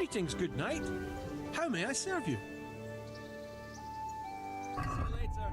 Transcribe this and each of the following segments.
Greetings, good night. How may I serve you? See you later.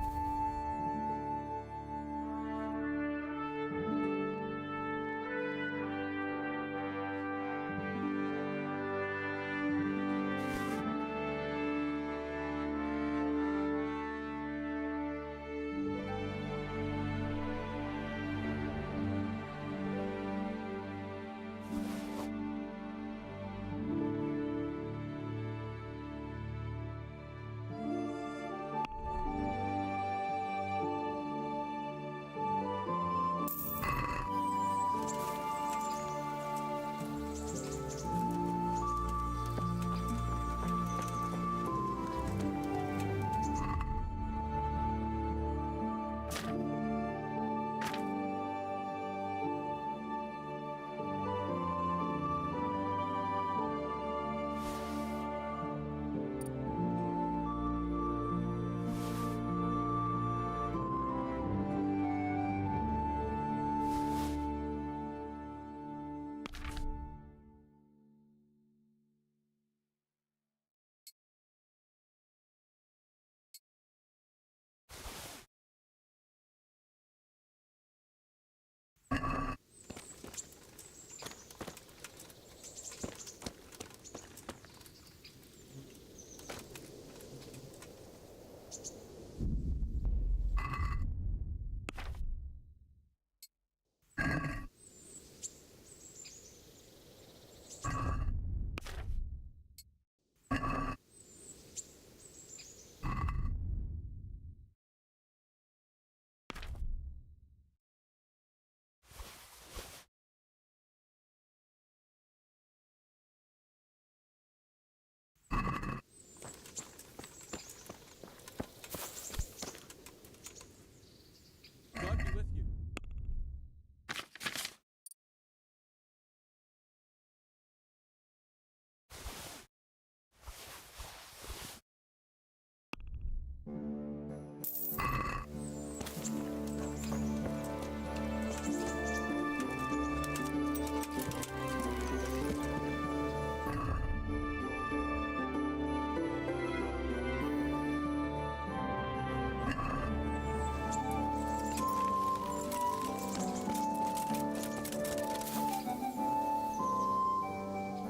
God be with you.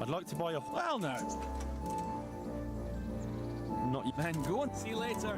I'd like to buy a... Well, no. Not you. Man, go on. See you later.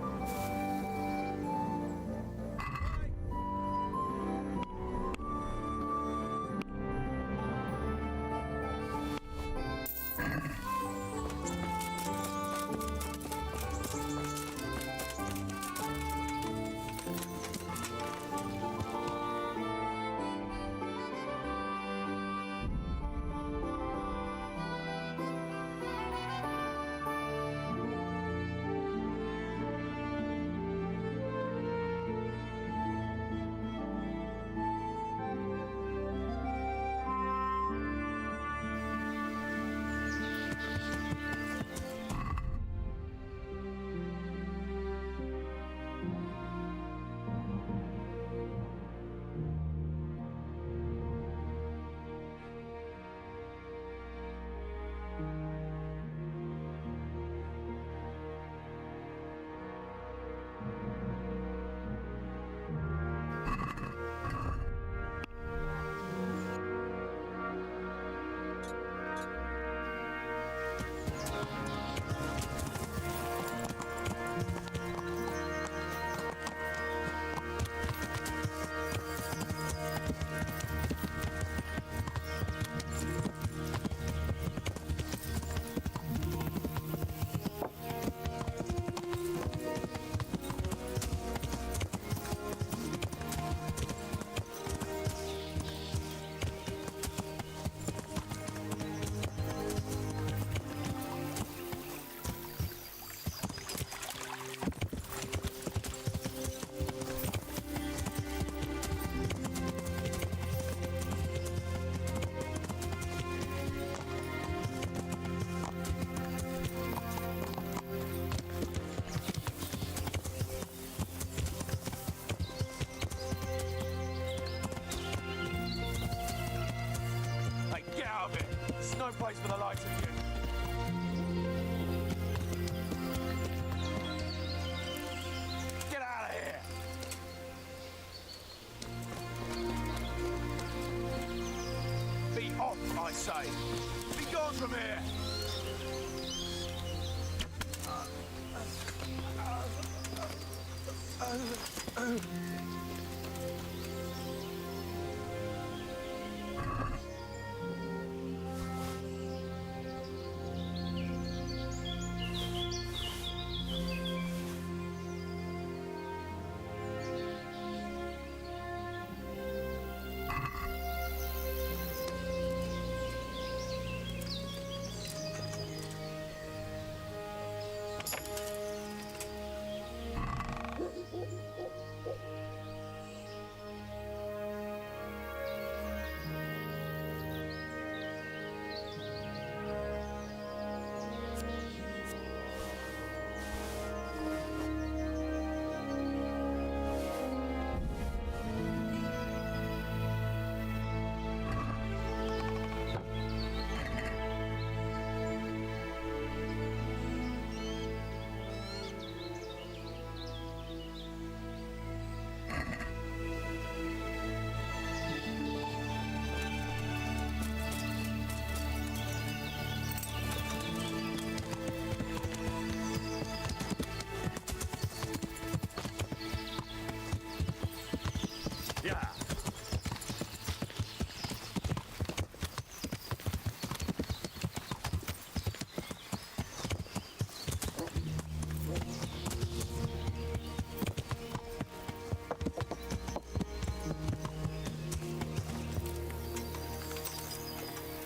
Yeah.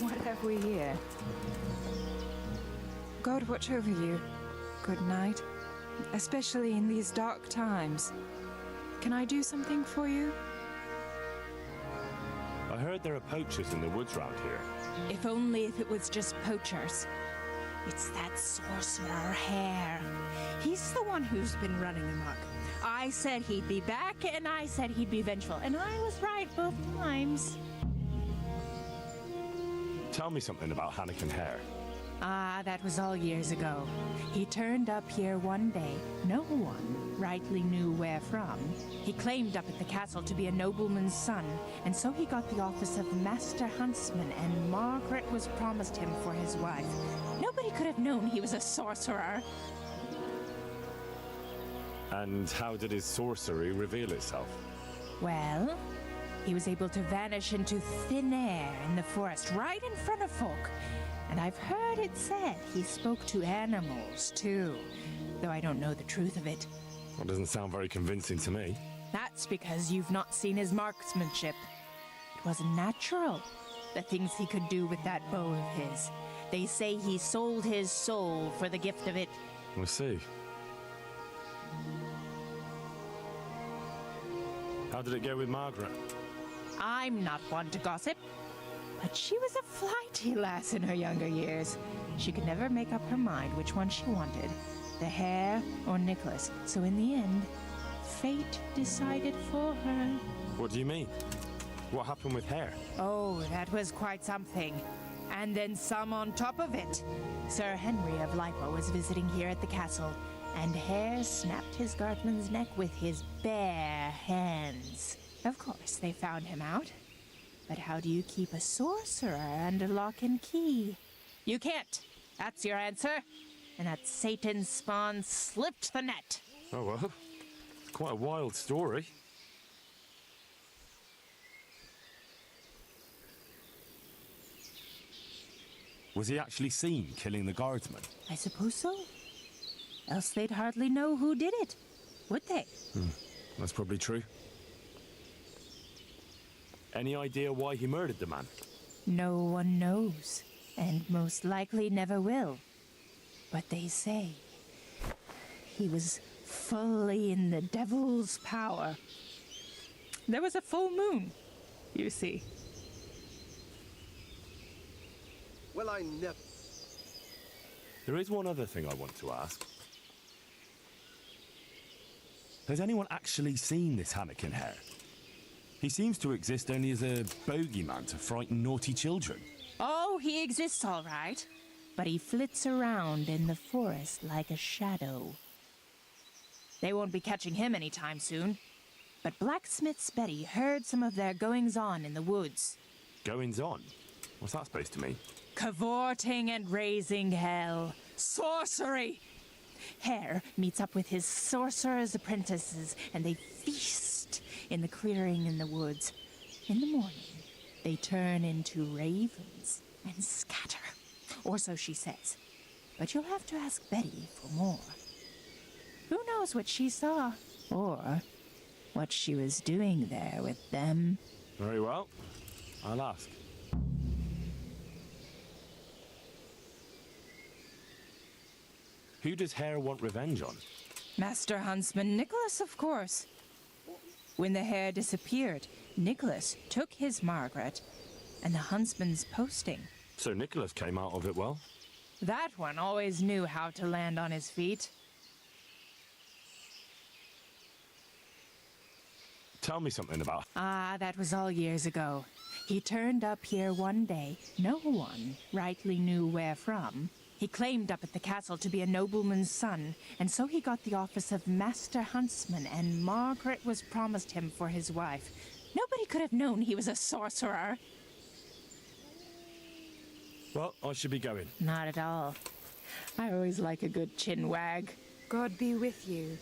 What have we here? God watch over you. Good night. Especially in these dark times. Can I do something for you? I heard there are poachers in the woods round here. If only if it was just poachers. It's that sorcerer Hare. He's the one who's been running amok. I said he'd be back, and I said he'd be vengeful, and I was right both times. Tell me something about Hannikin Hare. Ah, that was all years ago. He turned up here one day. No one rightly knew where from. He claimed up at the castle to be a nobleman's son, and so he got the office of Master Huntsman, and Margaret was promised him for his wife. Nobody could have known he was a sorcerer. And how did his sorcery reveal itself? Well, he was able to vanish into thin air in the forest right in front of folk. And I've heard it said he spoke to animals, too. Though I don't know the truth of it. That doesn't sound very convincing to me. That's because you've not seen his marksmanship. It wasn't natural, the things he could do with that bow of his. They say he sold his soul for the gift of it. We'll see. How did it go with Margaret? I'm not one to gossip, but she was a flighty lass in her younger years. She could never make up her mind which one she wanted, the Hare or Nicholas. So in the end, fate decided for her. What do you mean? What happened with Hare? Oh, that was quite something. And then some on top of it. Sir Henry of Lipa was visiting here at the castle, and Hare snapped his guardsman's neck with his bare hands. Of course, they found him out. But how do you keep a sorcerer under lock and key? You can't. That's your answer. And that Satan's spawn slipped the net. Oh well, it's quite a wild story. Was he actually seen killing the guardsman? I suppose so. Else they'd hardly know who did it, would they? That's probably true. Any idea why he murdered the man? No one knows, and most likely never will. But they say he was fully in the devil's power. There was a full moon, you see. Well, I never... There is one other thing I want to ask. Has anyone actually seen this Hannikin Hare? He seems to exist only as a bogeyman to frighten naughty children. Oh, he exists all right. But he flits around in the forest like a shadow. They won't be catching him anytime soon. But Blacksmith's Betty heard some of their goings-on in the woods. Goings-on? What's that supposed to mean? Cavorting and raising hell. Sorcery! Hare meets up with his sorcerer's apprentices, and they feast in the clearing in the woods. In the morning, they turn into ravens and scatter, or so she says. But you'll have to ask Betty for more. Who knows what she saw, or what she was doing there with them? Very well. I'll ask. Who does Hare want revenge on? Master Huntsman Nicholas, of course. When the hare disappeared, Nicholas took his Margaret and the huntsman's posting. So Nicholas came out of it well? That one always knew how to land on his feet. Tell me something about... Ah, that was all years ago. He turned up here one day. No one rightly knew where from. He claimed up at the castle to be a nobleman's son, and so he got the office of Master Huntsman, and Margaret was promised him for his wife. Nobody could have known he was a sorcerer. Well, I should be going. Not at all. I always like a good chin wag. God be with you.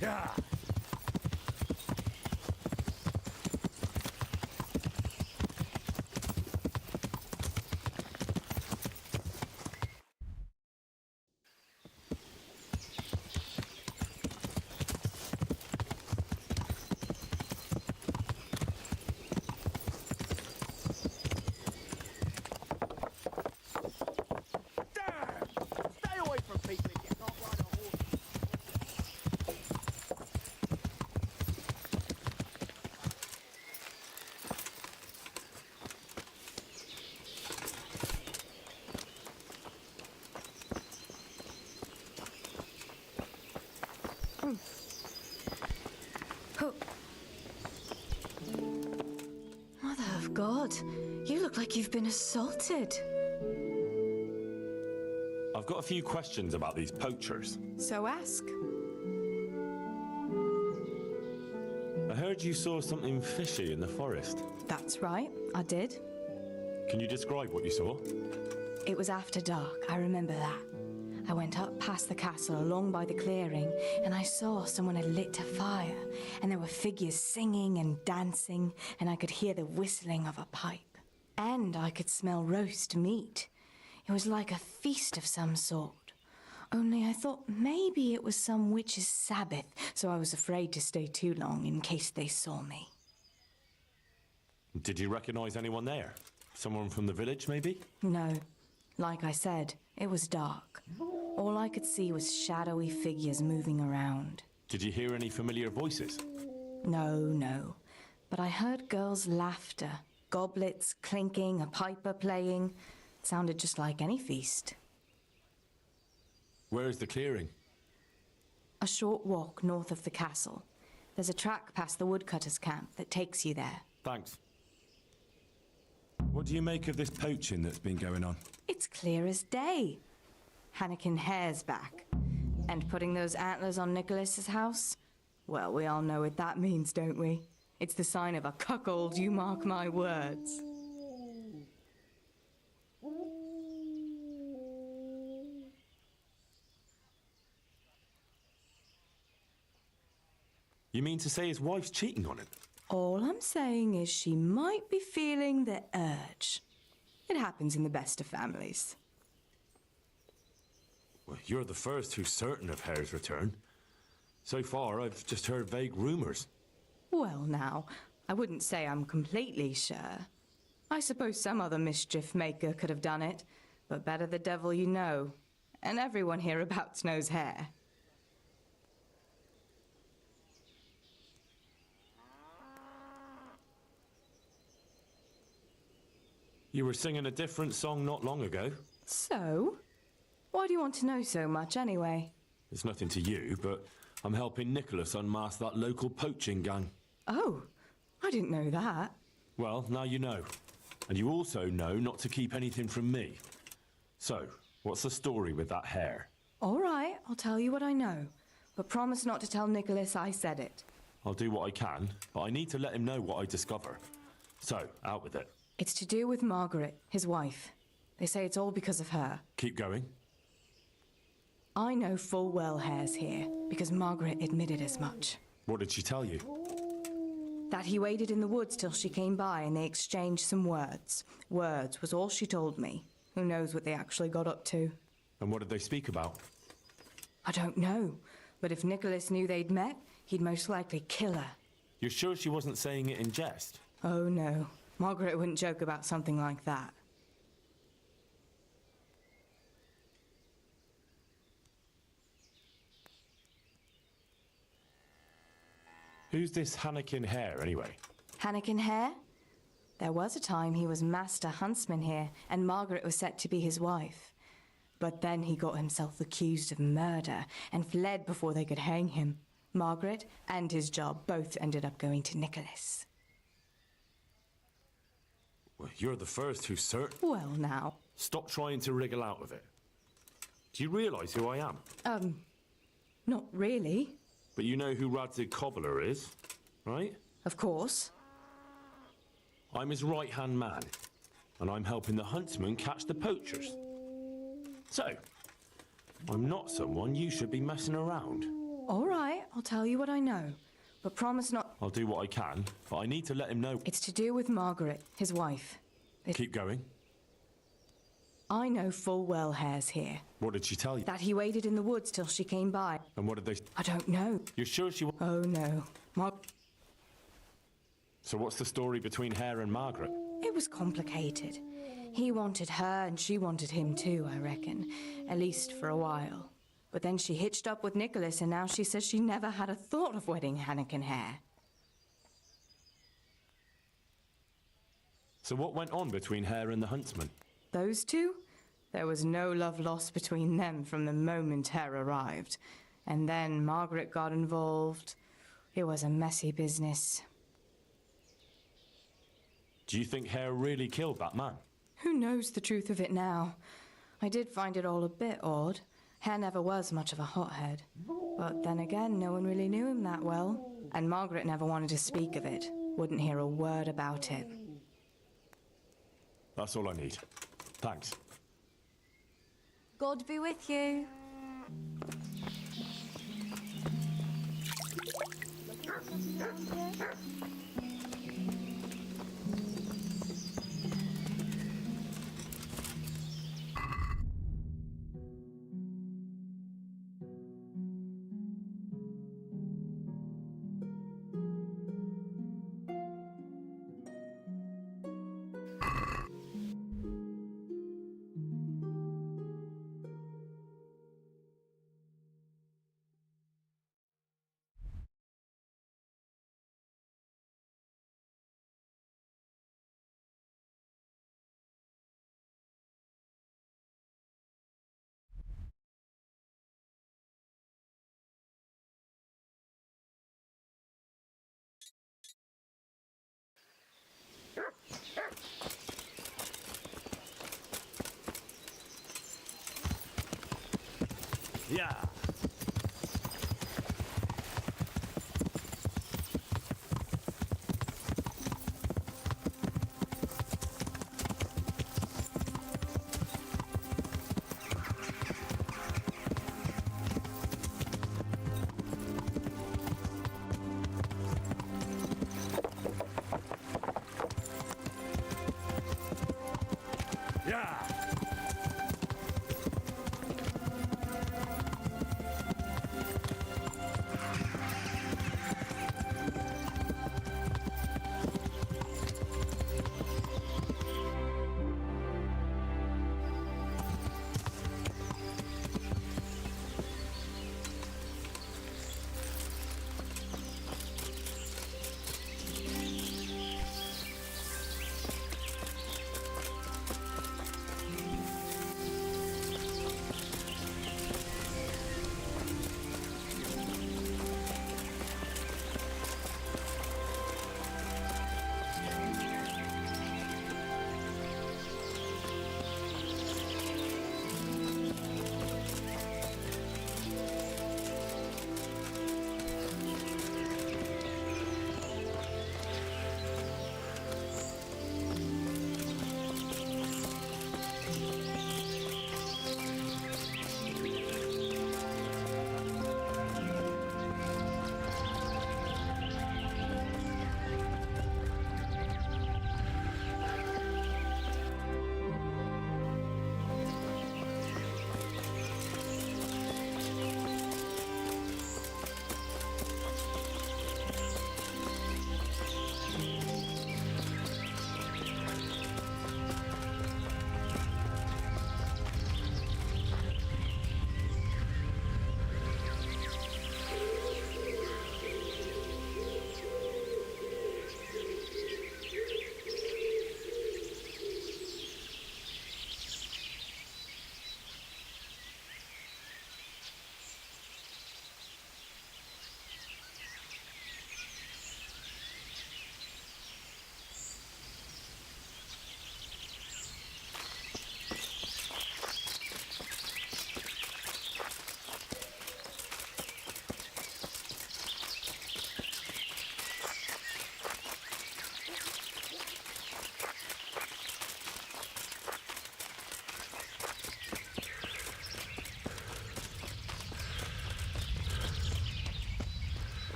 Yeah. Stay away from people if you can't ride a horse. Mother of God, you look like you've been assaulted. I've got a few questions about these poachers. So ask. I heard you saw something fishy in the forest. That's right, I did. Can you describe what you saw? It was after dark, I remember that. I went up past the castle along by the clearing, and I saw someone had lit a fire, and there were figures singing and dancing, and I could hear the whistling of a pipe. And I could smell roast meat. It was like a feast of some sort. Only I thought maybe it was some witch's Sabbath, so I was afraid to stay too long in case they saw me. Did you recognize anyone there? Someone from the village, maybe? No. Like I said, it was dark. All I could see was shadowy figures moving around. Did you hear any familiar voices? No. But I heard girls' laughter, goblets clinking, a piper playing. It sounded just like any feast. Where is the clearing? A short walk north of the castle. There's a track past the woodcutter's camp that takes you there. Thanks. What do you make of this poaching that's been going on? It's clear as day. Hannikin Hare's back. And putting those antlers on Nicholas's house? Well, we all know what that means, don't we? It's the sign of a cuckold, you mark my words. You mean to say his wife's cheating on him? All I'm saying is she might be feeling the urge. It happens in the best of families. Well, you're the first who's certain of Hare's return. So far, I've just heard vague rumors. Well now, I wouldn't say I'm completely sure. I suppose some other mischief maker could have done it, but better the devil you know. and everyone hereabouts knows Hare. You were singing a different song not long ago. So? Why do you want to know so much anyway? It's nothing to you, but I'm helping Nicholas unmask that local poaching gang. Oh, I didn't know that. Well, now you know. And you also know not to keep anything from me. So, what's the story with that Hare? All right, I'll tell you what I know. But promise not to tell Nicholas I said it. I'll do what I can, but I need to let him know what I discover. So, out with it. It's to do with Margaret, his wife. They say it's all because of her. Keep going. I know full well Hare's here, because Margaret admitted as much. What did she tell you? That he waited in the woods till she came by and they exchanged some words. Words was all she told me. Who knows what they actually got up to? And what did they speak about? I don't know, but if Nicholas knew they'd met, he'd most likely kill her. You're sure she wasn't saying it in jest? Oh no, Margaret wouldn't joke about something like that. Who's this Hannikin Hare, anyway? Hannikin Hare? There was a time he was master huntsman here, and Margaret was set to be his wife. But then he got himself accused of murder and fled before they could hang him. Margaret and his job both ended up going to Nicholas. Well, you're the first who's certain. Well, now. Stop trying to wriggle out of it. Do you realise who I am? Not really. But you know who Radzig Cobbler is, right? Of course. I'm his right-hand man, and I'm helping the huntsmen catch the poachers. So, I'm not someone you should be messing around. All right, I'll tell you what I know. But promise not... I'll do what I can, but I need to let him know. It's to do with Margaret, his wife. Keep going. I know full well Hare's here. What did she tell you? That he waited in the woods till she came by. And what did they... I don't know. You're sure she... Oh no. So what's the story between Hare and Margaret? It was complicated. He wanted her and she wanted him too, I reckon. At least for a while. But then she hitched up with Nicholas and now she says she never had a thought of wedding Hannikin Hare. So what went on between Hare and the huntsman? Those two? There was no love lost between them from the moment Hare arrived. And then Margaret got involved. It was a messy business. Do you think Hare really killed that man? Who knows the truth of it now? I did find it all a bit odd. Hare never was much of a hothead. But then again, no one really knew him that well. And Margaret never wanted to speak of it. Wouldn't hear a word about it. That's all I need. Thanks. God be with you. Yeah. Yeah.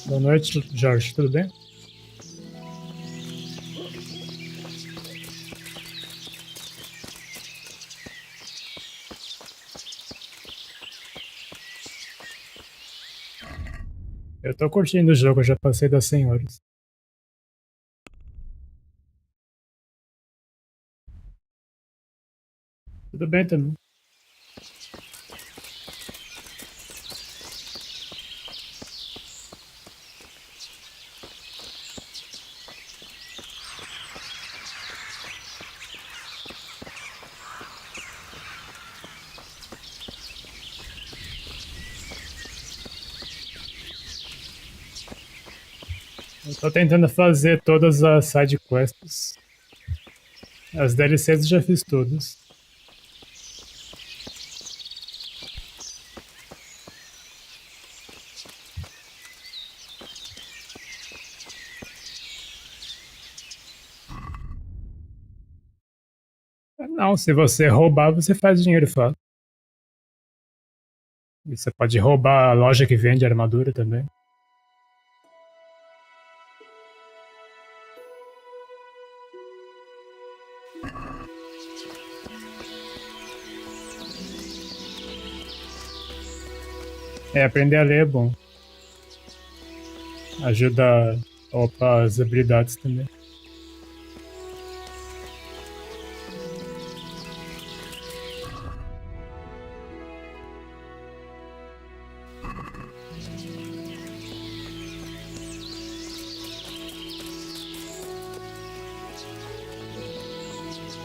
Boa noite, Jorge. Tudo bem? Eu tô curtindo o jogo, eu já passei das 100 horas. Tudo bem também. Eu tô tentando fazer todas as side quests. As DLCs eu já fiz todas. Não, se você roubar, você faz dinheiro fácil. E você pode roubar a loja que vende armadura também. Aprender a ler é bom. Ajuda a upar as habilidades também.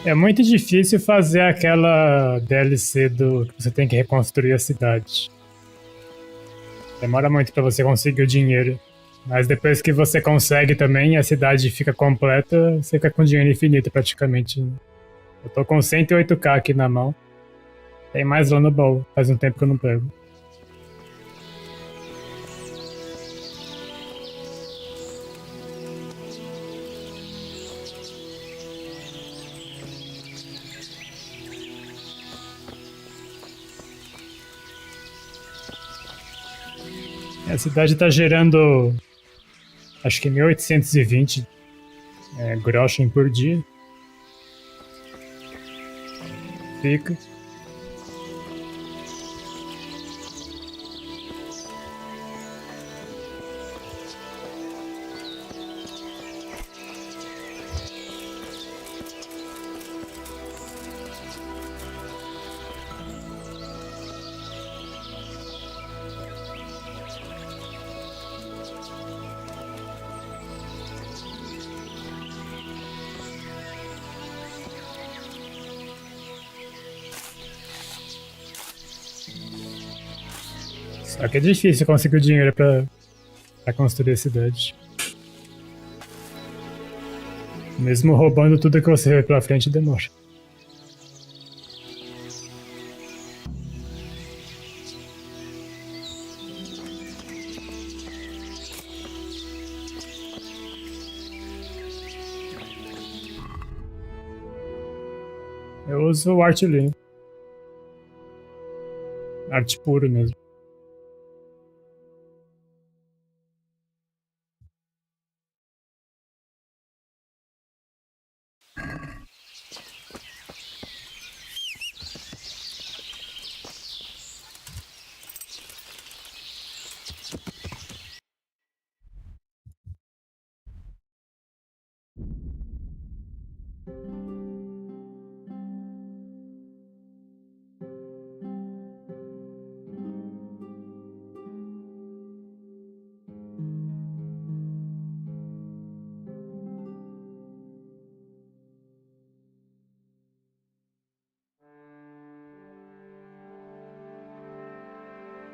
É muito difícil fazer aquela DLC do que você tem que reconstruir a cidade. Demora muito pra você conseguir o dinheiro. Mas depois que você consegue também, a cidade fica completa, você fica com dinheiro infinito praticamente. Eu tô com 108k aqui na mão. Tem mais lá no baú, faz um tempo que eu não pego. A cidade tá gerando, acho que 1820 groschen por dia. Fica. Só que é difícil conseguir o dinheiro pra construir a cidade. Mesmo roubando tudo que você vê pela frente, demora. Eu uso o arte limpo. Arte puro mesmo.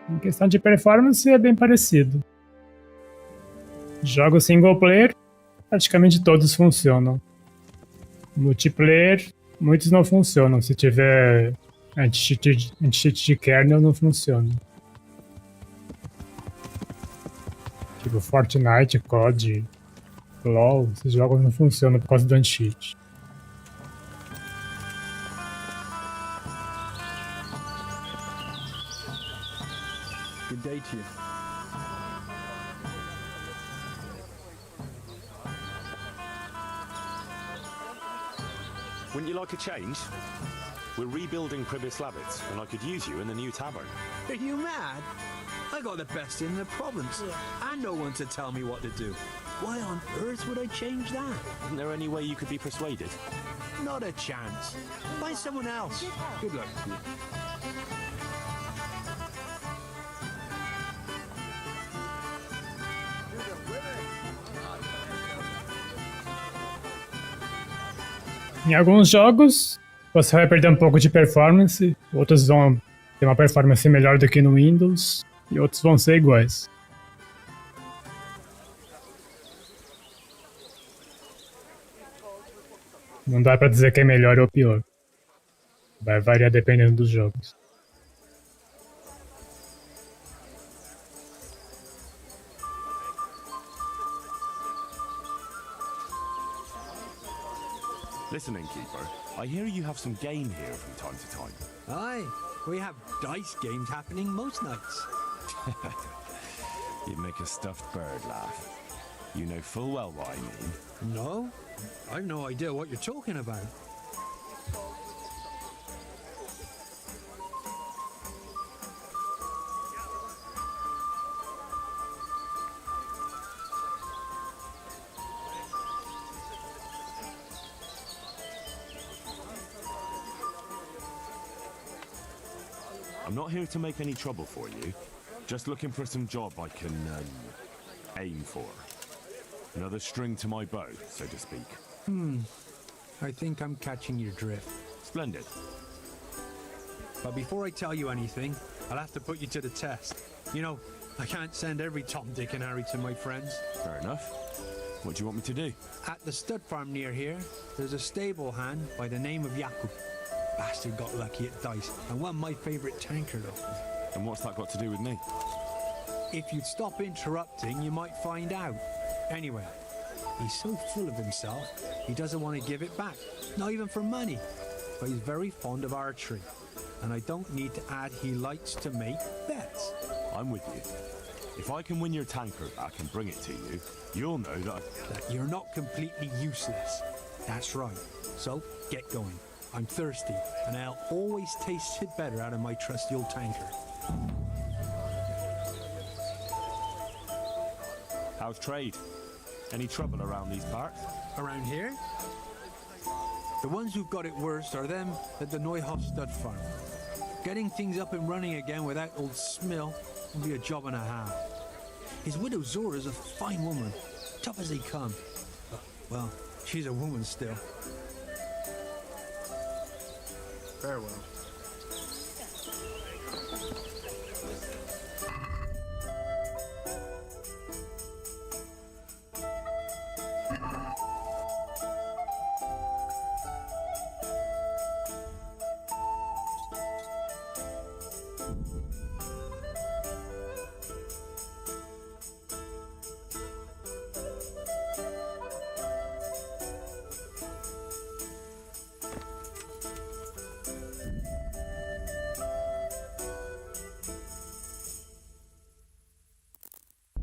Em questão de performance é bem parecido. Jogos single player, praticamente todos funcionam. Multiplayer, muitos não funcionam. Se tiver anti-cheat de kernel, não funciona. Tipo Fortnite, COD, LoL, esses jogos não funcionam por causa do anti-cheat. Good day, Chief. Wouldn't you like a change? We're rebuilding Pribyslavitz, and I could use you in the new tavern. Are you mad? I got the best in the province, and no one to tell me what to do. Why on earth would I change that? Isn't there any way you could be persuaded? Not a chance. Find someone else. Good luck to you. Em alguns jogos, você vai perder um pouco de performance, outros vão ter uma performance melhor do que no Windows, e outros vão ser iguais. Não dá pra dizer que é melhor ou pior. Vai variar dependendo dos jogos. Listen, innkeeper, I hear you have some game here from time to time. Aye, we have dice games happening most nights. You make a stuffed bird laugh. You know full well what I mean. No? I've no idea what you're talking about. I'm not here to make any trouble for you. Just looking for some job I can, aim for. Another string to my bow, so to speak. I think I'm catching your drift. Splendid. But before I tell you anything, I'll have to put you to the test. You know, I can't send every Tom, Dick and Harry to my friends. Fair enough. What do you want me to do? At the stud farm near here, there's a stable hand by the name of Jakub. Bastard got lucky at dice and won my favourite tanker though. And what's that got to do with me? If you'd stop interrupting, you might find out. Anyway, he's so full of himself, he doesn't want to give it back, not even for money. But he's very fond of archery, and I don't need to add he likes to make bets. I'm with you. If I can win your tanker back and bring it to you, you'll know that That you're not completely useless. That's right. So, get going. I'm thirsty, and I'll always taste it better out of my trusty old tanker. How's trade? Any trouble around these parts? Around here? The ones who've got it worst are them at the Neuhof stud farm. Getting things up and running again without old Smill will be a job and a half. His widow Zora's a fine woman, tough as they come. But, well, she's a woman still. Farewell.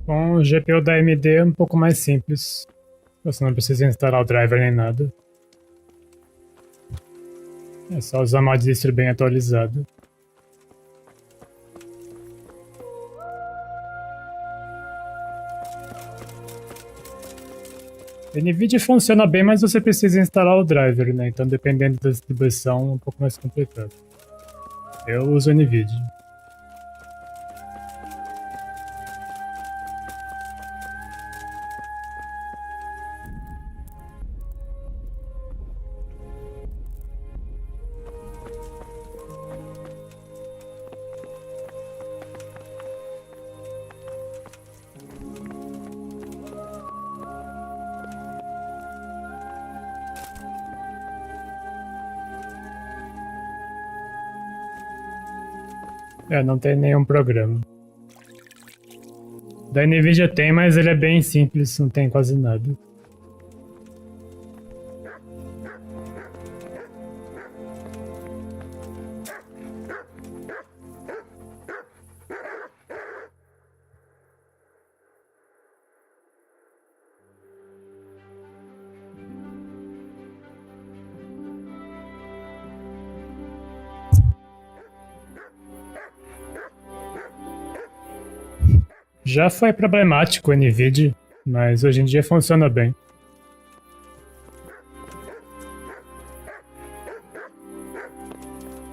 Com o GPU da AMD é um pouco mais simples. Você não precisa instalar o driver nem nada. É só usar uma distro bem atualizada. A NVIDIA funciona bem, mas você precisa instalar o driver, né? Então, dependendo da distribuição, é um pouco mais complicado. Eu uso a NVIDIA. Não tem nenhum programa. Da NVIDIA tem, mas ele é bem simples, não tem quase nada. Já foi problemático o NVIDIA, mas hoje em dia funciona bem.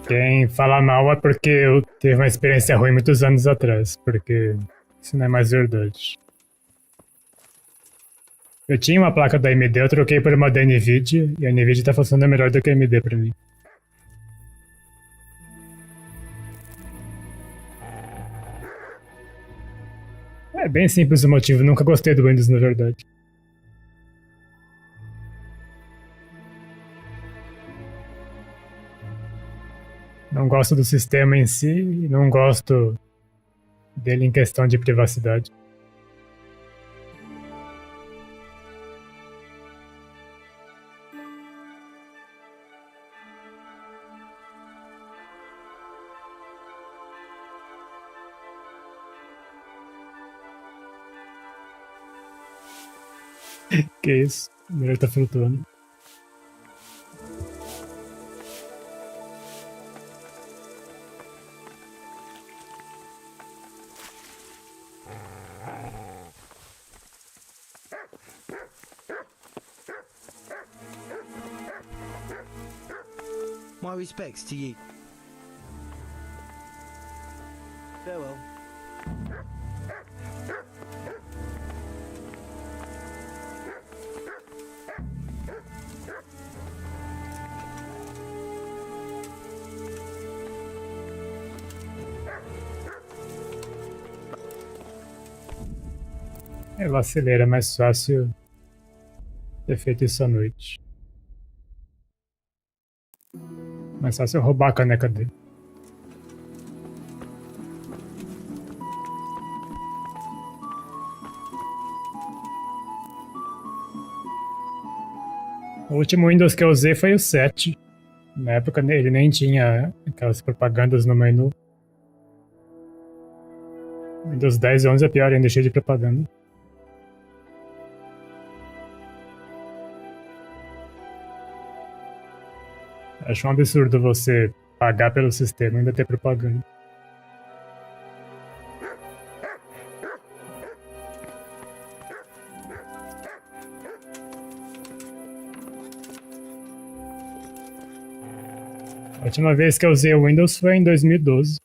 Quem fala mal é porque eu tive uma experiência ruim muitos anos atrás, porque isso não é mais verdade. Eu tinha uma placa da AMD, eu troquei por uma da NVIDIA, e a NVIDIA tá funcionando melhor do que a AMD pra mim. É bem simples o motivo, nunca gostei do Windows na verdade. Não gosto do sistema em si e não gosto dele em questão de privacidade. Que isso? O melhor tá flutuando. My respects to you. Farewell. É, vacilei, era mais fácil ter feito isso à noite. Mais fácil roubar a caneca dele. O último Windows que eu usei foi o 7. Na época ele nem tinha aquelas propagandas no menu. Windows 10 e 11 é pior, ainda cheio de propaganda. Acho um absurdo você pagar pelo sistema e ainda ter propaganda. A última vez que eu usei o Windows foi em 2012.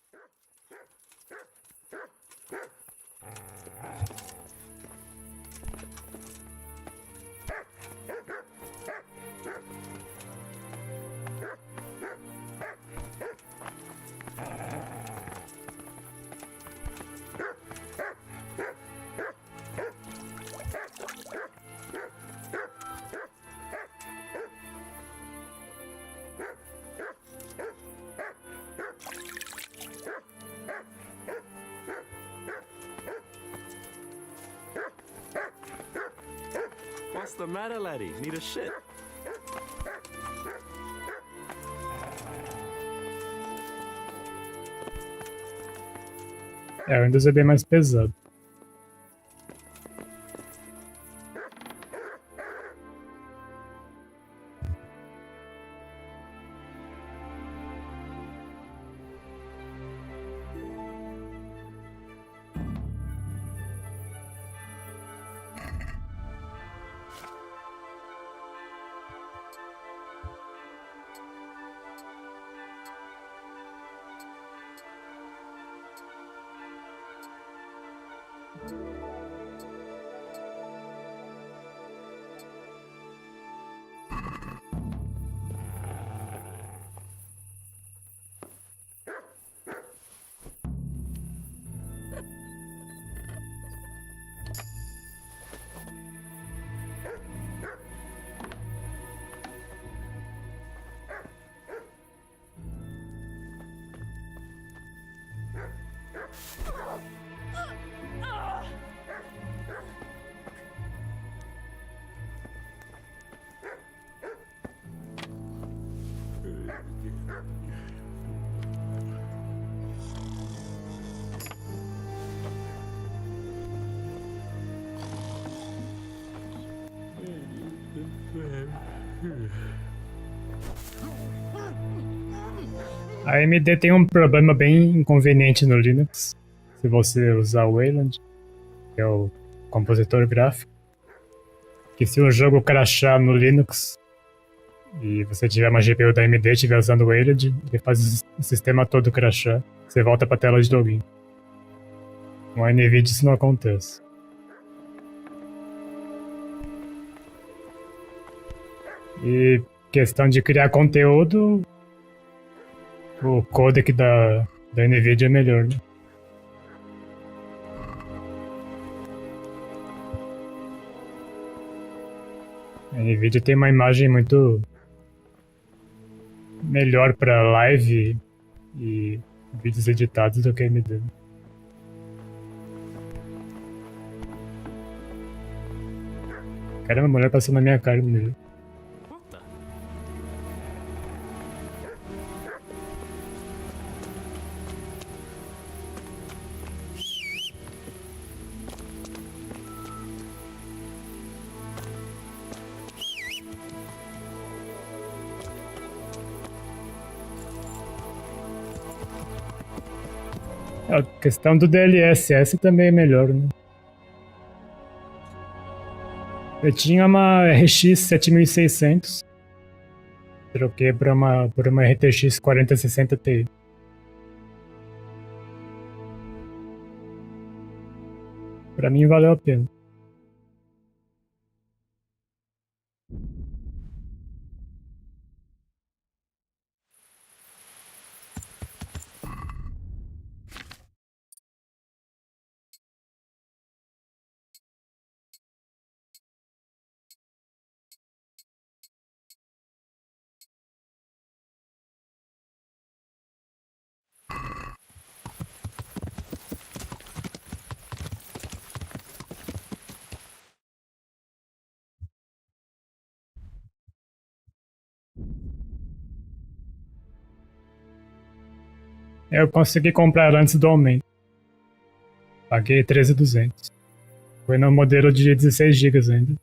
What's the matter, laddie? Need a shit? É, o Windows é bem mais pesado. A AMD tem um problema bem inconveniente no Linux, se você usar o Wayland. que é o compositor gráfico, que se o jogo crashar no Linux e você tiver uma GPU da AMD e estiver usando o Wayland, ele faz o sistema todo crashar, você volta para a tela de login. Com a NVIDIA isso não acontece. E questão de criar conteúdo, o codec da NVIDIA é melhor, né? A NVIDIA tem uma imagem muito melhor para live e vídeos editados do que a AMD. Caramba, a mulher passou na minha cara, menino. A questão do DLSS também é melhor, né? Eu tinha uma RX 7600, troquei por uma RTX 4060 Ti. Pra mim valeu a pena. Eu consegui comprar antes do aumento. Paguei 13.200. Foi no modelo de 16 GB ainda.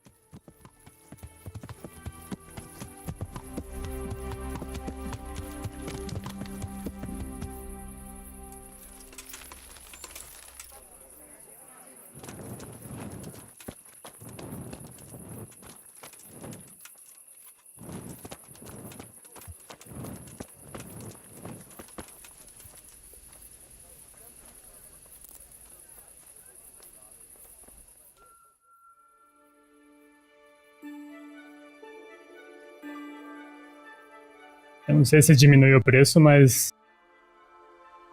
Eu não sei se diminuiu o preço, mas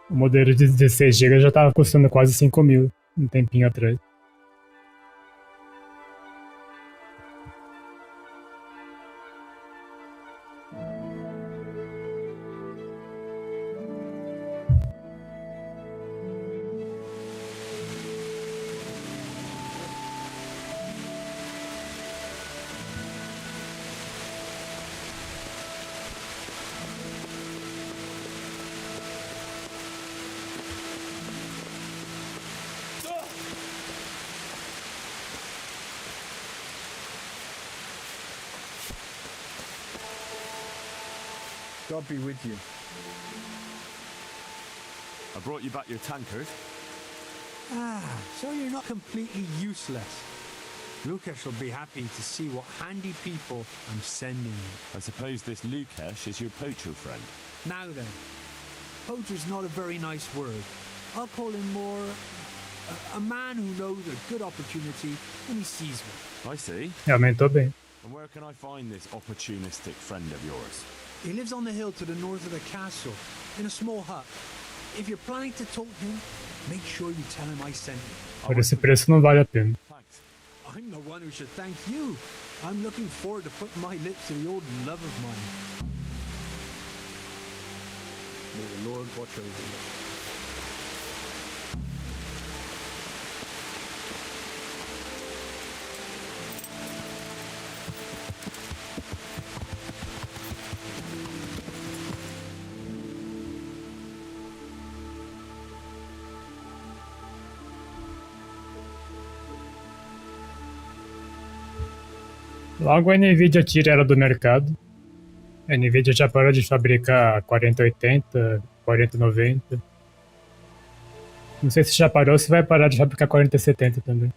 o modelo de 16 GB já estava custando quase 5.000 um tempinho atrás. God be with you. I brought you back your tankard. Ah, so you're not completely useless. Lucas will be happy to see what handy people I'm sending you. I suppose this Lukesh is your poacher friend. Now then, poacher's not a very nice word. I'll call him more a man who knows a good opportunity when he sees one. I see. Aumentou bem. And where can I find this opportunistic friend of yours? He lives on the hill to the north of the castle, in a small hut. If you're planning to talk to him, make sure you tell him I sent you. Por esse preço não vale a pena. Thanks. I'm the one who should thank you. I'm looking forward to putting my lips to the old love of mine. May the Lord watch over you. Logo a NVIDIA tira ela do mercado. A NVIDIA já parou de fabricar 4080, 4090. Não sei se já parou ou se vai parar de fabricar 4070 também.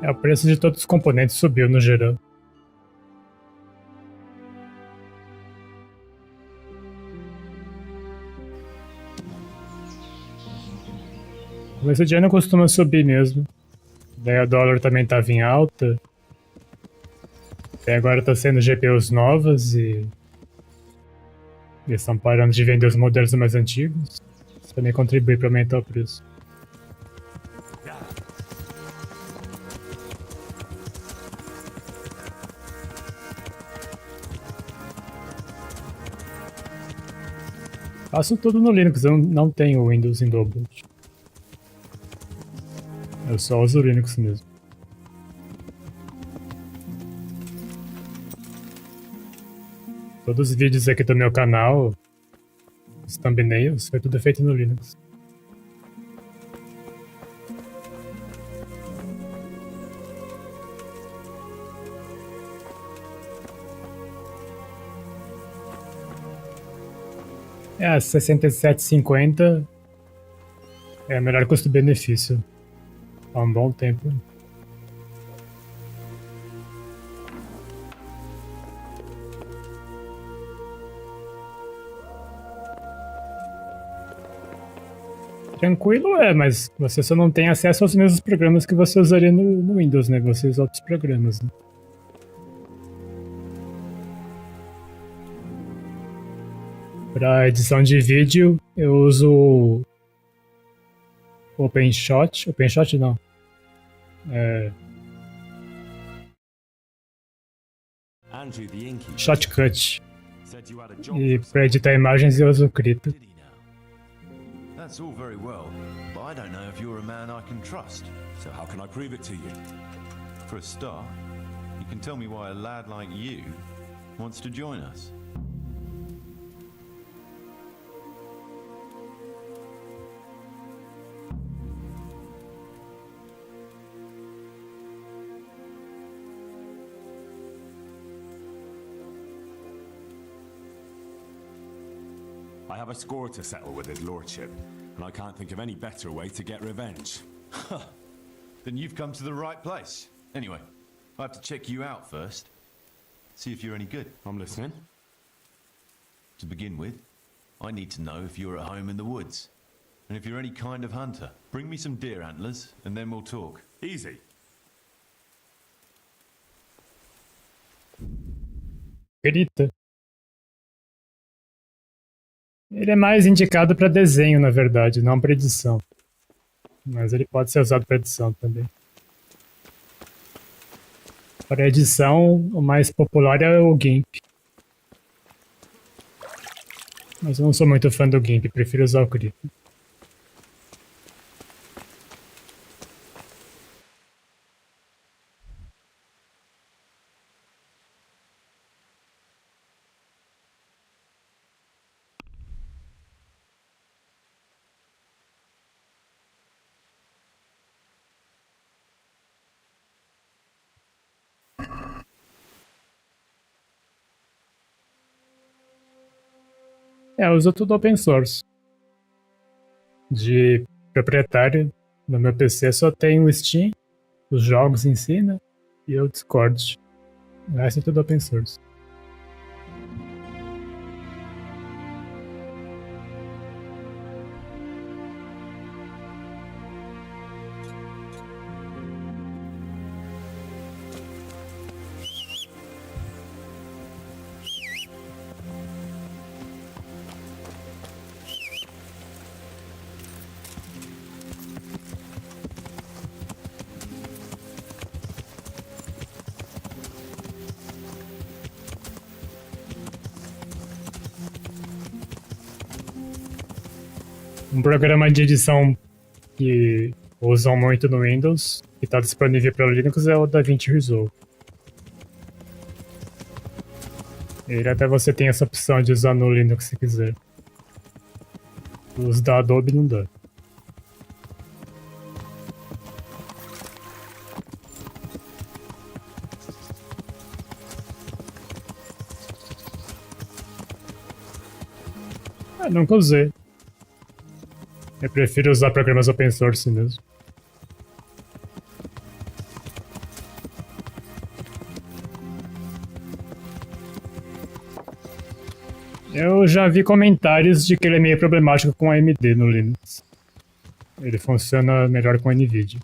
O preço de todos os componentes subiu no geral. Mas o dia não costuma subir mesmo. Daí o dólar também estava em alta. E agora está sendo GPUs novas e eles estão parando de vender os modelos mais antigos. Isso também contribui para aumentar o preço. Faço tudo no Linux, eu não tenho Windows em Double. Eu só uso o Linux mesmo. Todos os vídeos aqui do meu canal, os thumbnails, foi tudo feito no Linux. A 6750 é o melhor custo-benefício há um bom tempo. Tranquilo mas você só não tem acesso aos mesmos programas que você usaria no Windows, né? Você usa outros programas, né? Para edição de vídeo, eu uso o OpenShot. OpenShot não. Shotcut. E para editar imagens eu uso o Krita. That's all very well, but I don't know if you're a man I can trust. So how can I prove it to you? For a start, you can tell me why a lad like you wants to join us. I have a score to settle with his lordship, and I can't think of any better way to get revenge. Then you've come to the right place. Anyway, I have to check you out first. See if you're any good. I'm listening. To begin with, I need to know if you're at home in the woods. And if you're any kind of hunter. Bring me some deer antlers, and then we'll talk. Easy. Krita. Ele é mais indicado para desenho, na verdade, não para edição. Mas ele pode ser usado para edição também. Para edição, o mais popular é o GIMP. Mas eu não sou muito fã do GIMP, prefiro usar o Krita. Eu uso tudo open source. De proprietário, no meu PC só tem o Steam, os jogos em si, né? E o Discord. O resto é tudo open source. Um programa de edição que usam muito no Windows, que está disponível para o Linux, é o DaVinci Resolve. Ele até você tem essa opção de usar no Linux se quiser. Os da Adobe não dá. Eu nunca usei. Eu prefiro usar programas open source mesmo. Eu já vi comentários de que ele é meio problemático com AMD no Linux. Ele funciona melhor com NVIDIA.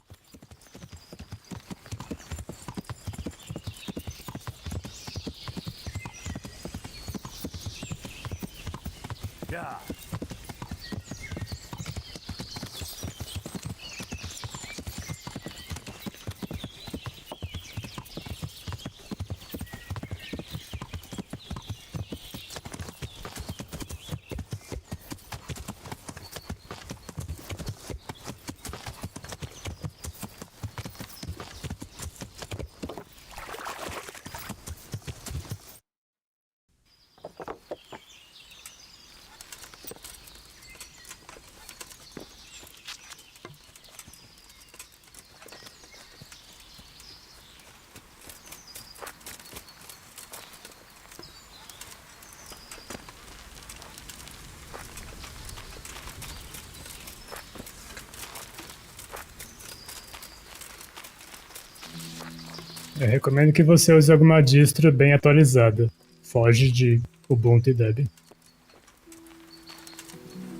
Eu recomendo que você use alguma distro bem atualizada. Foge de Ubuntu e Debian.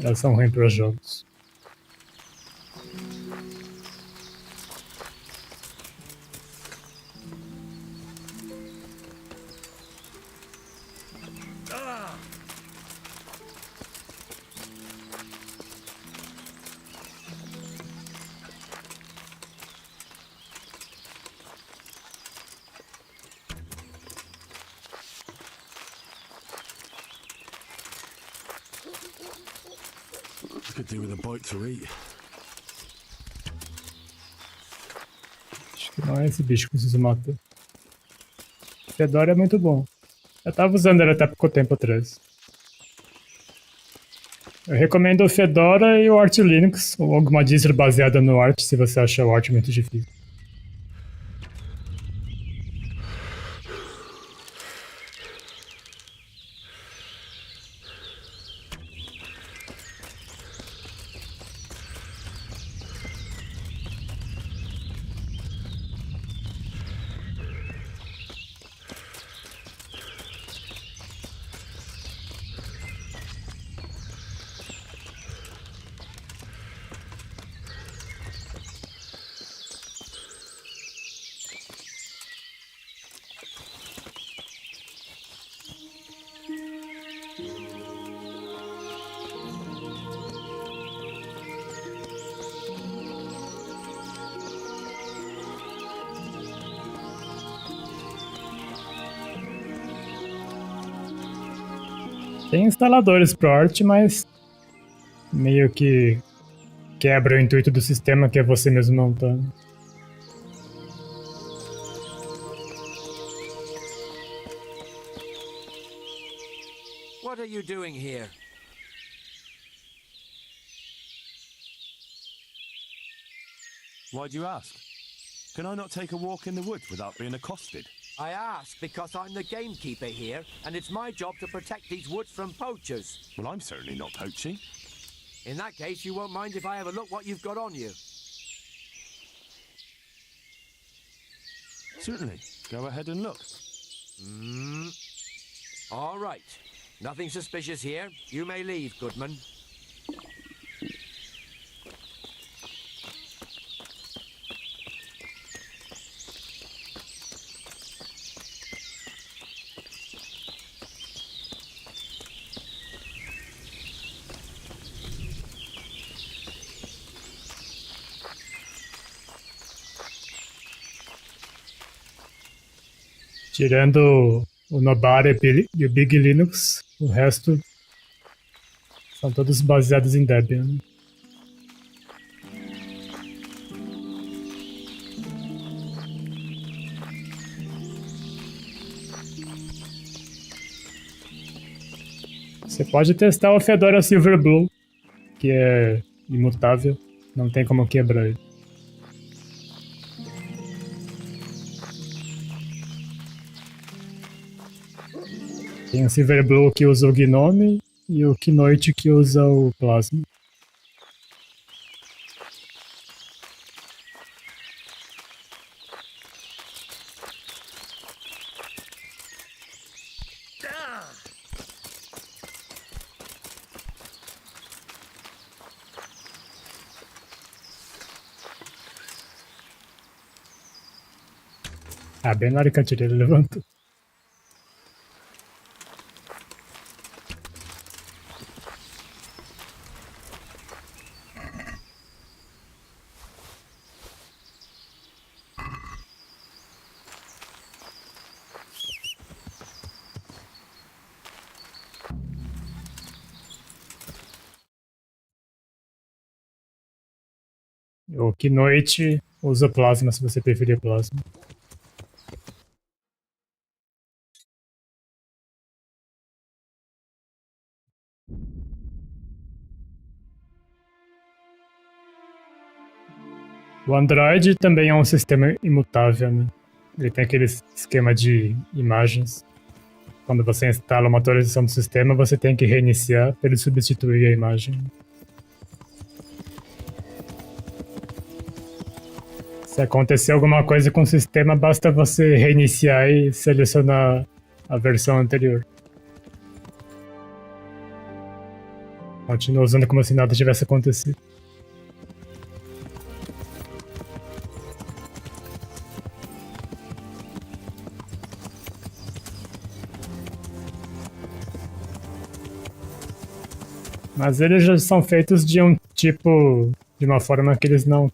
Elas são ruins para os jogos. I could do with a bite to eat. Acho que não é esse bicho que preciso matar. Fedora é muito bom. Eu tava usando ele até pouco tempo atrás. Eu recomendo o Fedora e o Arch Linux, ou alguma distro baseada no Arch, se você achar o Arch muito difícil. Tem instaladores pro Arch, mas meio que quebra o intuito do sistema, que é você mesmo montando. What are you doing here? Why do you ask? Can I not take a walk in the woods without being accosted? I ask because I'm the gamekeeper here, and it's my job to protect these woods from poachers. Well, I'm certainly not poaching. In that case, you won't mind if I have a look what you've got on you. Certainly. Go ahead and look. All right. Nothing suspicious here. You may leave, Goodman. Tirando o Nobar e o Big Linux, o resto são todos baseados em Debian. Né? Você pode testar o Fedora Silverblue, que é imutável, não tem como quebrar ele. Tem o Silverblue que usa o Gnome e o Keynote que usa o plasma. Ah, bem na hora que eu tirei, ele levantou. O Keynote usa plasma se você preferir plasma. O Android também é um sistema imutável, né? Ele tem aquele esquema de imagens. Quando você instala uma atualização do sistema, você tem que reiniciar para ele substituir a imagem. Se acontecer alguma coisa com o sistema, basta você reiniciar e selecionar a versão anterior. Continua usando como se nada tivesse acontecido. Mas eles já são feitos de um tipo, de uma forma que eles não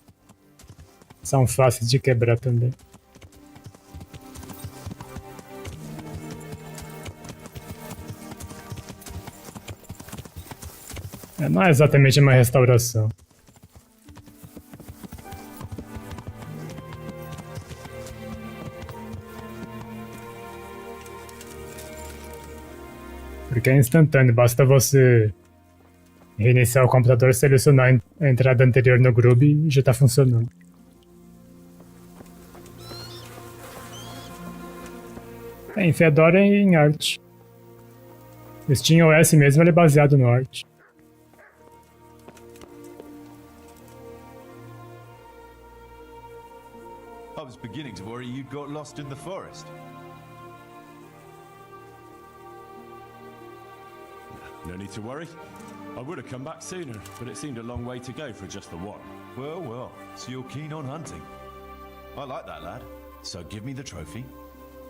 são fáceis de quebrar também. Não é exatamente uma restauração. Porque é instantâneo, basta você reiniciar o computador, selecionar a entrada anterior no Groove e já está funcionando. Em Fedora e em Arch. O SteamOS mesmo ele é baseado no Arch. I was beginning to worry you'd got lost in the forest. No need to worry. I would have come back sooner, but it seemed a long way to go for just the one. Well, well, so you're keen on hunting. I like that, lad. So give me the trophy,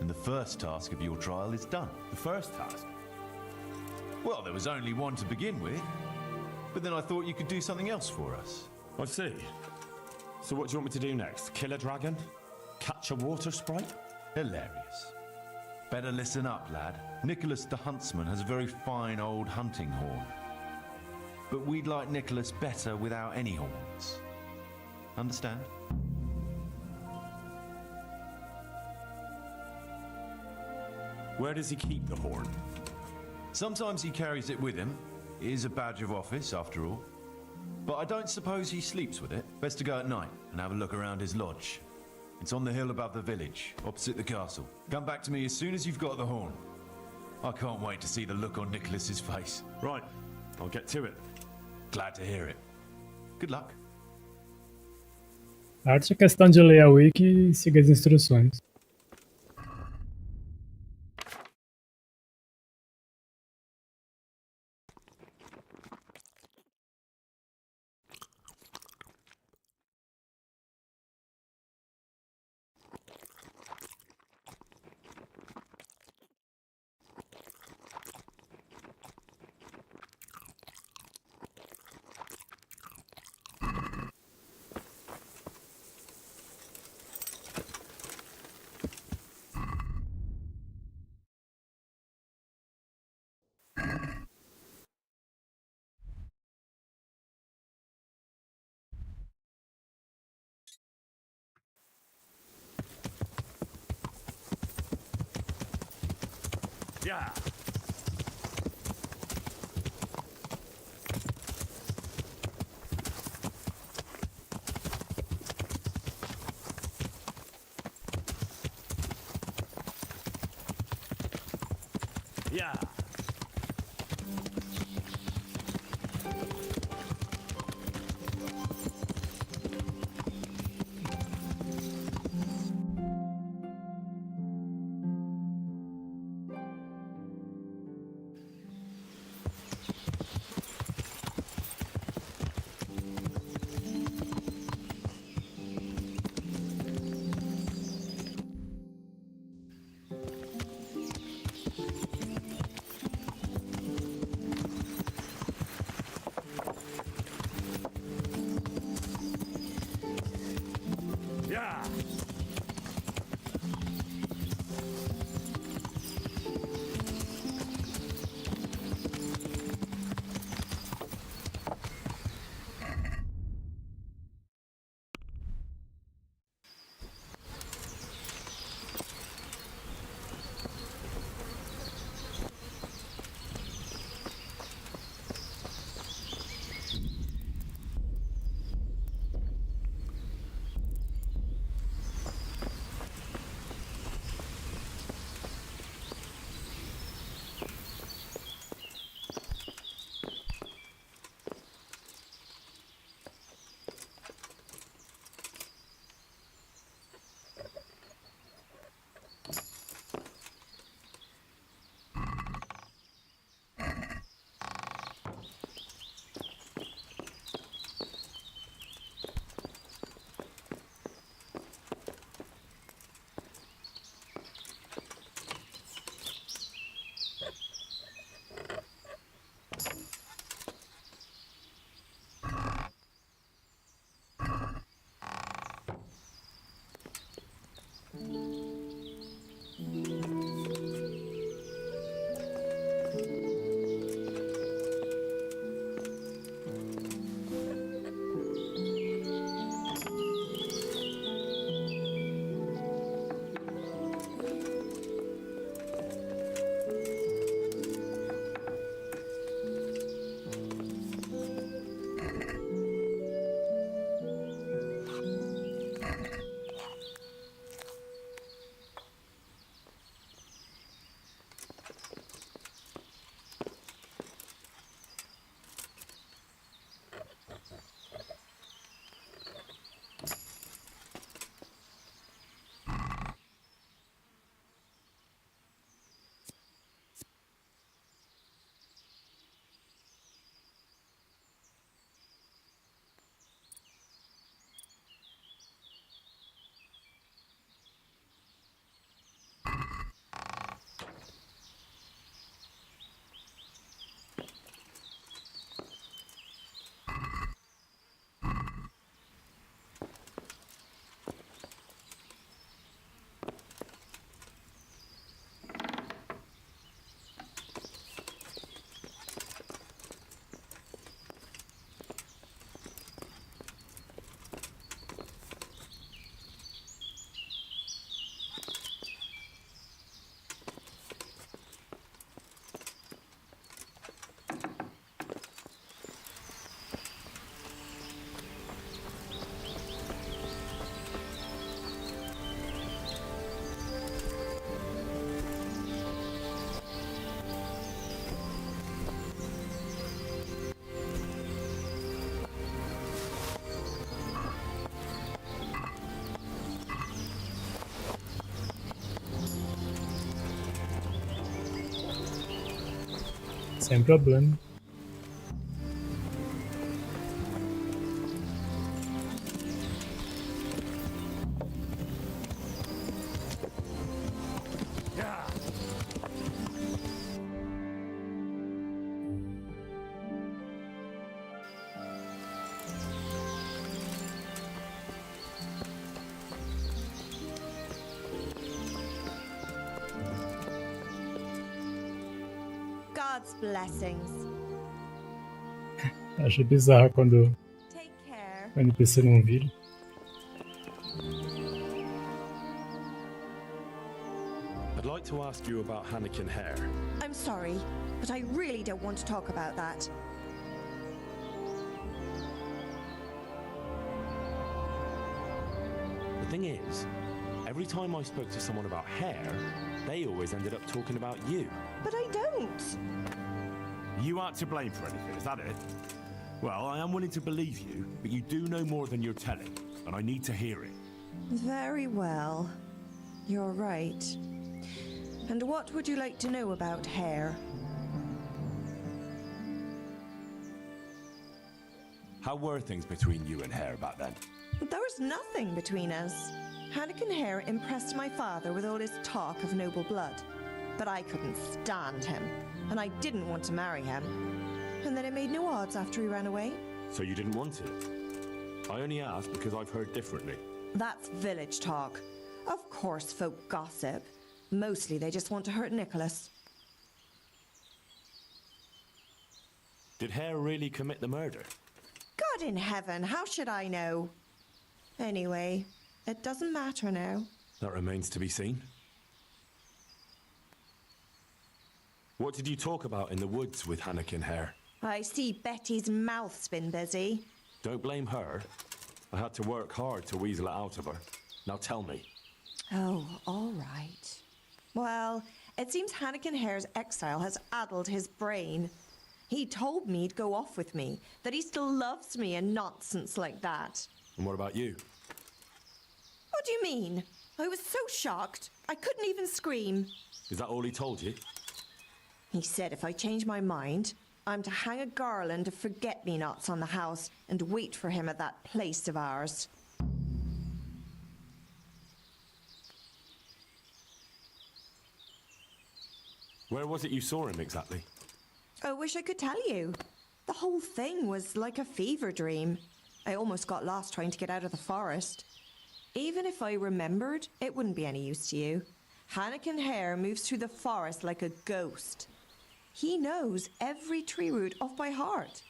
and the first task of your trial is done. The first task? Well, there was only one to begin with, but then I thought you could do something else for us. I see. So what do you want me to do next? Kill a dragon? Catch a water sprite? Hilarious. Better listen up, lad. Nicholas the Huntsman has a very fine old hunting horn. But we'd like Nicholas better without any horns. Understand? Where does he keep the horn? Sometimes he carries it with him. It is a badge of office, after all. But I don't suppose he sleeps with it. Best to go at night and have a look around his lodge. It's on the hill above the village, opposite the castle. Come back to me as soon as you've got the horn. I can't wait to see the look on Nicholas's face. Right, I'll get to it. Glad to hear it. Good luck. A arte é questão de ler a wiki e seguir as instruções. Yeah. Yeah. Sem problema. God's blessings. Acho bizarro quando Take care. o NPC não vira. I'd like to ask you about Hannikin hair. I'm sorry, but I really don't want to talk about that. The thing is, every time I spoke to someone about hair, they always ended up talking about you. But I don't. You aren't to blame for anything, is that it? Well, I am willing to believe you, but you do know more than you're telling, and I need to hear it. Very well. You're right. And what would you like to know about hair? How were things between you and hair back then? There was nothing between us. Hannikin Hare impressed my father with all his talk of noble blood. But I couldn't stand him, and I didn't want to marry him. And then it made no odds after he ran away. So you didn't want it? I only asked because I've heard differently. That's village talk. Of course folk gossip. Mostly they just want to hurt Nicholas. Did Hare really commit the murder? God in heaven, how should I know? Anyway, it doesn't matter now. That remains to be seen. What did you talk about in the woods with Hannikin Hare? I see Betty's mouth's been busy. Don't blame her. I had to work hard to weasel it out of her. Now tell me. Oh, all right. Well, it seems Hannikin Hare's exile has addled his brain. He told me he'd go off with me, that he still loves me and nonsense like that. And what about you? What do you mean? I was so shocked, I couldn't even scream. Is that all he told you? He said if I change my mind, I'm to hang a garland of forget-me-nots on the house and wait for him at that place of ours. Where was it you saw him exactly? I wish I could tell you. The whole thing was like a fever dream. I almost got lost trying to get out of the forest. Even if I remembered, it wouldn't be any use to you. Hannikin Hare moves through the forest like a ghost. He knows every tree root off by heart.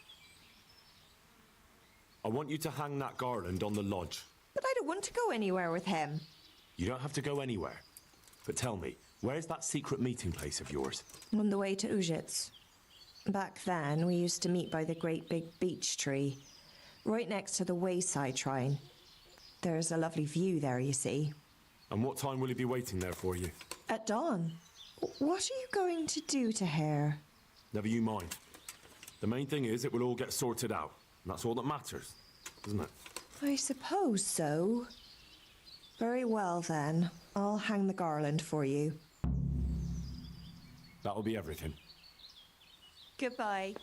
I want you to hang that garland on the lodge. But I don't want to go anywhere with him. You don't have to go anywhere. But tell me, where's that secret meeting place of yours? On the way to Ujits. Back then, we used to meet by the great big beech tree, right next to the wayside shrine. There's a lovely view there, you see. And what time will he be waiting there for you? At dawn. What are you going to do to Hare? Never you mind. The main thing is it will all get sorted out. And that's all that matters, isn't it? I suppose so. Very well, then. I'll hang the garland for you. That'll be everything. Goodbye.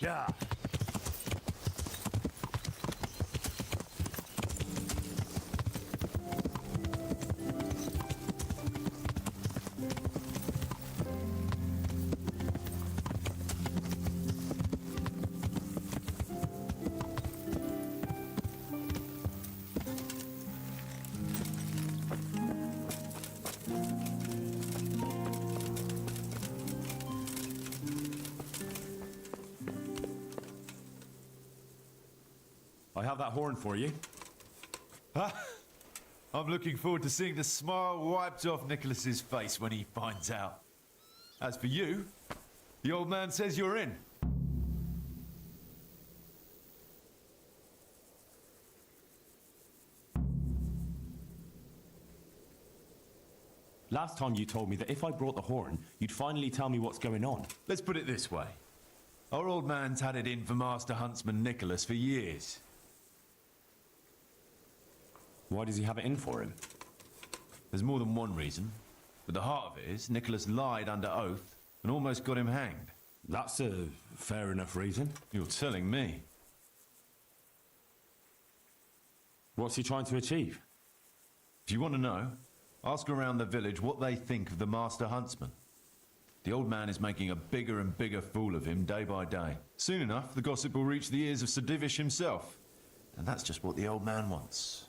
Yeah. I have that horn for you. I'm looking forward to seeing the smile wiped off Nicholas's face when he finds out. As for you, the old man says you're in. Last time you told me that if I brought the horn, you'd finally tell me what's going on. Let's put it this way. Our old man's had it in for Master Huntsman Nicholas for years. Why does he have it in for him? There's more than one reason. But the heart of it is, Nicholas lied under oath and almost got him hanged. That's a fair enough reason. You're telling me. What's he trying to achieve? If you want to know, ask around the village what they think of the Master Huntsman. The old man is making a bigger and bigger fool of him day by day. Soon enough, the gossip will reach the ears of Sir Divish himself. And that's just what the old man wants.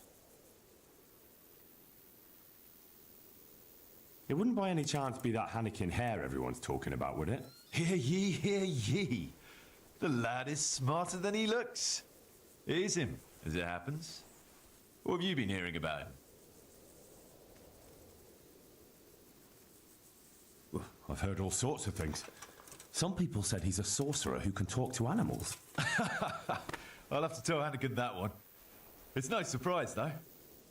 It wouldn't by any chance be that Hannikin hair everyone's talking about, would it? Hear ye, hear ye. The lad is smarter than he looks. It is him, as it happens. What have you been hearing about him? Well, I've heard all sorts of things. Some people said he's a sorcerer who can talk to animals. I'll have to tell Hannikin that one. It's no surprise, though.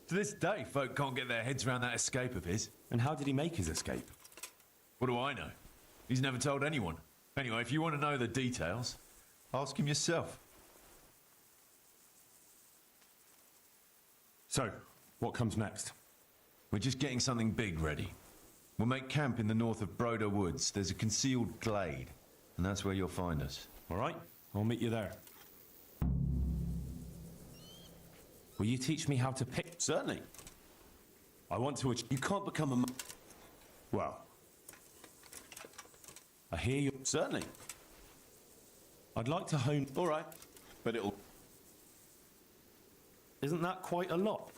To this day, folk can't get their heads around that escape of his. And how did he make his escape? What do I know? He's never told anyone. Anyway, if you want to know the details, ask him yourself. So, what comes next? We're just getting something big ready. We'll make camp in the north of Broder Woods. There's a concealed glade, and that's where you'll find us. All right, I'll meet you there. Will you teach me how to pick? Certainly. I want to... You can't become a... Well... I hear you... Certainly. I'd like to hone... All right, but it'll... Isn't that quite a lot?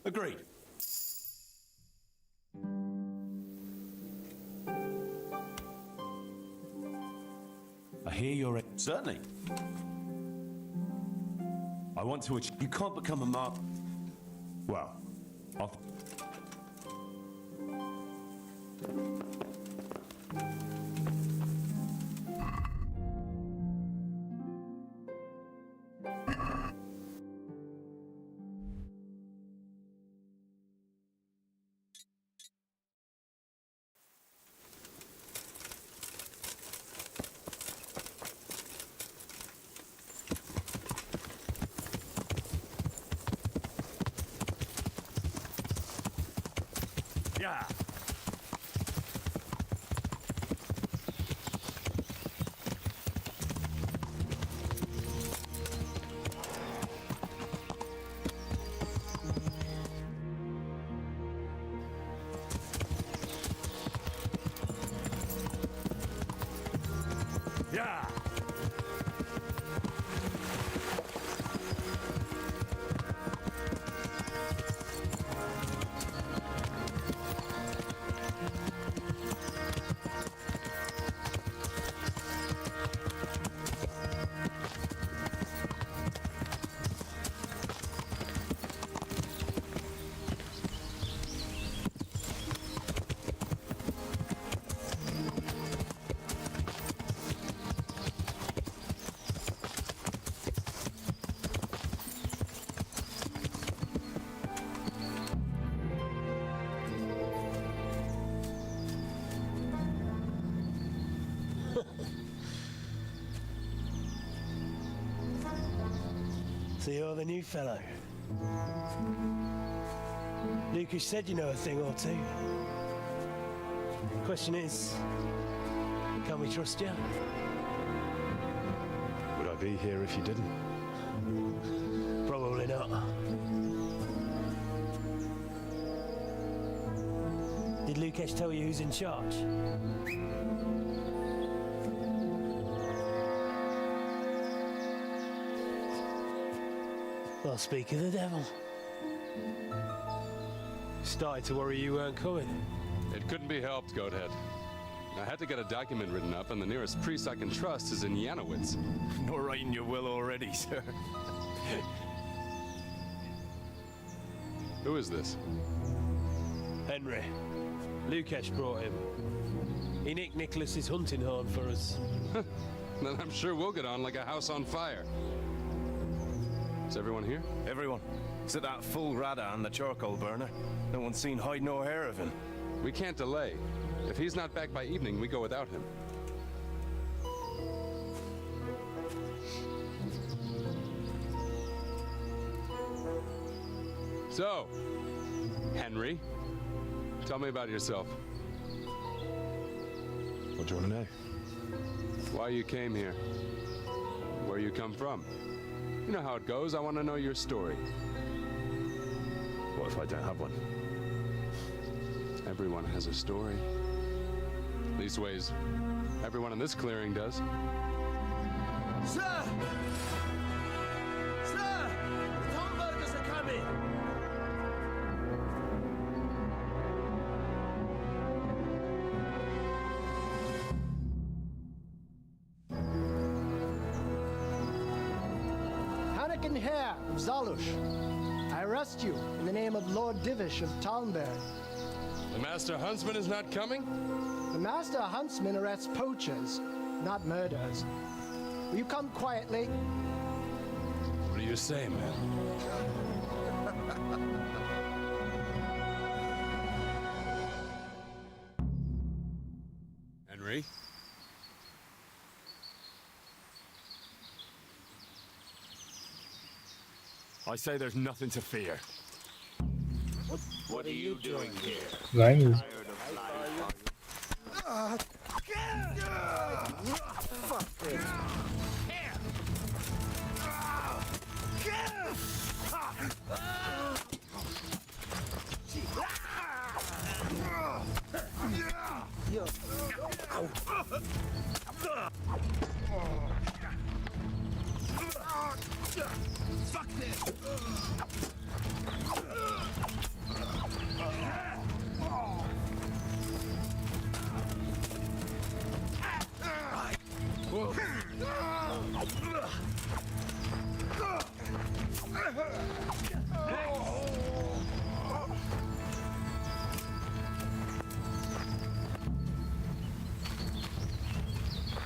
Agreed. I hear you're... Certainly. I want to... You can't become a mark... Well, I'll... Yeah. Yeah. So you're the new fellow. Lucas said you know a thing or two. Question is, can we trust you? Would I be here if you didn't? Probably not. Did Lucas tell you who's in charge? Well, speak of the devil. Started to worry you weren't coming. It couldn't be helped, Goathead. I had to get a document written up, and the nearest priest I can trust is in Yanowitz. Not writing your will already, sir. Who is this? Henry. Lucas brought him. He nicked Nicholas's hunting horn for us. Then I'm sure we'll get on like a house on fire. Is everyone here? Everyone. Except that fool Rada and the charcoal burner. No one's seen hide nor hair of him. We can't delay. If he's not back by evening, we go without him. So, Henry, tell me about yourself. What do you want to know? Why you came here. Where you come from. You know how it goes. I want to know your story. What if I don't have one? Everyone has a story. Leastways, everyone in this clearing does. Sir! Harlequin Hare of Zalush. I arrest you in the name of Lord Divish of Talmberg. The Master Huntsman is not coming? The Master Huntsman arrests poachers, not murderers. Will you come quietly? What do you say, man? Henry? I say there's nothing to fear. What are you doing here? Vai mesmo. Fuck this. Fuck this.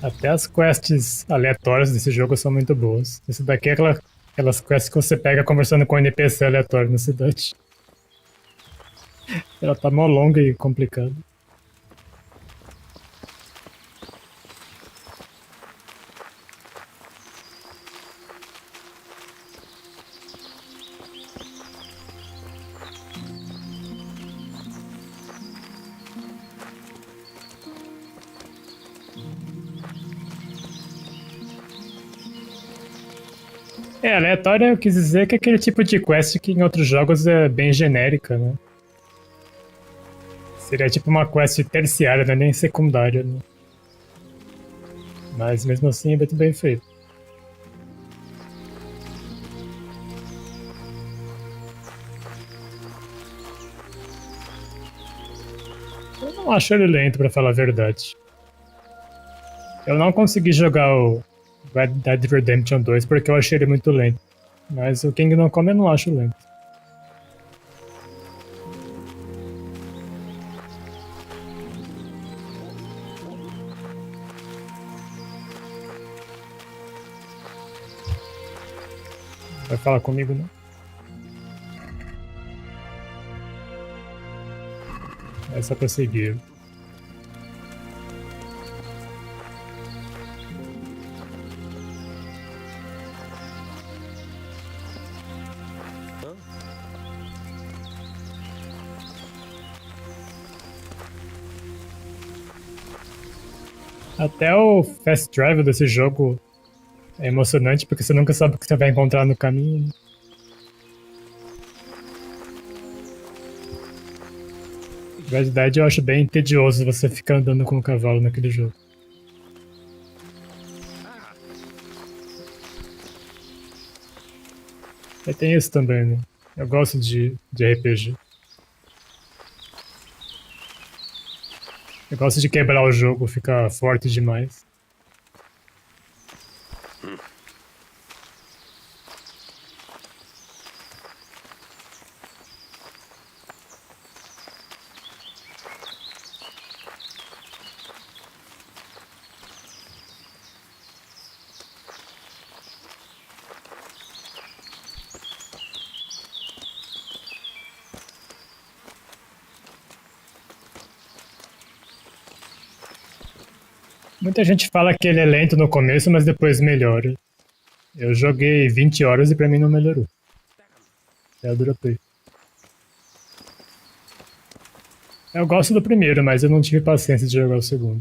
Até as quests aleatórias desse jogo são muito boas. Esse daqui é aquelas quests que você pega conversando com um NPC aleatório na cidade. Ela tá mó longa e complicada. Aleatório eu quis dizer que é aquele tipo de quest que em outros jogos é bem genérica, né? Seria tipo uma quest terciária, não é nem secundária, né? Mas mesmo assim é muito bem feito. Eu não acho ele lento, pra falar a verdade. Eu não consegui jogar o Red Dead Redemption 2 porque eu achei ele muito lento. Mas o Kingdom Come eu não acho lento. Vai falar comigo, não? É só pra seguir. Até o fast travel desse jogo é emocionante porque você nunca sabe o que você vai encontrar no caminho. Na verdade, eu acho bem tedioso você ficar andando com o cavalo naquele jogo. E tem isso também, né? Eu gosto de RPG. Eu gosto de quebrar o jogo, ficar forte demais. Muita gente fala que ele é lento no começo, mas depois melhora. Eu joguei 20 horas e pra mim não melhorou. Eu dropei. Eu gosto do primeiro, mas eu não tive paciência de jogar o segundo.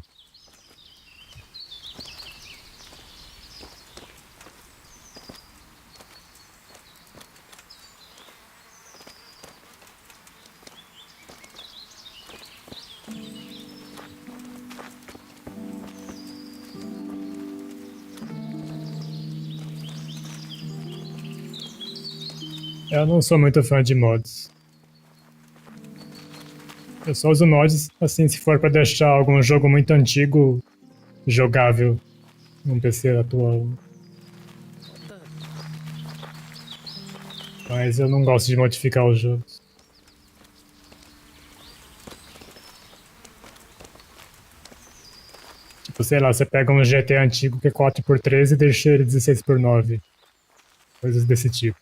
Eu não sou muito fã de mods. Eu só uso mods, assim, se for pra deixar algum jogo muito antigo jogável num PC atual. Mas eu não gosto de modificar os jogos. Tipo, sei lá, você pega um GT antigo que é 4x3 e deixa ele 16x9. Coisas desse tipo.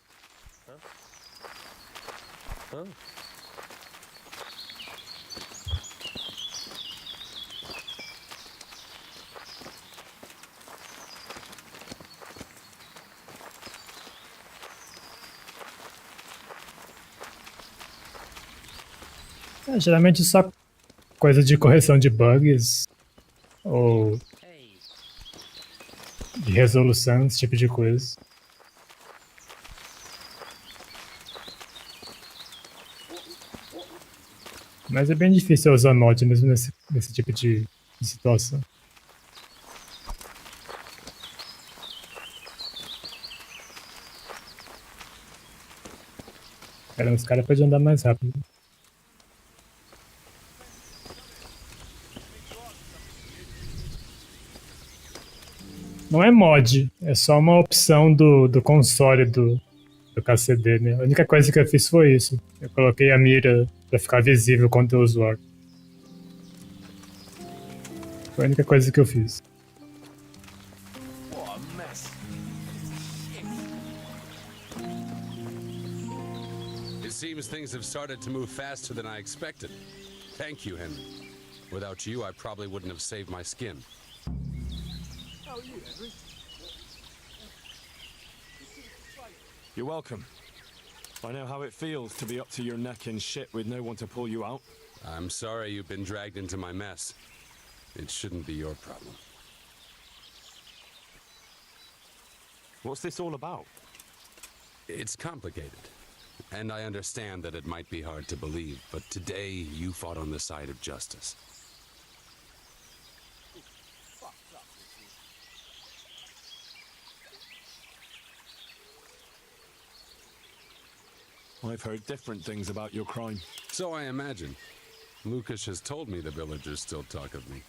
Geralmente só coisa de correção de bugs ou de resolução, esse tipo de coisa. Mas é bem difícil usar mod mesmo nesse tipo de situação. Cara, os caras podem andar mais rápido. Não é mod, é só uma opção do console do KCD, né? A única coisa que eu fiz foi isso. Eu coloquei a mira pra ficar visível quando eu uso o arco. Foi a única coisa que eu fiz. What a mess. It seems things have started to move faster than I expected. Thank you, Henry. Without you, I probably wouldn't have saved my skin. How are you, Henry? You're welcome. I know how it feels to be up to your neck in shit with no one to pull you out. I'm sorry you've been dragged into my mess. It shouldn't be your problem. What's this all about? It's complicated. And I understand that it might be hard to believe, but today you fought on the side of justice. I've heard different things about your crime. So I imagine. Lucas has told me the villagers still talk of me.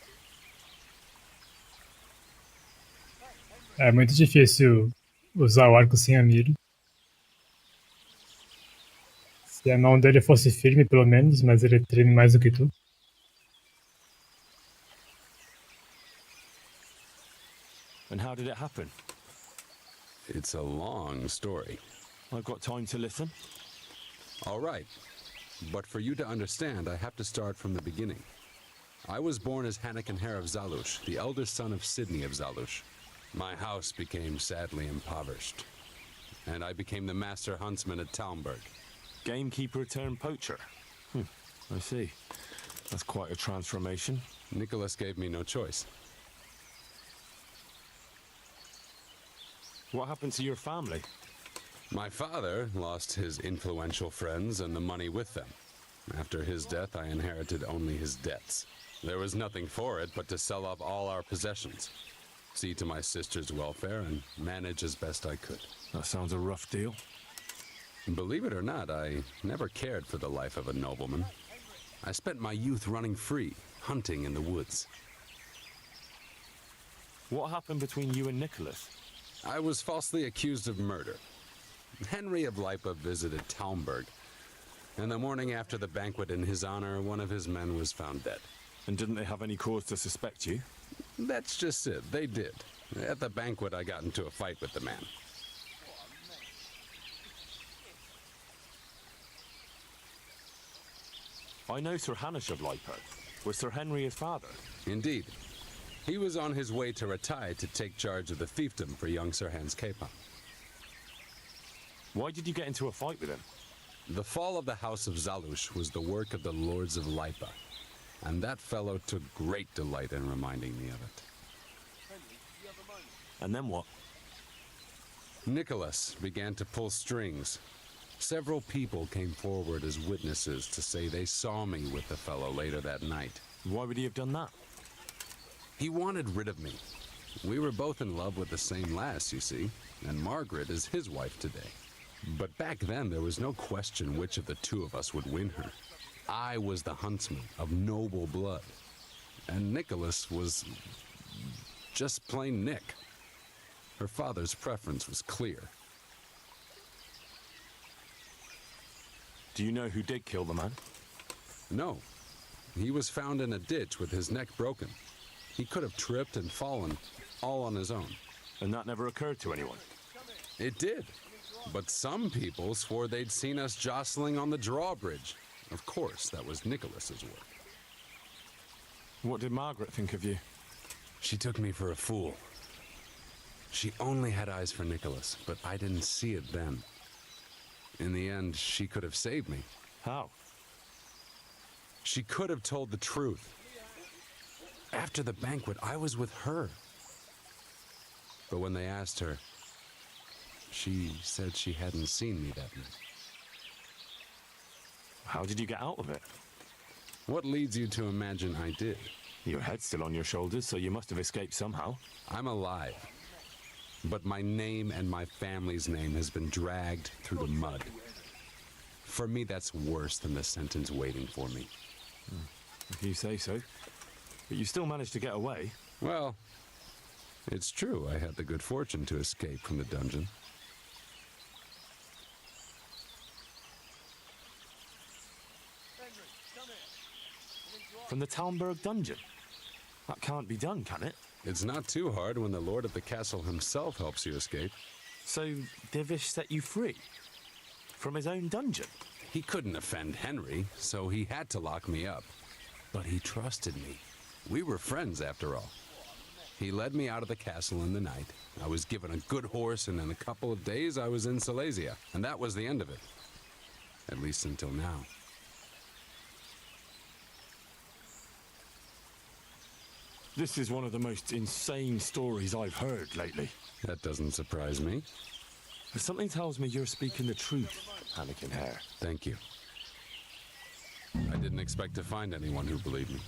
É muito difícil usar o arco sem a mira. Se a mão dele fosse firme, pelo menos, mas ele treme mais do que tu. And how did it happen? It's a long story. I've got time to listen. All right. But for you to understand, I have to start from the beginning. I was born as Hanekenher of Zalush, the elder son of Sidney of Zalush. My house became sadly impoverished, and I became the master huntsman at Talmberg. Gamekeeper turned poacher. I see. That's quite a transformation. Nicholas gave me no choice. What happened to your family? My father lost his influential friends and the money with them. After his death, I inherited only his debts. There was nothing for it but to sell off all our possessions, see to my sister's welfare, and manage as best I could. That sounds a rough deal. Believe it or not, I never cared for the life of a nobleman. I spent my youth running free, hunting in the woods. What happened between you and Nicholas? I was falsely accused of murder. Henry of Lipa visited Talmberg, and the morning after the banquet in his honor, one of his men was found dead. And didn't they have any cause to suspect you? That's just it, they did. At the banquet, I got into a fight with the man. I know Sir Hanish of Lipa. Was Sir Henry his father? Indeed. He was on his way to Ratai to take charge of the fiefdom for young Sir Hans Capon. Why did you get into a fight with him? The fall of the House of Zalush was the work of the Lords of Lipa, and that fellow took great delight in reminding me of it. And then what? Nicholas began to pull strings. Several people came forward as witnesses to say they saw me with the fellow later that night. Why would he have done that? He wanted rid of me. We were both in love with the same lass, you see, and Margaret is his wife today. But back then, there was no question which of the two of us would win her. I was the huntsman of noble blood, and Nicholas was just plain Nick. Her father's preference was clear. Do you know who did kill the man? No. He was found in a ditch with his neck broken. He could have tripped and fallen, all on his own. And that never occurred to anyone? It did. But some people swore they'd seen us jostling on the drawbridge. Of course, that was Nicholas's work. What did Margaret think of you? She took me for a fool. She only had eyes for Nicholas, but I didn't see it then. In the end, she could have saved me. How? She could have told the truth. After the banquet, I was with her. But when they asked her, she said she hadn't seen me that night. How did you get out of it? What leads you to imagine I did? Your head's still on your shoulders, so you must have escaped somehow. I'm alive. But my name and my family's name has been dragged through the mud. For me, that's worse than the sentence waiting for me. If you say so. But you still managed to get away. Well, it's true I had the good fortune to escape from the dungeon. From the Talmberg dungeon? That can't be done, can it? It's not too hard when the lord of the castle himself helps you escape. So Divish set you free? From his own dungeon? He couldn't offend Henry, so he had to lock me up. But he trusted me. We were friends, after all. He led me out of the castle in the night. I was given a good horse, and in a couple of days I was in Silesia. And that was the end of it. At least until now. This is one of the most insane stories I've heard lately. That doesn't surprise me. But something tells me you're speaking the truth, Anakin Hare. Thank you. I didn't expect to find anyone who believed me.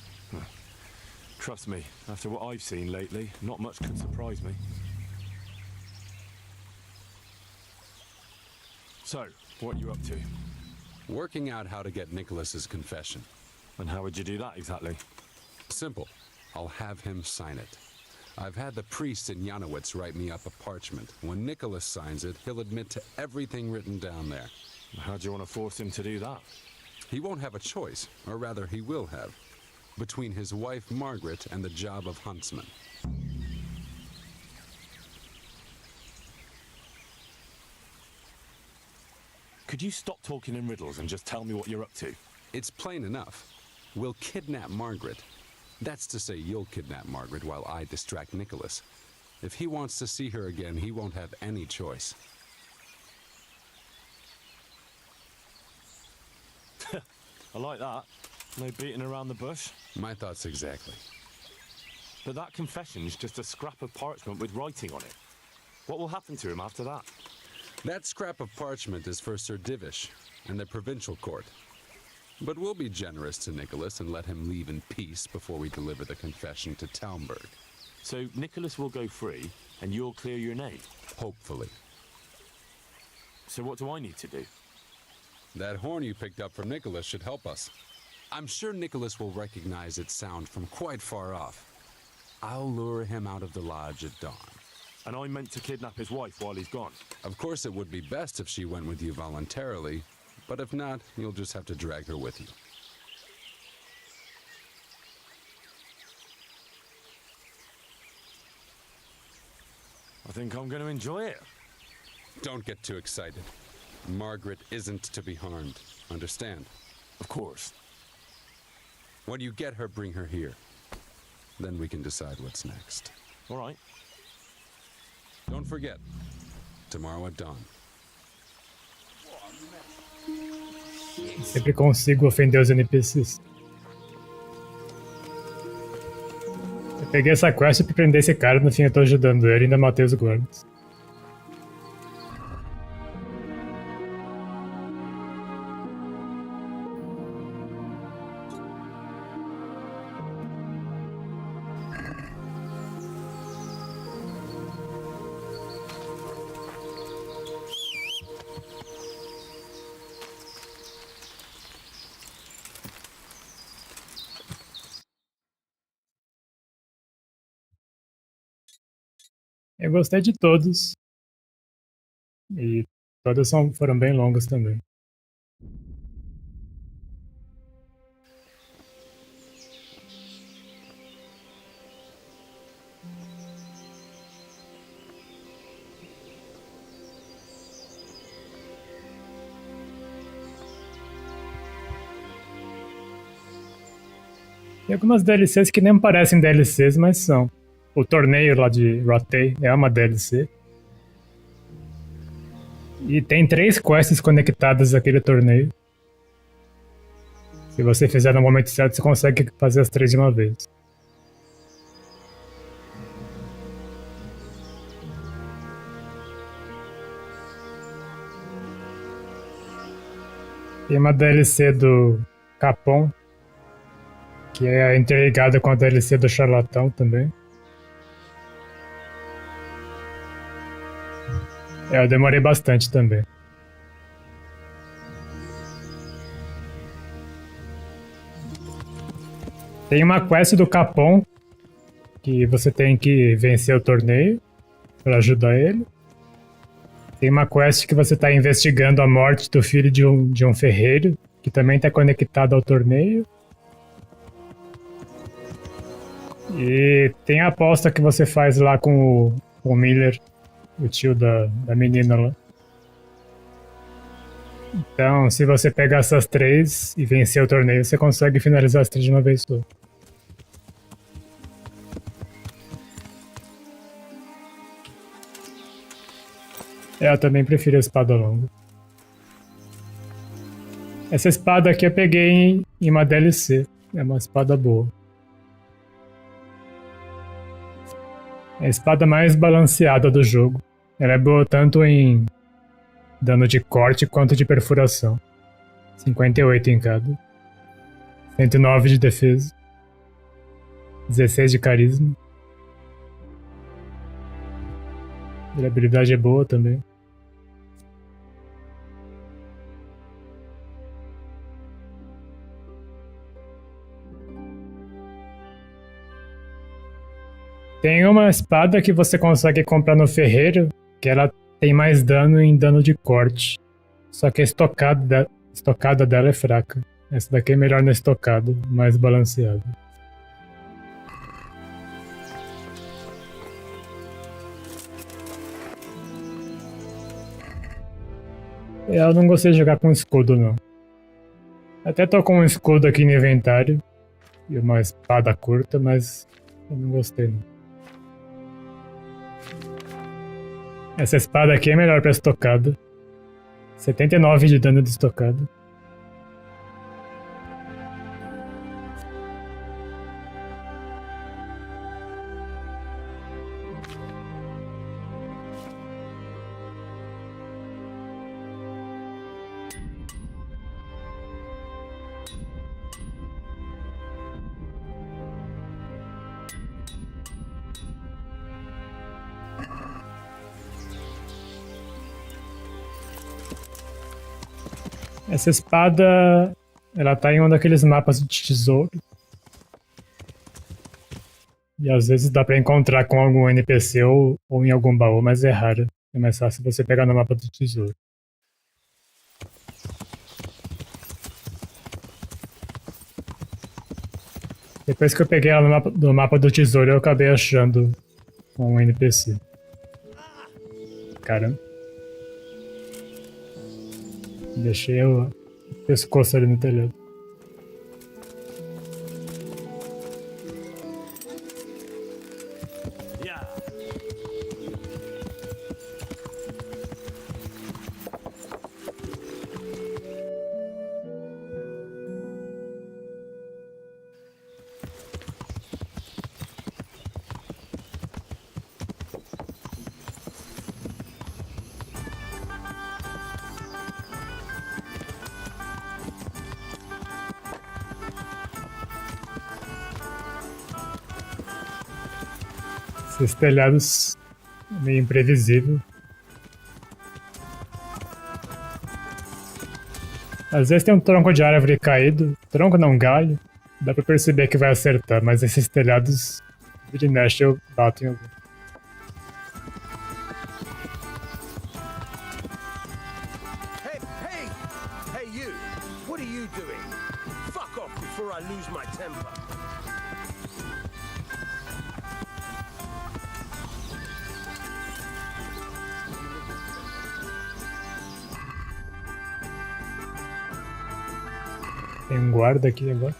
Trust me, after what I've seen lately, not much can surprise me. So, what are you up to? Working out how to get Nicholas's confession. And how would you do that exactly? Simple. I'll have him sign it. I've had the priest in Janowitz write me up a parchment. When Nicholas signs it, he'll admit to everything written down there. How do you want to force him to do that? He won't have a choice, or rather he will have, between his wife Margaret and the job of huntsman. Could you stop talking in riddles and just tell me what you're up to? It's plain enough. We'll kidnap Margaret. That's to say, you'll kidnap Margaret while I distract Nicholas. If he wants to see her again, he won't have any choice. I like that. No beating around the bush. My thoughts exactly. But that confession's just a scrap of parchment with writing on it. What will happen to him after that? That scrap of parchment is for Sir Divish and the provincial court. But we'll be generous to Nicholas and let him leave in peace before we deliver the confession to Talmberg. So Nicholas will go free, and you'll clear your name? Hopefully. So what do I need to do? That horn you picked up from Nicholas should help us. I'm sure Nicholas will recognize its sound from quite far off. I'll lure him out of the lodge at dawn. And I'm meant to kidnap his wife while he's gone? Of course it would be best if she went with you voluntarily, but if not, you'll just have to drag her with you. I think I'm going to enjoy it. Don't get too excited. Margaret isn't to be harmed. Understand? Of course. When you get her, bring her here. Then we can decide what's next. All right. Don't forget, tomorrow at dawn. Sempre consigo ofender os NPCs. Eu peguei essa quest pra prender esse cara, no fim eu tô ajudando ele e ainda matei os guardas. Eu gostei de todos. E todas foram bem longas também. Tem algumas DLCs que nem parecem DLCs, mas são. O torneio lá de Rotei é uma DLC. E tem 3 quests conectadas àquele torneio. Se você fizer no momento certo, você consegue fazer as 3 de uma vez. Tem uma DLC do Capon, que é interligada com a DLC do Charlatão também. Eu demorei bastante também. Tem uma quest do Capon, que você tem que vencer o torneio para ajudar ele. Tem uma quest que você está investigando a morte do filho de um ferreiro, que também está conectado ao torneio. E tem a aposta que você faz lá com o Miller, o tio da menina lá. Então, se você pegar essas 3 e vencer o torneio, você consegue finalizar as 3 de uma vez só. Eu também prefiro a espada longa. Essa espada aqui eu peguei em uma DLC. É uma espada boa. É a espada mais balanceada do jogo. Ela é boa tanto em dano de corte quanto de perfuração. 58 em cada. 109 de defesa. 16 de carisma. A habilidade é boa também. Tem uma espada que você consegue comprar no ferreiro, que ela tem mais dano em dano de corte. Só que a estocada dela é fraca. Essa daqui é melhor na estocada, mais balanceada. Eu não gostei de jogar com escudo, não. Até tô com um escudo aqui no inventário e uma espada curta, mas eu não gostei, não. Essa espada aqui é melhor pra estocada. 79 de dano de estocada. Essa espada, ela tá em um daqueles mapas de tesouro. E às vezes dá pra encontrar com algum NPC ou em algum baú, mas é raro. É mais fácil você pegar no mapa do tesouro. Depois que eu peguei ela no mapa do tesouro, eu acabei achando um NPC. Caramba. Deixei o pescoço ali no telhado. Esses telhados meio imprevisível. Às vezes tem um tronco de árvore caído, tronco não galho, dá pra perceber que vai acertar, mas esses telhados de mexe eu bato em algum. Hey you! What are you doing? Fuck off before I lose my temper. Tem um guarda aqui agora.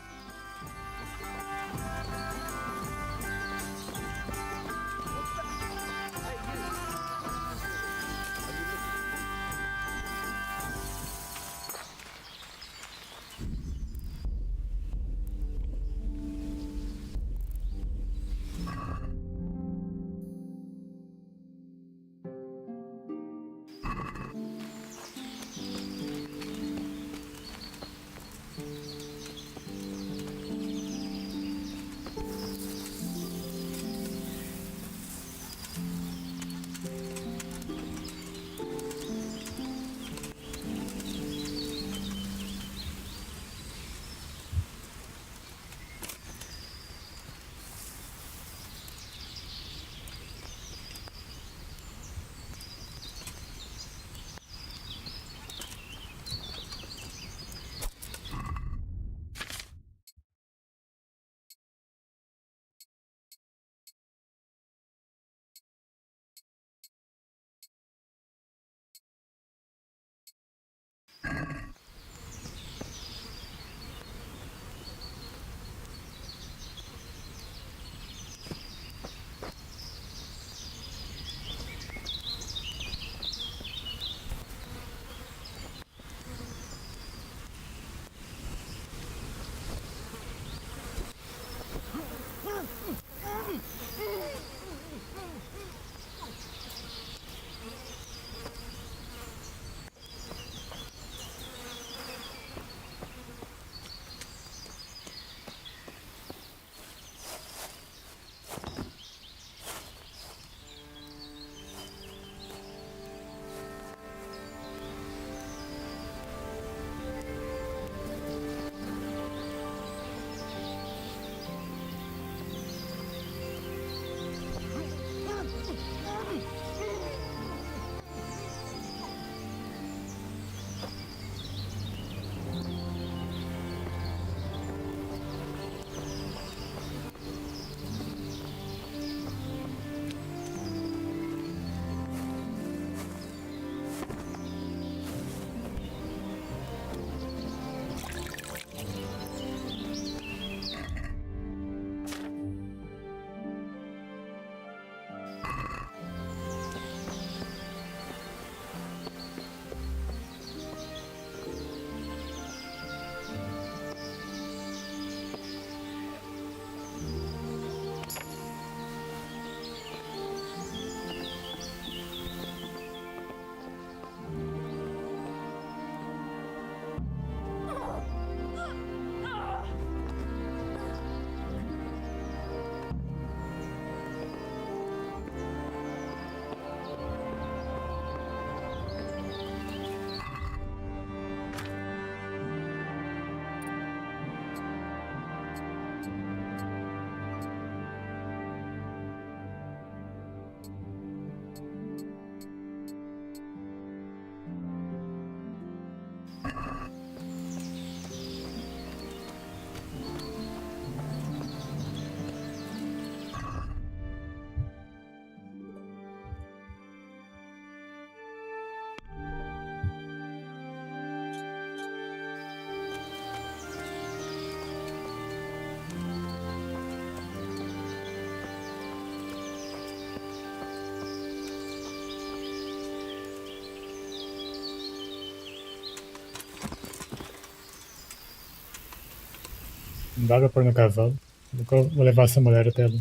Não dá pra pôr no cavalo. Vou levar essa mulher até lá.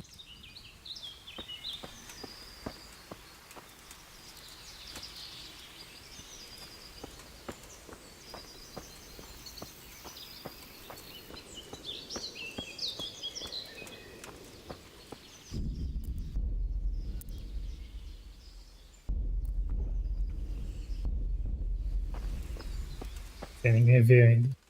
Sem ninguém ver ainda.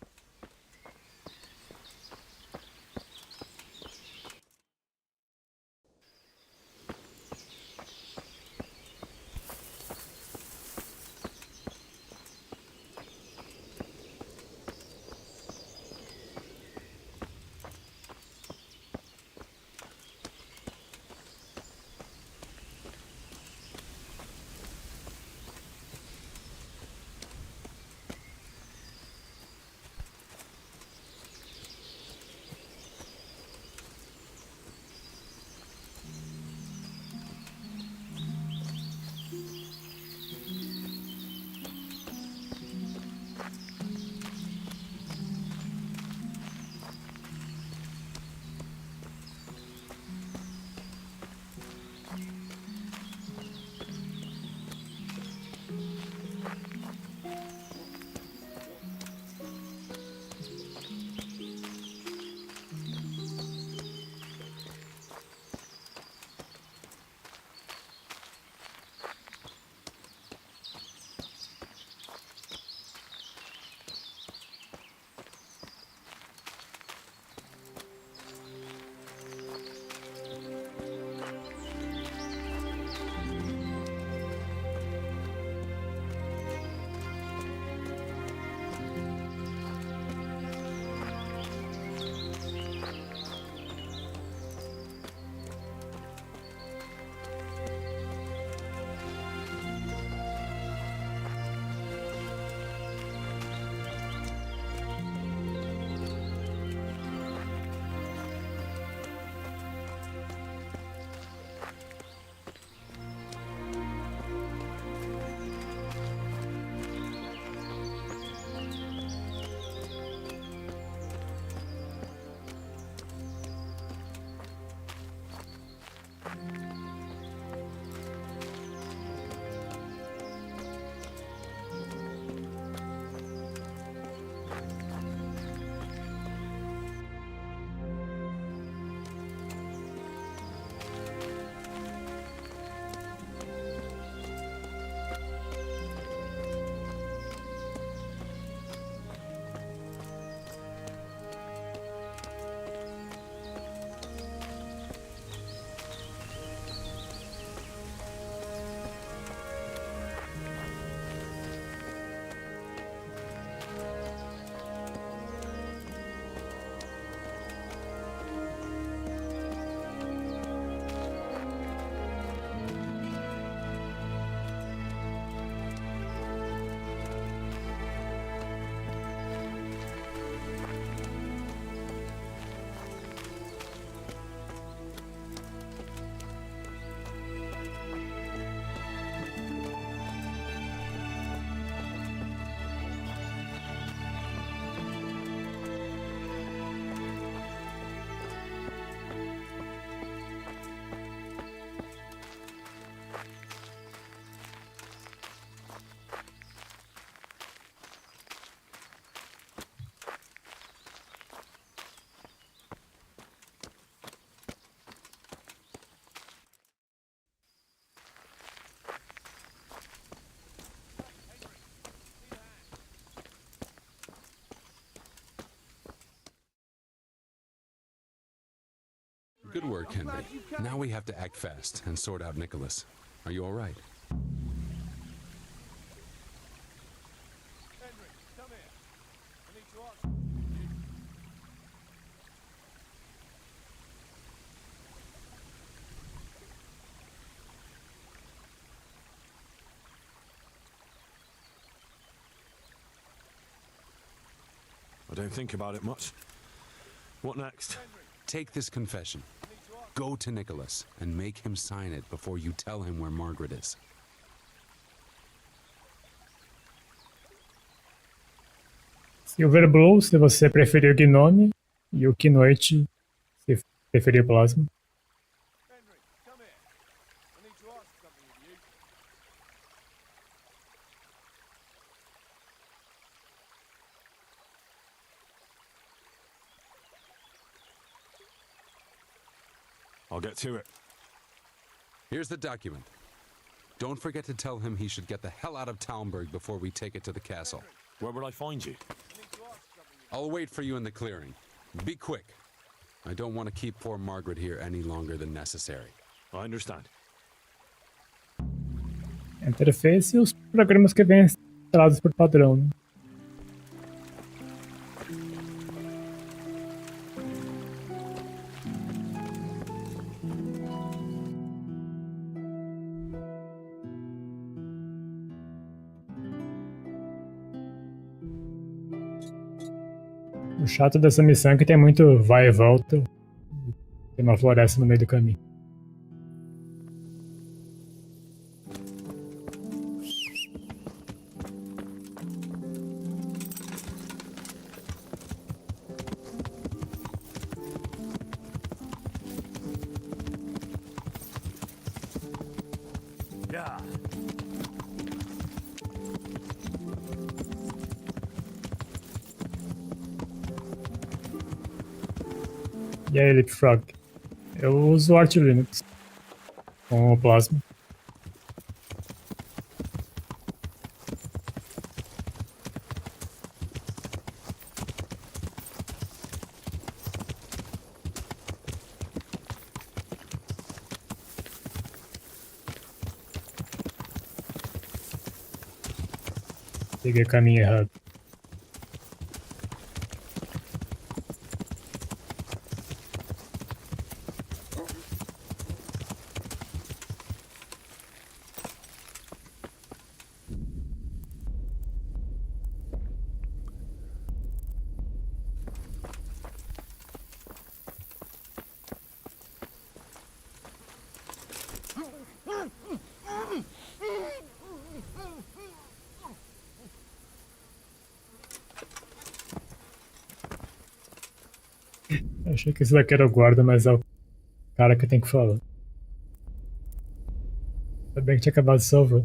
Good work, Henry. Now we have to act fast and sort out Nicholas. Are you all right? Henry, come here. I need to ask you. I don't think about it much. What next? Take this confession. Go to Nicholas and make him sign it before you tell him where Margaret is. Silver Blue, se você preferir Gnome, e o Kinoite, se preferir Plasma. Henry, come here. I need to ask something of you. I'll get to it. Here's the document. Don't forget to tell him he should get the hell out of Talmberg before we take it to the castle. Where would I find you? I'll wait for you in the clearing. Be quick. I don't want to keep poor Margaret here any longer than necessary. I understand. Interface e os programas que vêm instalados por padrão. Né? O chato dessa missão é que tem muito vai e volta. Tem uma floresta no meio do caminho. E aí, Leapfrog? Eu uso o Arch Linux com o Plasma. Peguei o caminho errado. Eu achei que esse daqui era o guarda, mas é o cara que tem que falar. Ainda bem que tinha acabado de salvar.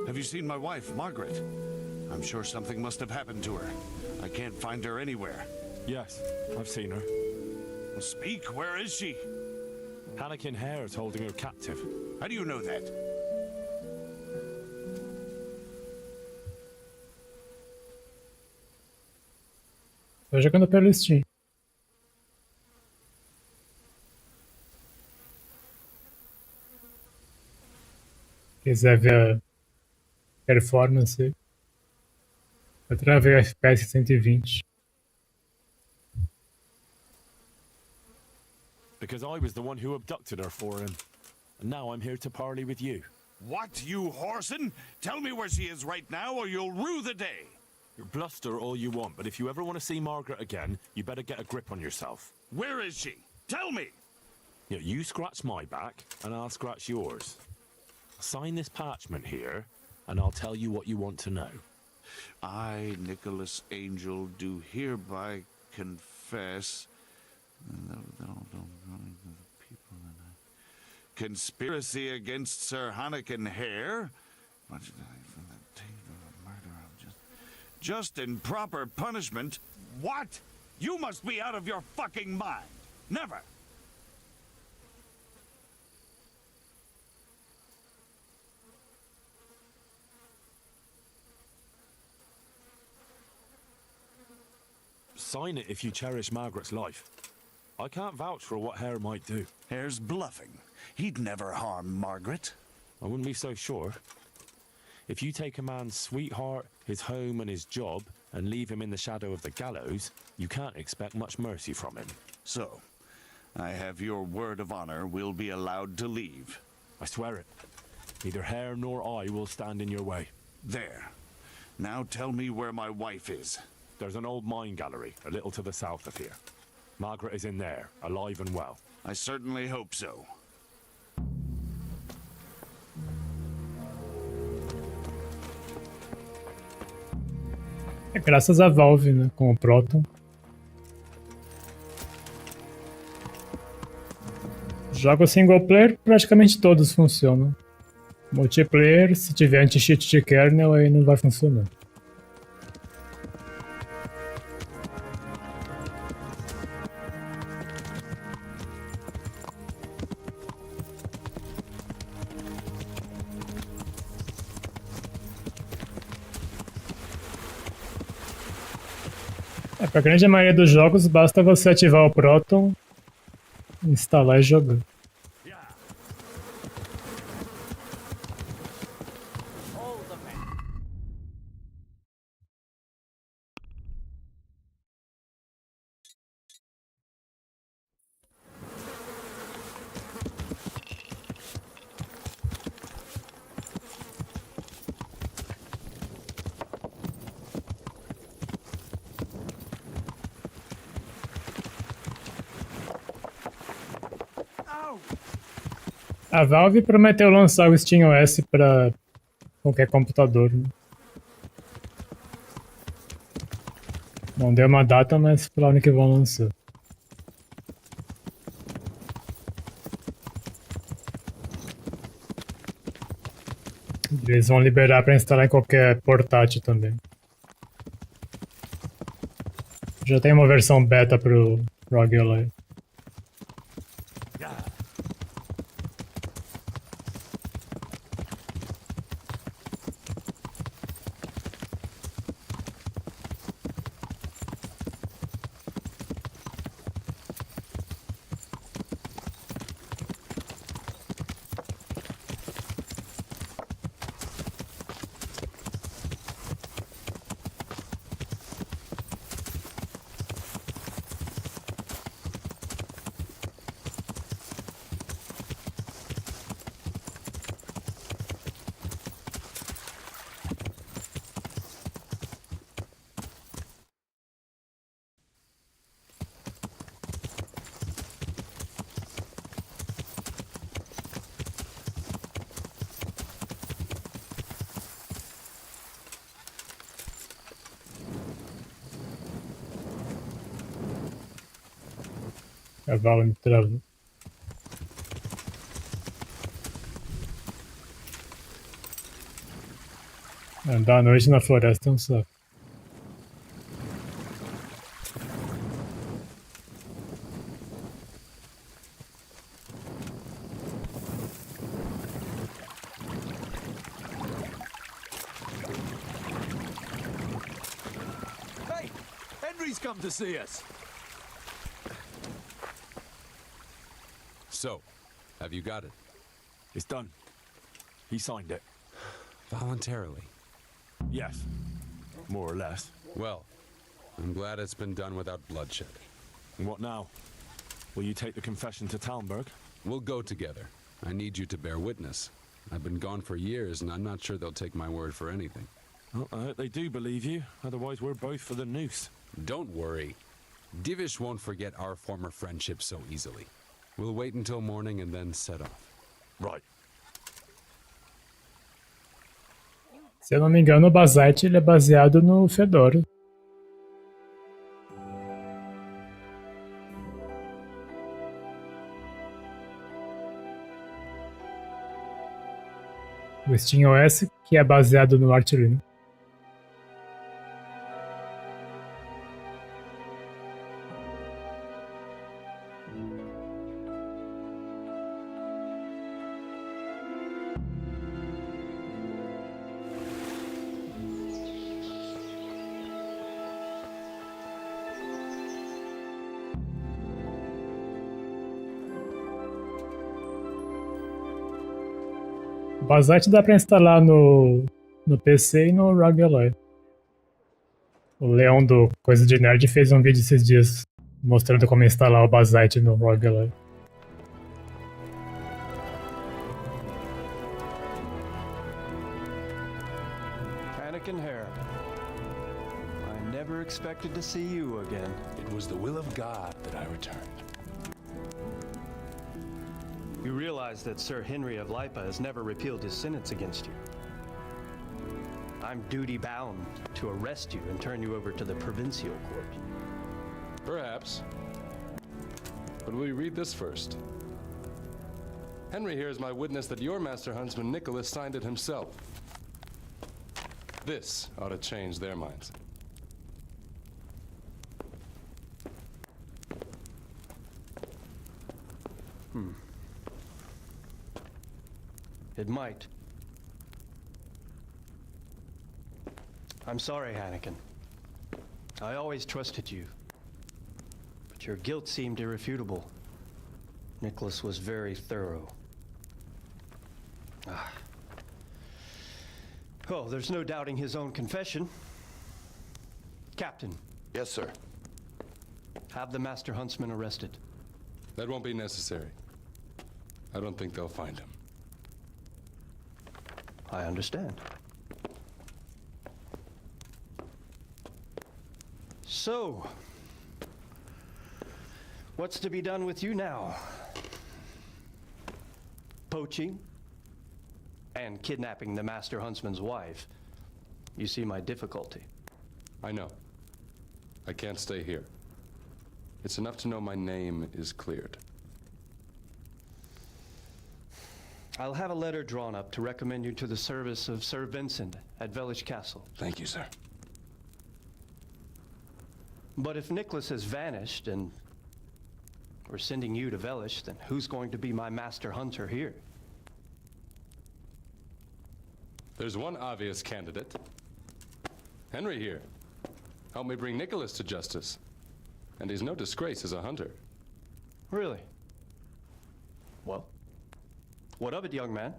Have you seen my wife, Margaret? I'm sure something must have happened to her. I can't find her anywhere. Yes, I've seen her. Well, speak, where is she? Hannikin Hare is holding her captive. How do you know that? Tô jogando pelo Steam. Quiser ver a performance, eu travei o FPS 120. Because I was the one who abducted her for him. And now I'm here to parley with you. What, you whoreson? Tell me where she is right now or you'll rue the day. You bluster all you want, but if you ever want to see Margaret again, you better get a grip on yourself. Where is she? Tell me! You scratch my back, and I'll scratch yours. Sign this parchment here, and I'll tell you what you want to know. I, Nicholas Angel, do hereby confess... Conspiracy against Sir Hannikin Hare? Just in proper punishment? What? You must be out of your fucking mind. Never. Sign it if you cherish Margaret's life. I can't vouch for what Hare might do. Hare's bluffing. He'd never harm Margaret. I wouldn't be so sure. If you take a man's sweetheart, his home and his job, and leave him in the shadow of the gallows, you can't expect much mercy from him. So, I have your word of honor we'll be allowed to leave. I swear it. Neither Hare nor I will stand in your way. There. Now tell me where my wife is. There's an old mine gallery, a little to the south of here. Margaret is in there, alive and well. I certainly hope so. É graças a Valve, né, com o Proton. Jogos single player praticamente todos funcionam. Multiplayer, se tiver anti-cheat de kernel, aí não vai funcionar. Para a grande maioria dos jogos, basta você ativar o Proton, instalar e jogar. A Valve prometeu lançar o SteamOS para qualquer computador, né? Não deu uma data, mas falaram que vão lançar. Eles vão liberar para instalar em qualquer portátil também. Já tem uma versão beta pro Rogue Ally. Cavalo me travou. Andar à noite na floresta é um saco. Hey, Henry's come to see us. So, have you got it? It's done. He signed it. Voluntarily? Yes. More or less. Well, I'm glad it's been done without bloodshed. And what now? Will you take the confession to Talmberg? We'll go together. I need you to bear witness. I've been gone for years, and I'm not sure they'll take my word for anything. Well, I hope they do believe you. Otherwise, we're both for the noose. Don't worry. Divish won't forget our former friendship so easily. We'll wait until morning and then set off. Right. Se eu não me engano, o Basite ele é baseado no Fedora. O SteamOS, que é baseado no Arch Linux. O Basite dá para instalar no PC e no Rogue Ally. O Leão do Coisa de Nerd fez um vídeo esses dias mostrando como instalar o Basite no Rogue Ally. Anakin Hare, I never expected to see you again. It was the will of God that I returned. You realize that Sir Henry of Lipa has never repealed his sentence against you. I'm duty-bound to arrest you and turn you over to the provincial court. Perhaps. But will you read this first? Henry here is my witness that your master huntsman Nicholas signed it himself. This ought to change their minds. It might. I'm sorry, Anakin. I always trusted you. But your guilt seemed irrefutable. Nicholas was very thorough. Oh, there's no doubting his own confession. Captain. Yes, sir. Have the Master Huntsman arrested. That won't be necessary. I don't think they'll find him. I understand. So, what's to be done with you now? Poaching and kidnapping the Master Huntsman's wife. You see my difficulty. I know. I can't stay here. It's enough to know my name is cleared. I'll have a letter drawn up to recommend you to the service of Sir Vincent at Vellish Castle. Thank you, sir. But if Nicholas has vanished and we're sending you to Vellish, then who's going to be my master hunter here? There's one obvious candidate. Henry here. Help me bring Nicholas to justice. And he's no disgrace as a hunter. Really? Well, what of it, young man?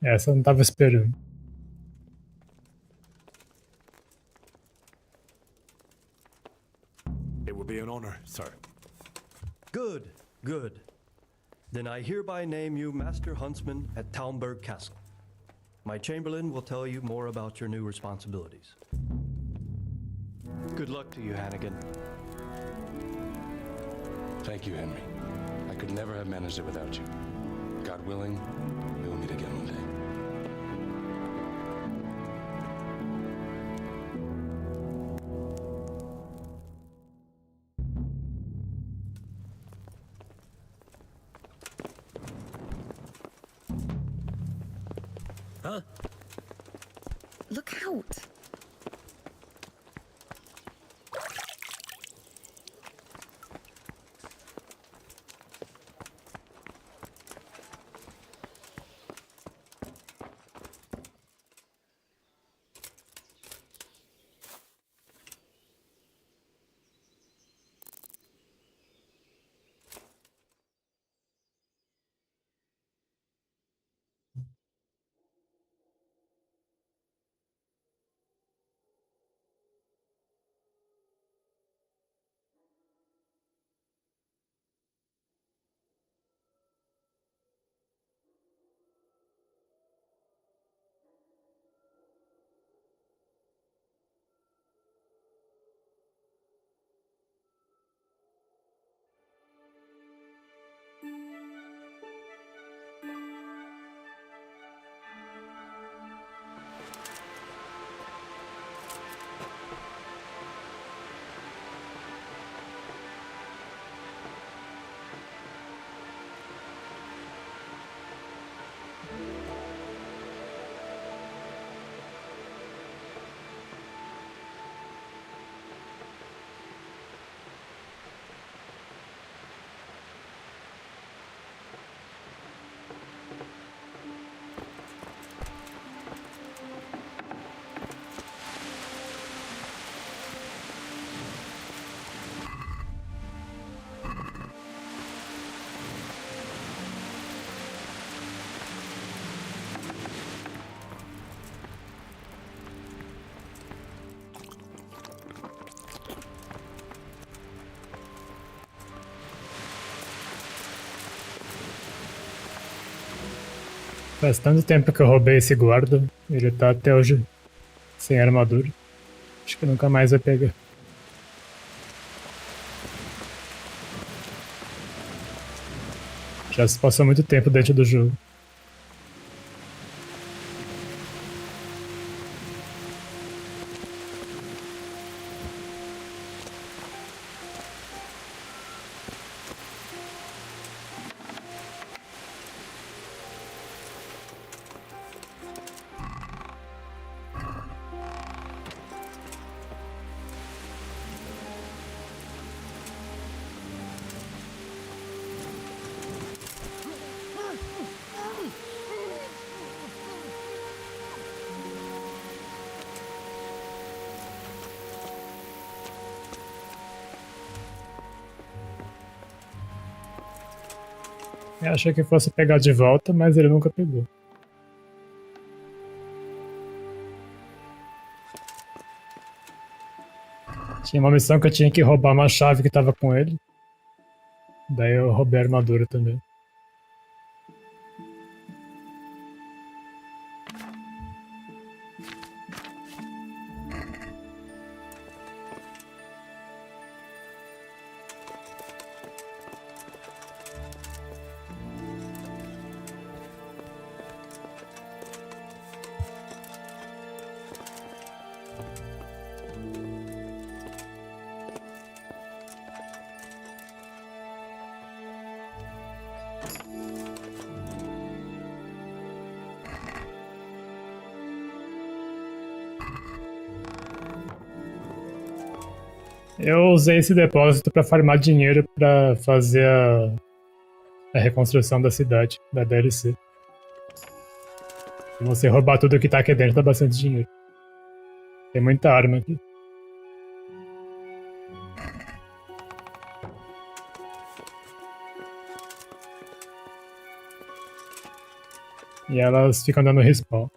Essa eu não tava esperando. It would be an honor, sir. Good, good. Then I hereby name you Master Huntsman at Talmberg Castle. My Chamberlain will tell you more about your new responsibilities. Good luck to you, Hannigan. Thank you, Henry. I could never have managed it without you. God willing, we will meet again one day. Huh? Look out! Faz tanto tempo que eu roubei esse guarda, ele tá até hoje sem armadura. Acho que nunca mais vai pegar. Já se passou muito tempo dentro do jogo. Eu achei que fosse pegar de volta, mas ele nunca pegou. Tinha uma missão que eu tinha que roubar uma chave que estava com ele. Daí eu roubei a armadura também. Eu usei esse depósito para farmar dinheiro para fazer a reconstrução da cidade, da DLC. Se você roubar tudo que tá aqui dentro, dá bastante dinheiro. Tem muita arma aqui. E elas ficam dando respawn.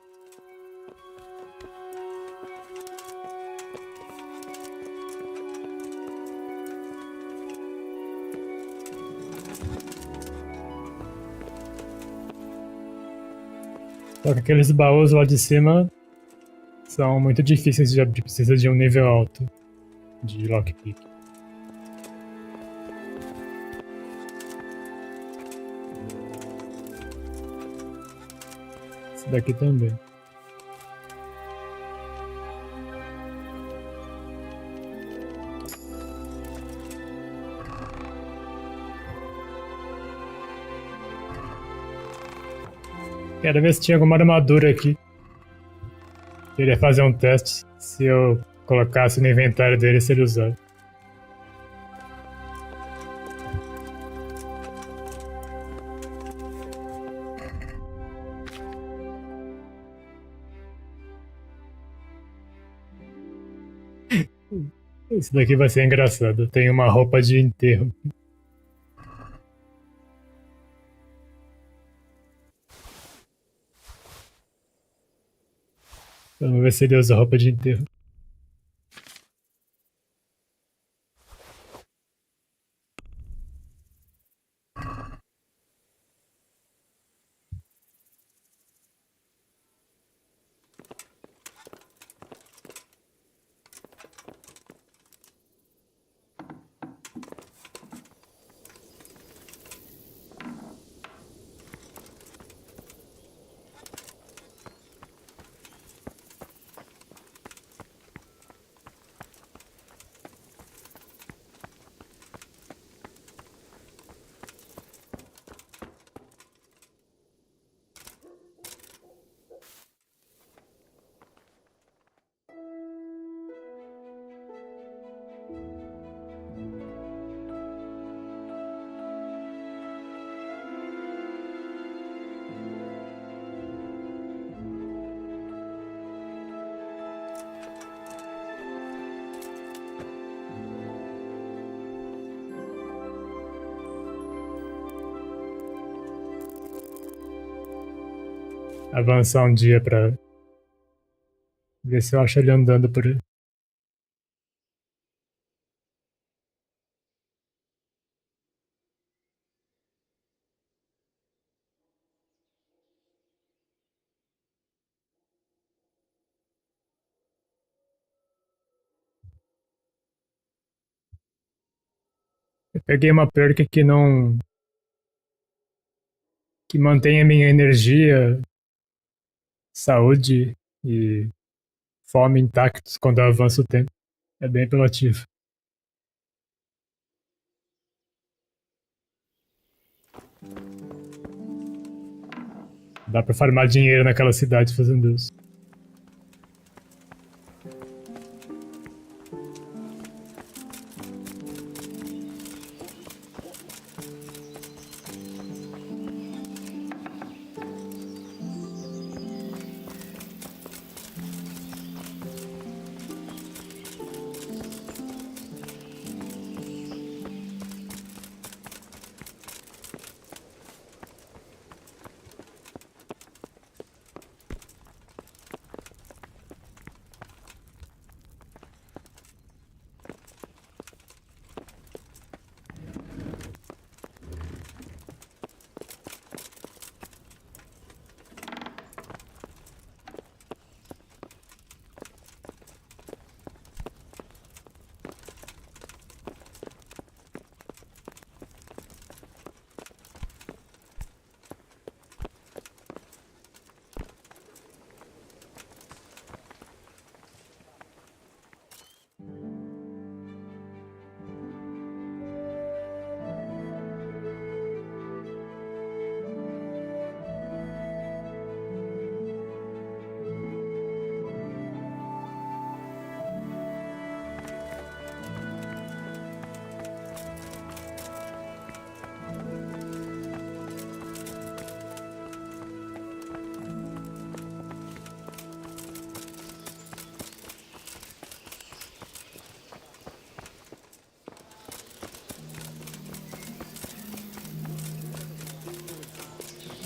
Só que aqueles baús lá de cima são muito difíceis de abrir, precisa de um nível alto de lockpick. Esse daqui também. Quero ver se tinha alguma armadura aqui. Queria fazer um teste se eu colocasse no inventário dele se ele usar. Isso daqui vai ser engraçado. Tem uma roupa de enterro. Vamos ver se ele usa roupa de enterro. Avançar um dia pra ver se eu acho ele andando por aí. Eu peguei uma perca que não... que mantém a minha energia, saúde e fome intactos quando avança o tempo. É bem apelativo. Dá pra farmar dinheiro naquela cidade fazendo isso.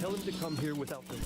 Tell him to come here without the...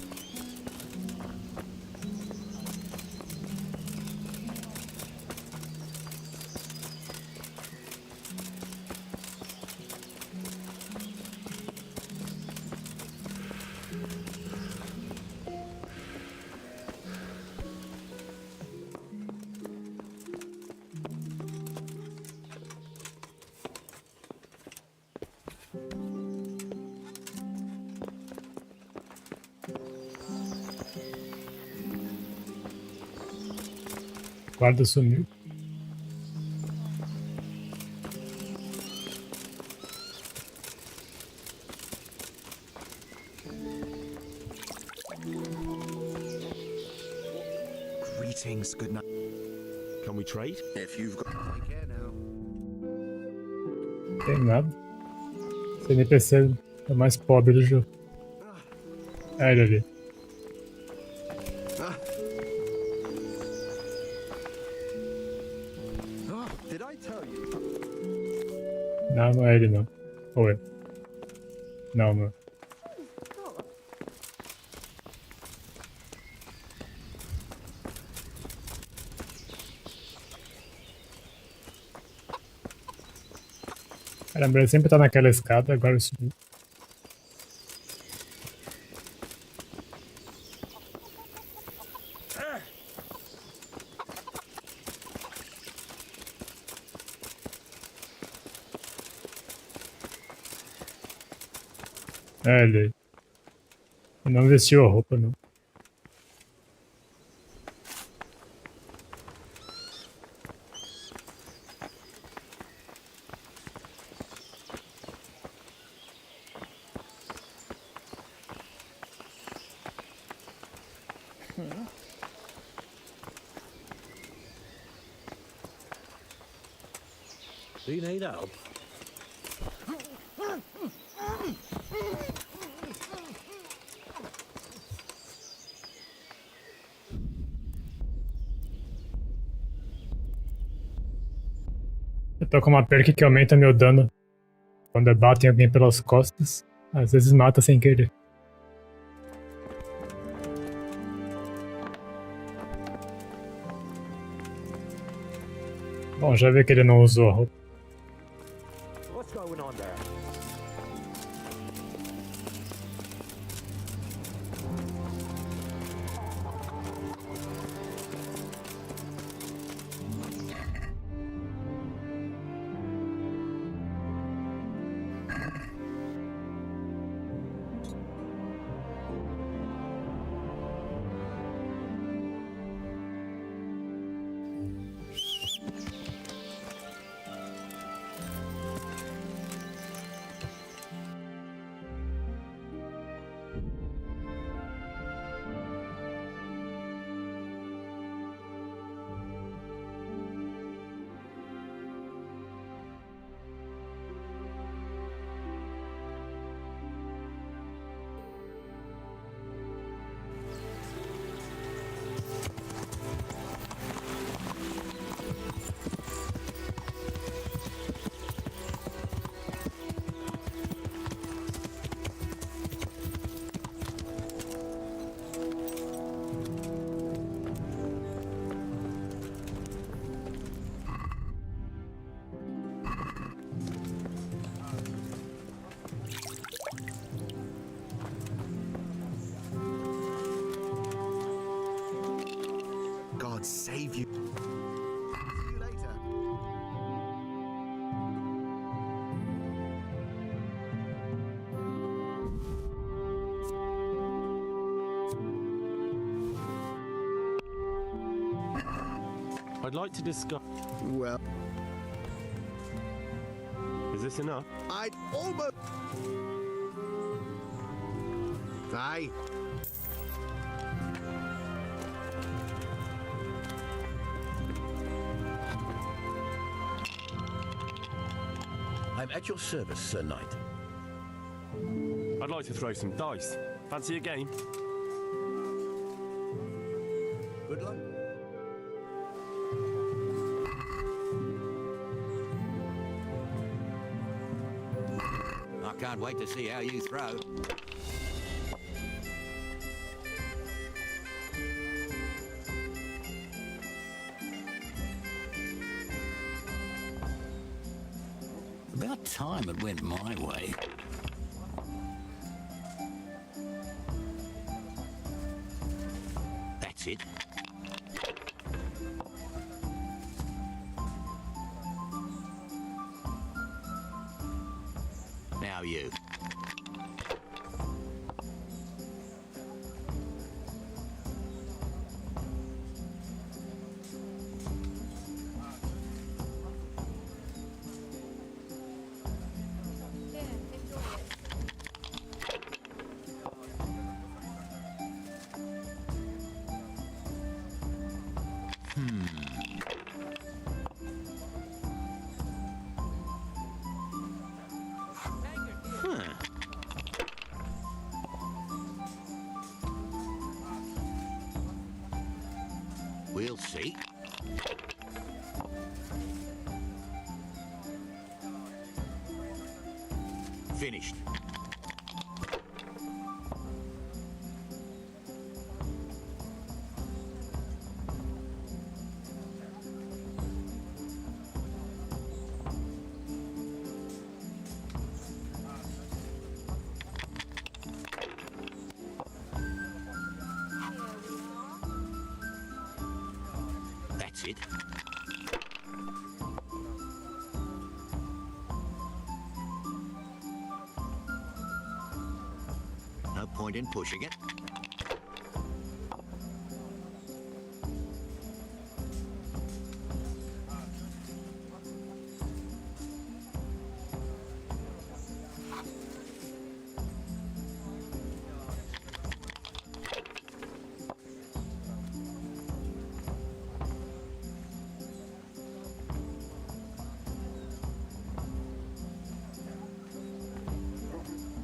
Guarda sumiu. Greetings, good night. Can we trade? If you've got I care now. Tem nada. Esse NPC é o mais pobre do jogo. É ele ali. Did I tell you? Não, não é ele não. Ou é? Não, não. Caramba, ele sempre tá naquela escada, agora subiu. É, ele aí. Ele não vestiu a roupa, não. Do you need help? Eu tô com uma perk que aumenta meu dano quando eu bato em alguém pelas costas. Às vezes mata sem querer. Bom, já vi que ele não usou a roupa. What's going on there? God save you. See you later. I'd like to discuss... Well... Is this enough? I'd almost... Aye. I'm at your service, Sir Knight. I'd like to throw some dice. Fancy a game? Good luck. I can't wait to see how you throw. About time it went my way. That's it. Now you. We'll see. Finished. That's it. No point in pushing it.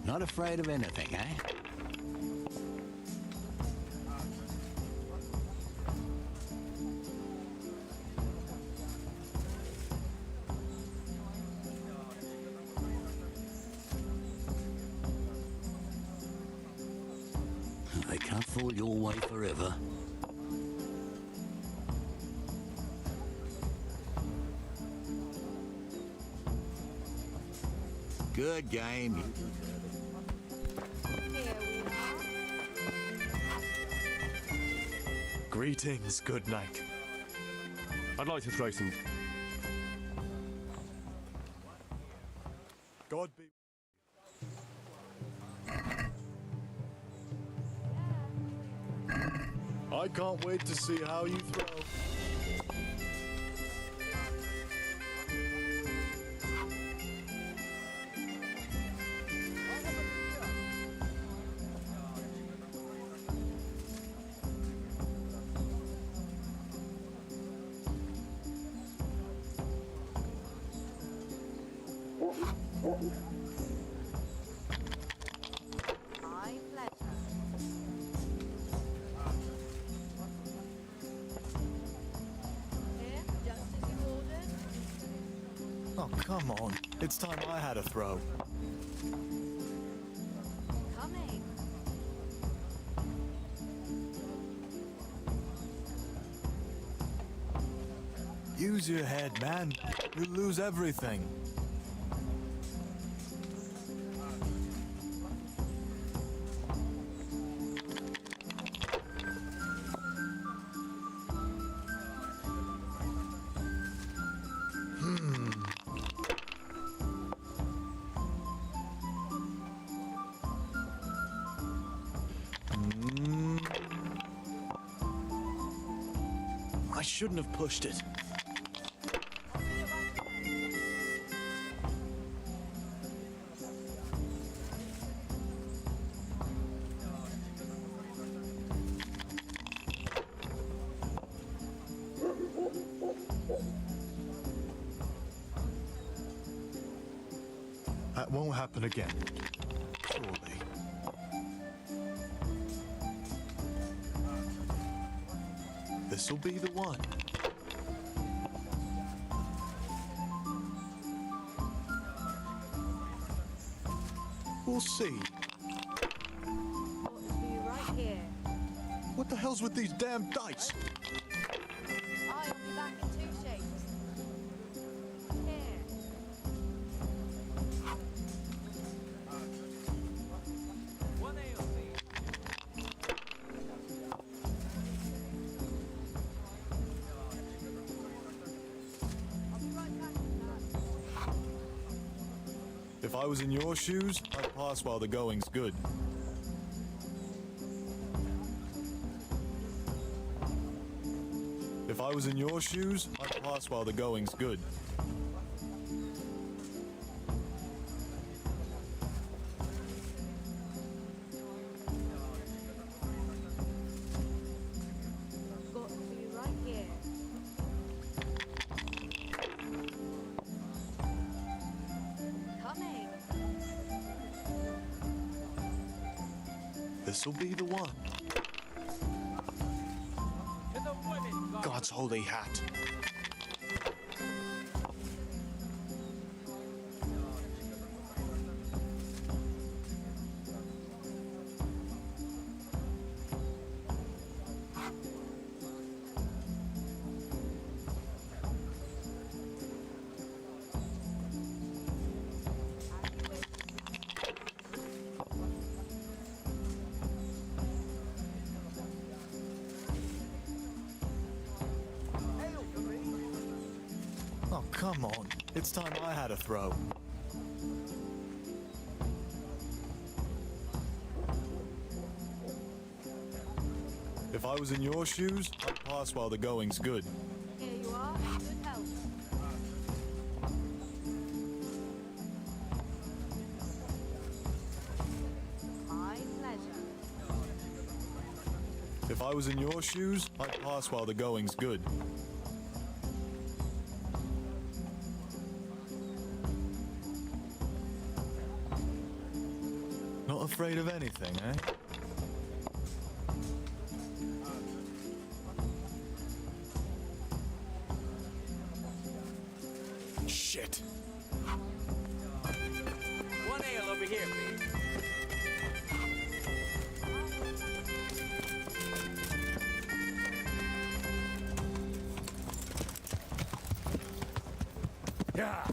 Not afraid of anything, eh? They can't fool your way forever. Good game. Greetings, good night. I'd like to throw some... God be... I can't wait to see how you throw. Oh, come on. It's time I had a throw. Coming. Use your head, man. You'll lose everything. I shouldn't have pushed it. That won't happen again. Surely. This'll be the one. We'll see. Ought to be right here. What the hell's with these damn dice? I'll be back in 2 shakes. Here. If I was in your shoes, I'd pass while the going's good. If I was in your shoes, I'd pass while the going's good. Got to be right here. Coming. This'll be the one. God's holy hat. Oh, come on. It's time I had a throw. If I was in your shoes, I'd pass while the going's good. Here you are. Good help. My pleasure. If I was in your shoes, I'd pass while the going's good. Not afraid of anything, eh? Shit. One ale over here, please. Yeah.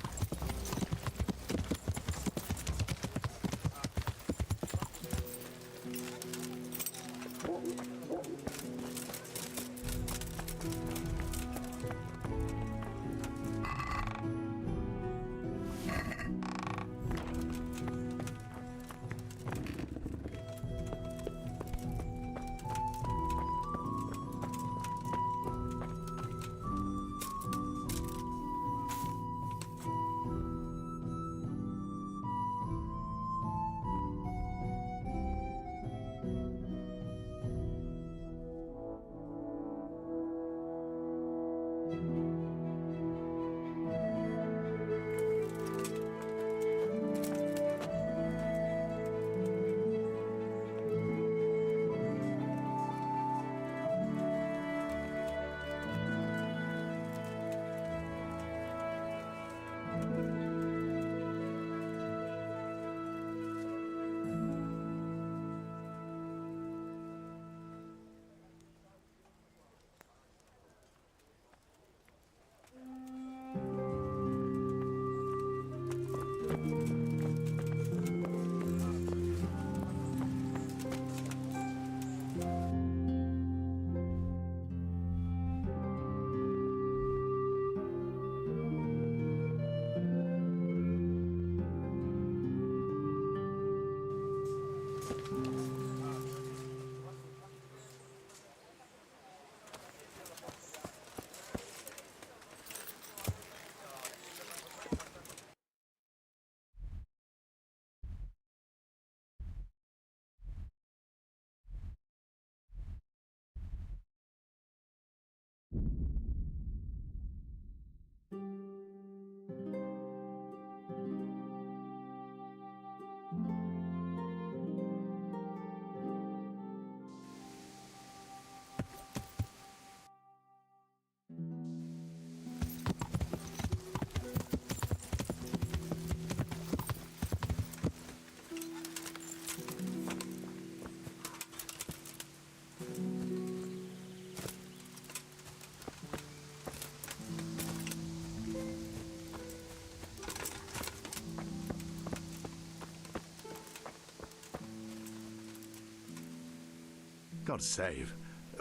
God save.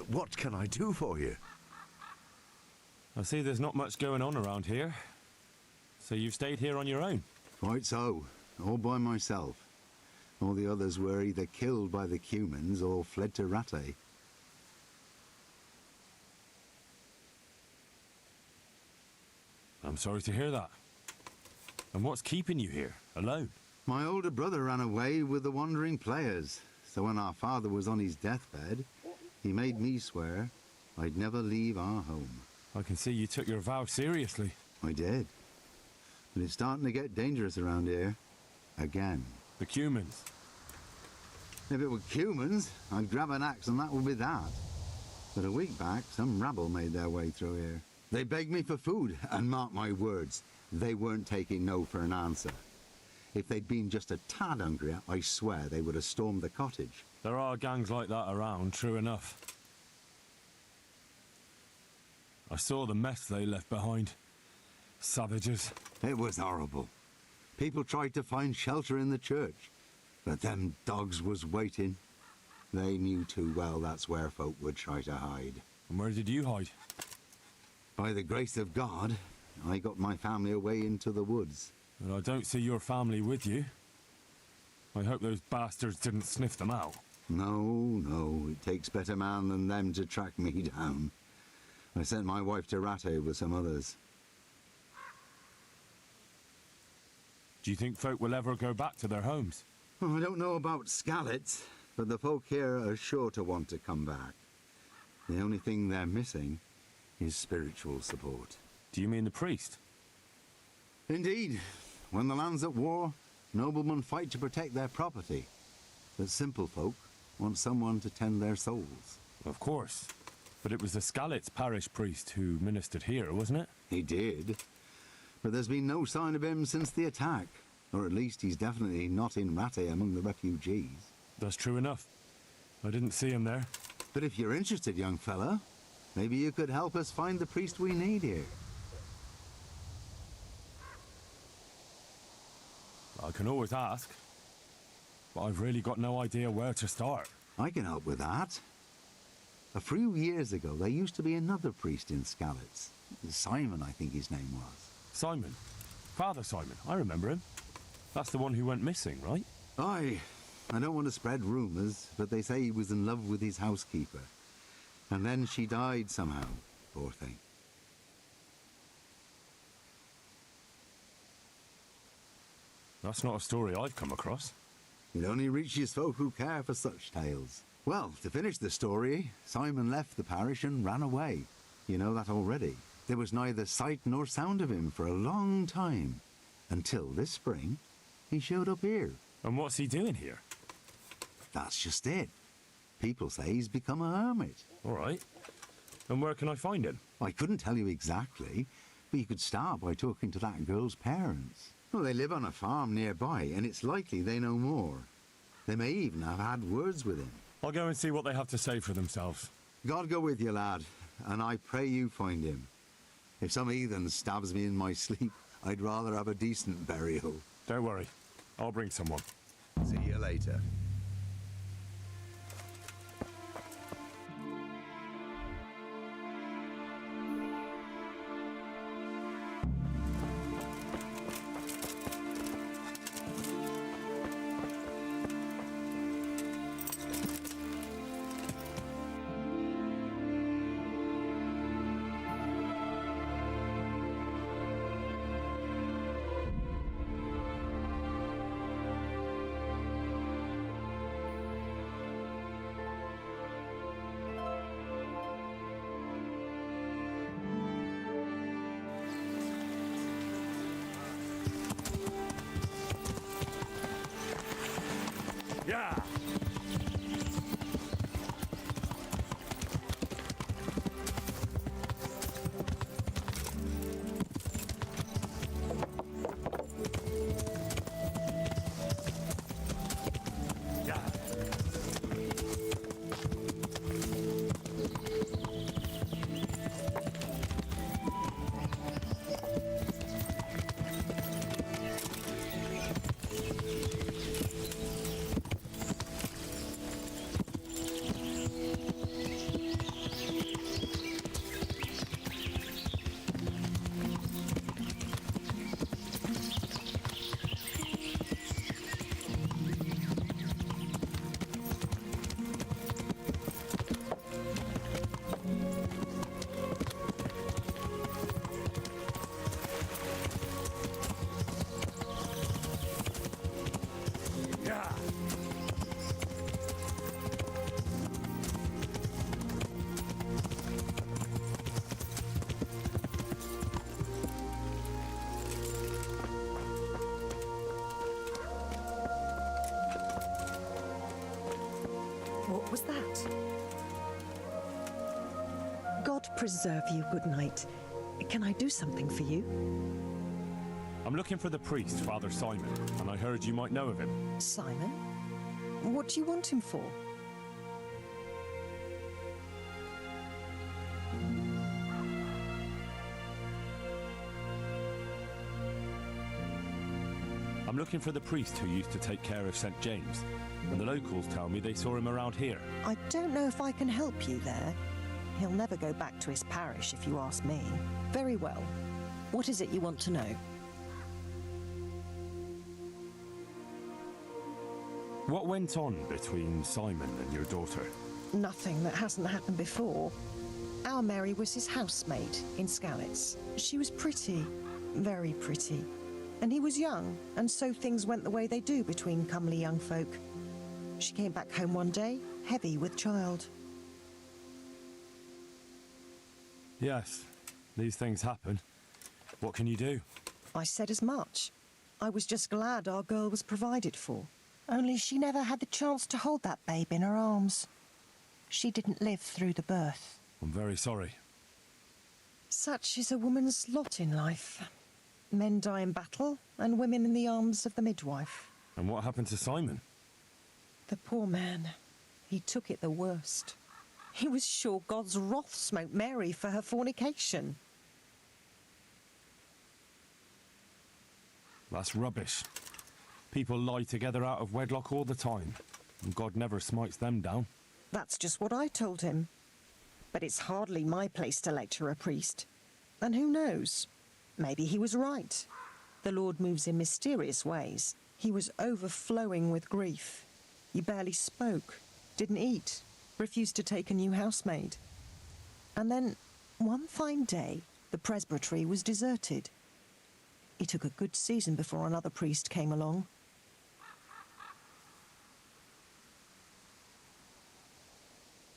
What can I do for you? I see there's not much going on around here. So you've stayed here on your own? Quite so. all by myself. All the others were either killed by the Cumans or fled to Rattay. I'm sorry to hear that. And what's keeping you here, alone? My older brother ran away with the wandering players, so when our father was on his deathbed, he made me swear I'd never leave our home. I can see you took your vow seriously. I did. But it's starting to get dangerous around here. Again. The Cumans? If it were Cumans, I'd grab an axe and that would be that. But a week back, some rabble made their way through here. They begged me for food, and mark my words, they weren't taking no for an answer. If they'd been just a tad hungrier, I swear they would have stormed the cottage. There are gangs like that around, true enough. I saw the mess they left behind. Savages. It was horrible. People tried to find shelter in the church, but them dogs was waiting. They knew too well that's where folk would try to hide. And where did you hide? By the grace of God, I got my family away into the woods. But I don't see your family with you. I hope those bastards didn't sniff them out. No, it takes better man than them to track me down. I sent my wife to Rattay with some others. Do you think folk will ever go back to their homes? Oh, I don't know about Skallets, but the folk here are sure to want to come back. The only thing they're missing is spiritual support. Do you mean the priest? Indeed. When the land's at war, noblemen fight to protect their property. But simple folk want someone to tend their souls. Of course. But it was the Skallets parish priest who ministered here, wasn't it? He did. But there's been no sign of him since the attack. Or at least he's definitely not in Rattay among the refugees. That's true enough. I didn't see him there. But if you're interested, young fella, maybe you could help us find the priest we need here. I can always ask. But I've really got no idea where to start. I can help with that. A few years ago, there used to be another priest in Skallets. Simon, I think his name was. Simon? Father Simon, I remember him. That's the one who went missing, right? Aye. I don't want to spread rumours, but they say he was in love with his housekeeper. And then she died somehow, poor thing. That's not a story I've come across. It only reaches folk who care for such tales. Well, to finish the story, Simon left the parish and ran away. You know that already. There was neither sight nor sound of him for a long time. Until this spring, he showed up here. And what's he doing here? That's just it. People say he's become a hermit. All right. And where can I find him? I couldn't tell you exactly, but you could start by talking to that girl's parents. Well, they live on a farm nearby, and it's likely they know more. They may even have had words with him. I'll go and see what they have to say for themselves. God go with you, lad, and I pray you find him. If some heathen stabs me in my sleep, I'd rather have a decent burial. Don't worry. I'll bring someone. See you later. Yeah! What was that? God preserve you, good night. Can I do something for you? I'm looking for the priest, Father Simon, and I heard you might know of him. Simon? What do you want him for? I'm looking for the priest who used to take care of St. James, and the locals tell me they saw him around here. I don't know if I can help you there. He'll never go back to his parish if you ask me. Very well. What is it you want to know? What went on between Simon and your daughter? Nothing that hasn't happened before. Our Mary was his housemaid in Skalitz. She was pretty, very pretty. And he was young, and so things went the way they do between comely young folk. She came back home one day, heavy with child. Yes, these things happen. What can you do? I said as much. I was just glad our girl was provided for. Only she never had the chance to hold that babe in her arms. She didn't live through the birth. I'm very sorry. Such is a woman's lot in life. Men die in battle, and women in the arms of the midwife. And what happened to Simon? The poor man. He took it the worst. He was sure God's wrath smote Mary for her fornication. That's rubbish. People lie together out of wedlock all the time, and God never smites them down. That's just what I told him. But it's hardly my place to lecture a priest. And who knows? Maybe he was right. The Lord moves in mysterious ways. He was overflowing with grief. He barely spoke, didn't eat, refused to take a new housemaid. And then, one fine day, the presbytery was deserted. It took a good season before another priest came along.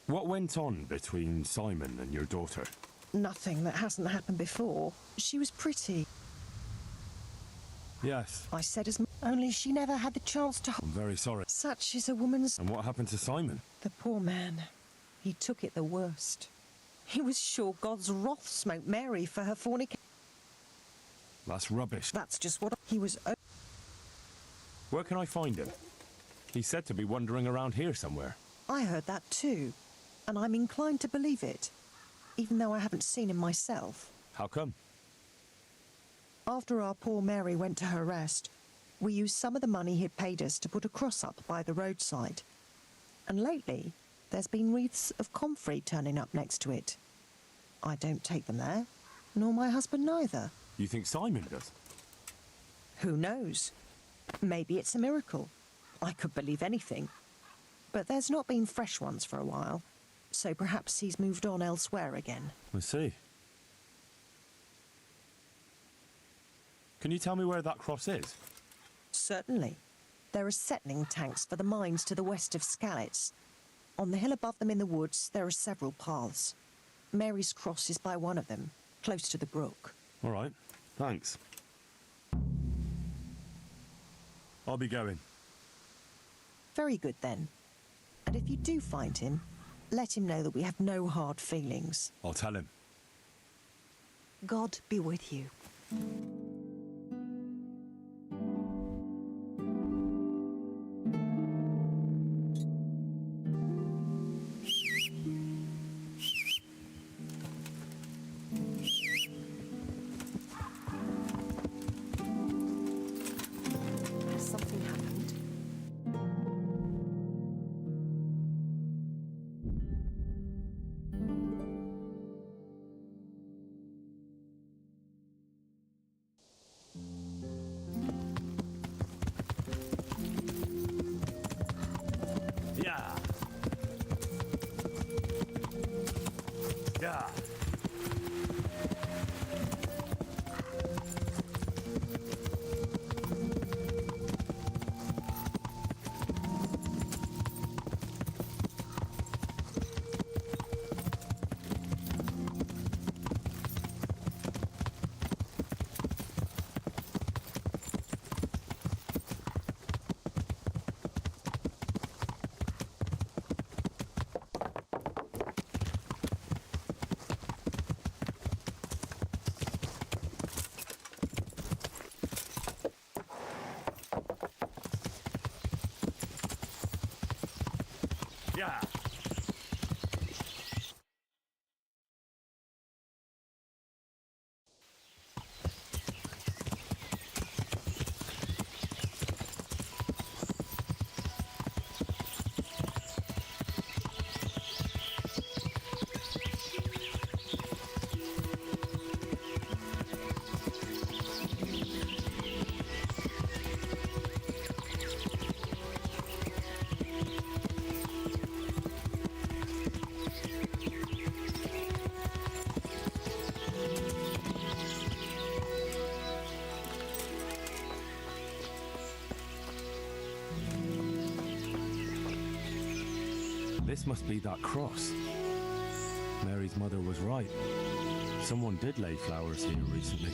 What went on between Simon and your daughter? Nothing that hasn't happened before. She was pretty. Yes. I said as much. Only she never had the chance to... I'm very sorry. Such is a woman's... And what happened to Simon? The poor man. He took it the worst. He was sure God's wrath smote Mary for her fornication. That's rubbish. That's just what... He was... Where can I find him? He's said to be wandering around here somewhere. I heard that too. And I'm inclined to believe it. Even though I haven't seen him myself. How come? After our poor Mary went to her rest, we used some of the money he'd paid us to put a cross up by the roadside. And lately, there's been wreaths of comfrey turning up next to it. I don't take them there, nor my husband neither. You think Simon does? Who knows? Maybe it's a miracle. I could believe anything. But there's not been fresh ones for a while, so perhaps he's moved on elsewhere again. I see. Can you tell me where that cross is? Certainly. There are settling tanks for the mines to the west of Skalitz. On the hill above them in the woods, there are several paths. Mary's cross is by one of them, close to the brook. All right, thanks. I'll be going. Very good, then. And if you do find him, let him know that we have no hard feelings. I'll tell him. God be with you. Has something happened? This must be that cross. Mary's mother was right. Someone did lay flowers here recently.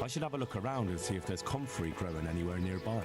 I should have a look around and see if there's comfrey growing anywhere nearby.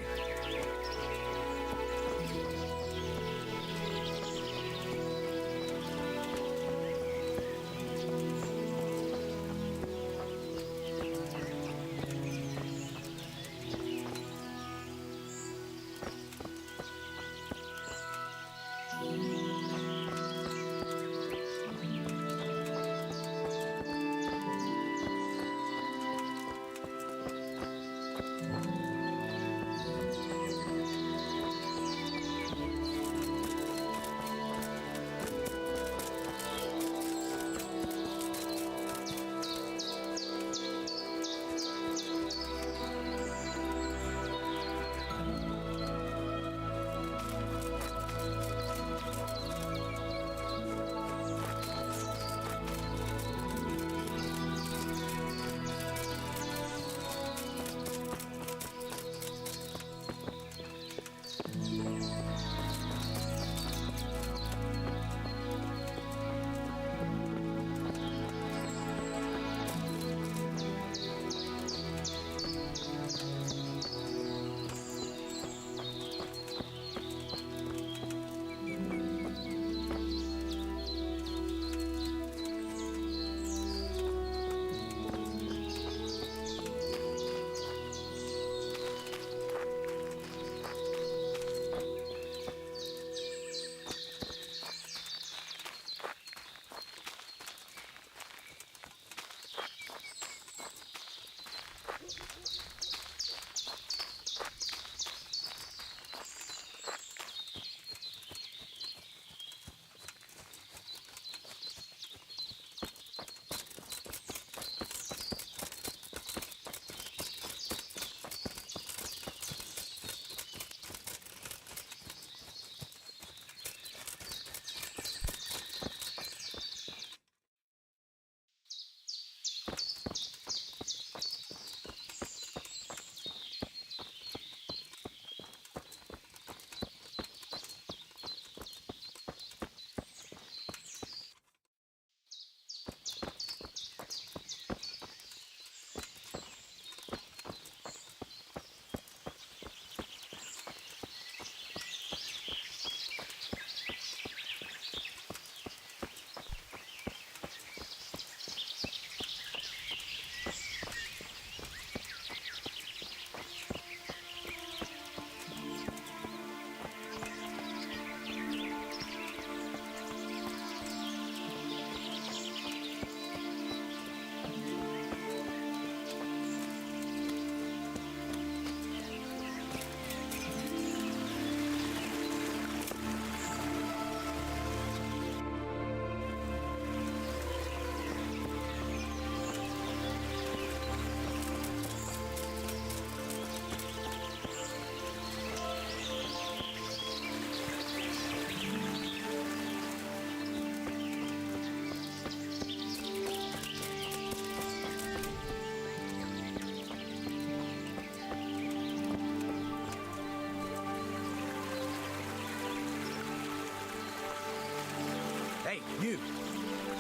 Hey, you!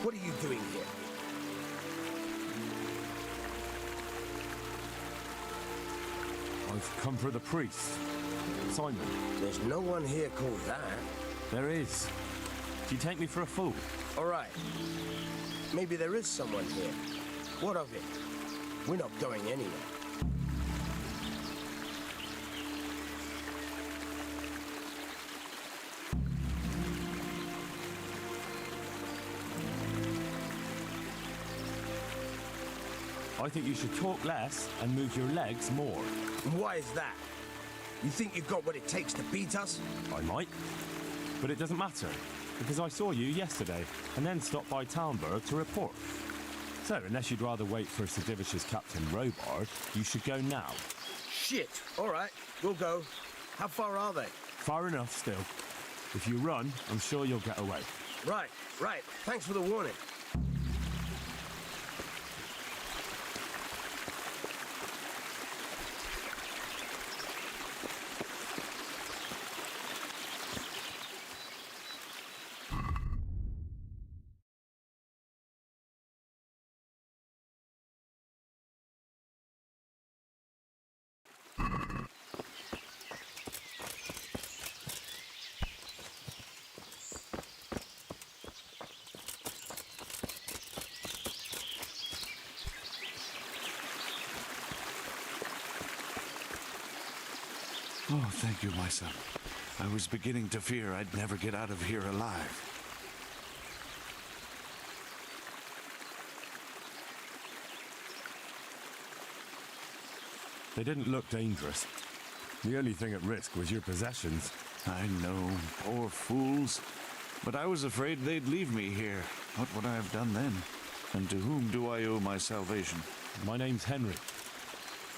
What are you doing here? I've come for the priest. Simon. There's no one here called that. There is. Do you take me for a fool? All right. Maybe there is someone here. What of it? We're not going anywhere. I think you should talk less and move your legs more. And why is that? You think you've got what it takes to beat us? I might. But it doesn't matter, because I saw you yesterday and then stopped by Talmberg to report. So, unless you'd rather wait for Sir Divish's Captain Robard, you should go now. Shit! All right, we'll go. How far are they? Far enough still. If you run, I'm sure you'll get away. Right. Thanks for the warning. Oh, thank you, my son. I was beginning to fear I'd never get out of here alive. They didn't look dangerous. The only thing at risk was your possessions. I know, poor fools. But I was afraid they'd leave me here. What would I have done then? And to whom do I owe my salvation? My name's Henry.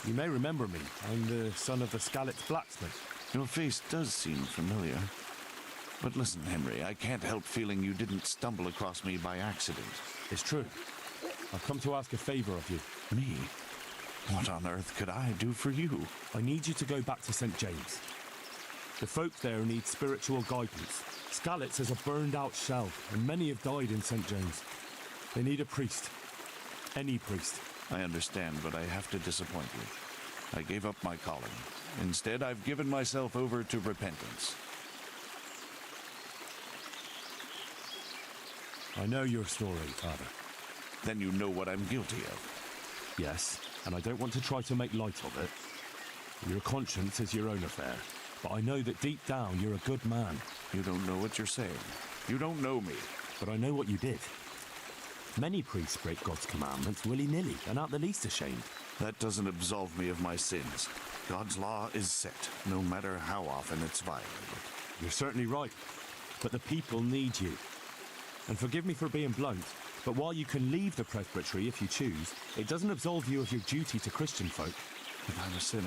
You may remember me. I'm the son of the Skalitz blacksmith. Your face does seem familiar. But listen, Henry, I can't help feeling you didn't stumble across me by accident. It's true. I've come to ask a favor of you. Me? What on earth could I do for you? I need you to go back to St. James. The folk there need spiritual guidance. Skalitz is a burned-out shell, and many have died in St. James. They need a priest. Any priest. I understand, but I have to disappoint you. I gave up my calling. Instead, I've given myself over to repentance. I know your story, Father. Then you know what I'm guilty of. Yes, and I don't want to try to make light of it. Your conscience is your own affair, but I know that deep down you're a good man. You don't know what you're saying. You don't know me. But I know what you did. Many priests break God's commandments willy-nilly and aren't the least ashamed. That doesn't absolve me of my sins. God's law is set, no matter how often it's violated. You're certainly right, but the people need you. And forgive me for being blunt, but while you can leave the presbytery if you choose, it doesn't absolve you of your duty to Christian folk. But I'm a sinner.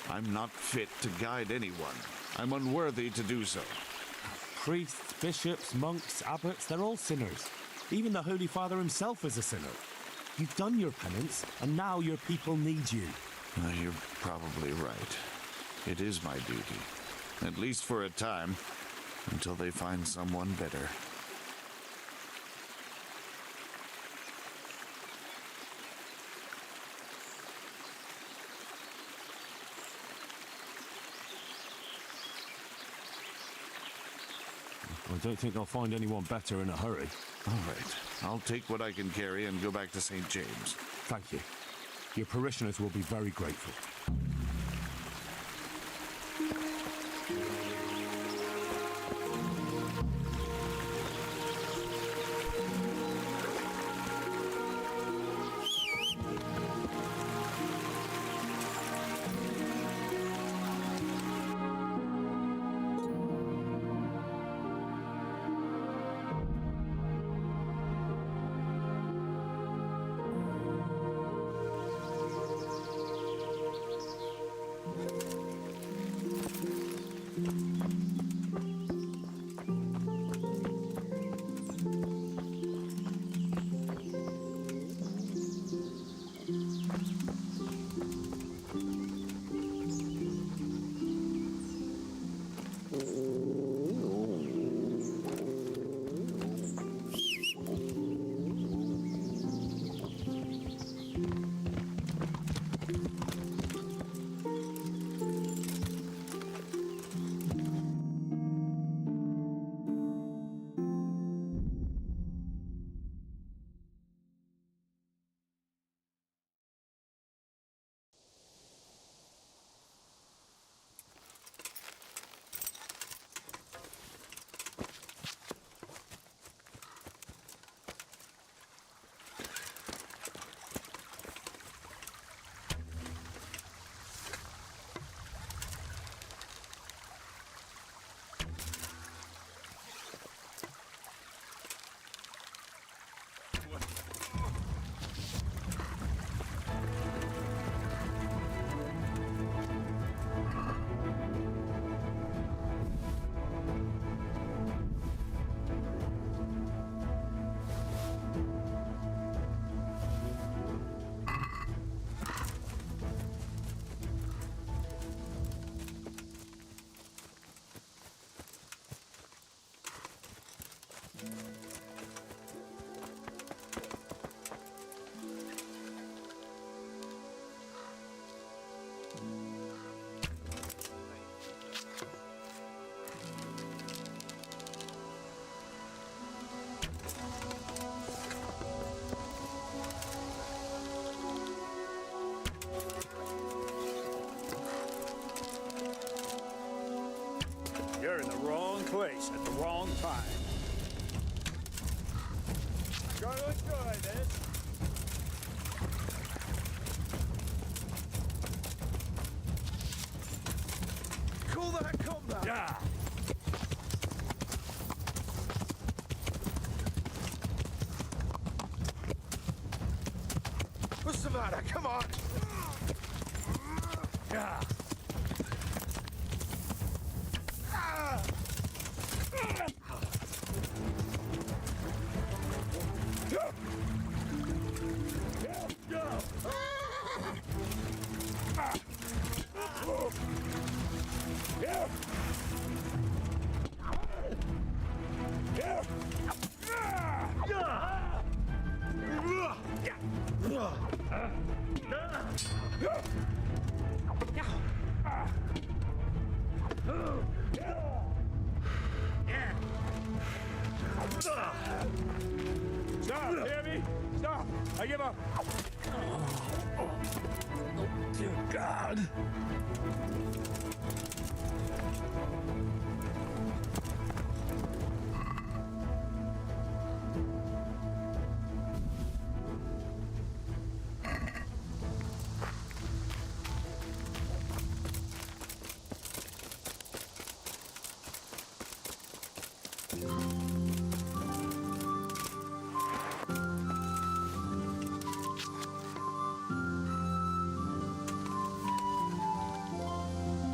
I'm not fit to guide anyone. I'm unworthy to do so. Priests, bishops, monks, abbots, they're all sinners. Even the Holy Father himself is a sinner. You've done your penance, and now your people need you. You're probably right. It is my duty. At least for a time, until they find someone better. I don't think they'll find anyone better in a hurry. All right. I'll take what I can carry and go back to St. James. Thank you. Your parishioners will be very grateful. place at the wrong time. Gonna enjoy this. Call that combat! Yeah. What's the matter? Come on! Yeah. Stop, hear me? Stop! I give up! Oh, dear God.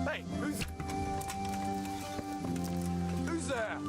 Hey, who's there?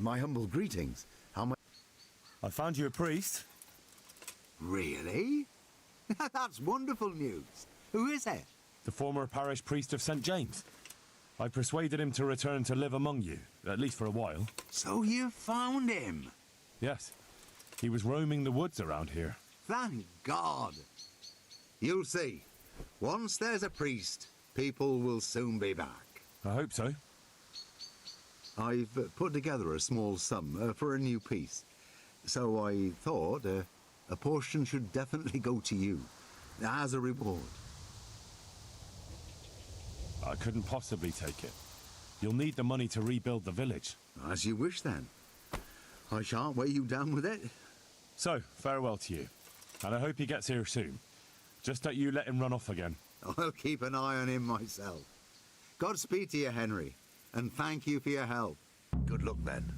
My humble greetings. How much? I found you a priest. Really? That's wonderful news. Who is it? The former parish priest of St. James. I persuaded him to return to live among you, at least for a while. So you found him? Yes. He was roaming the woods around here. Thank God. You'll see. Once there's a priest, people will soon be back. I hope so. I've put together a small sum for a new piece. So I thought a portion should definitely go to you, as a reward. I couldn't possibly take it. You'll need the money to rebuild the village. As you wish, then. I shan't weigh you down with it. So, farewell to you. And I hope he gets here soon. Just that you let him run off again. I'll keep an eye on him myself. Godspeed to you, Henry. and thank you for your help. Good luck, then.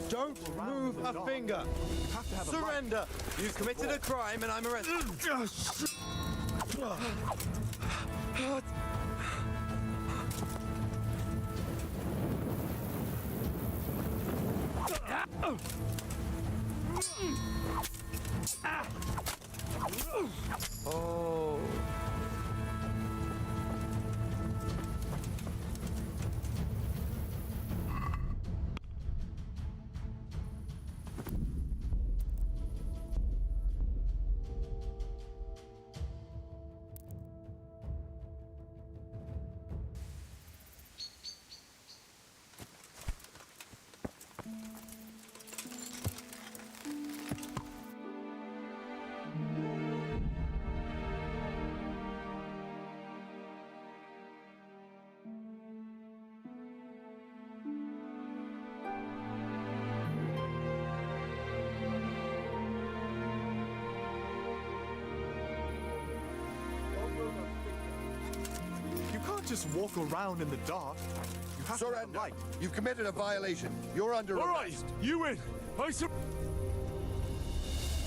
Don't move a finger. Surrender. You've committed a crime and I'm arrested. Oh. Just walk around in the dark. You have Surrender. to have a light. You've committed a violation. You're under All right, arrest. you win.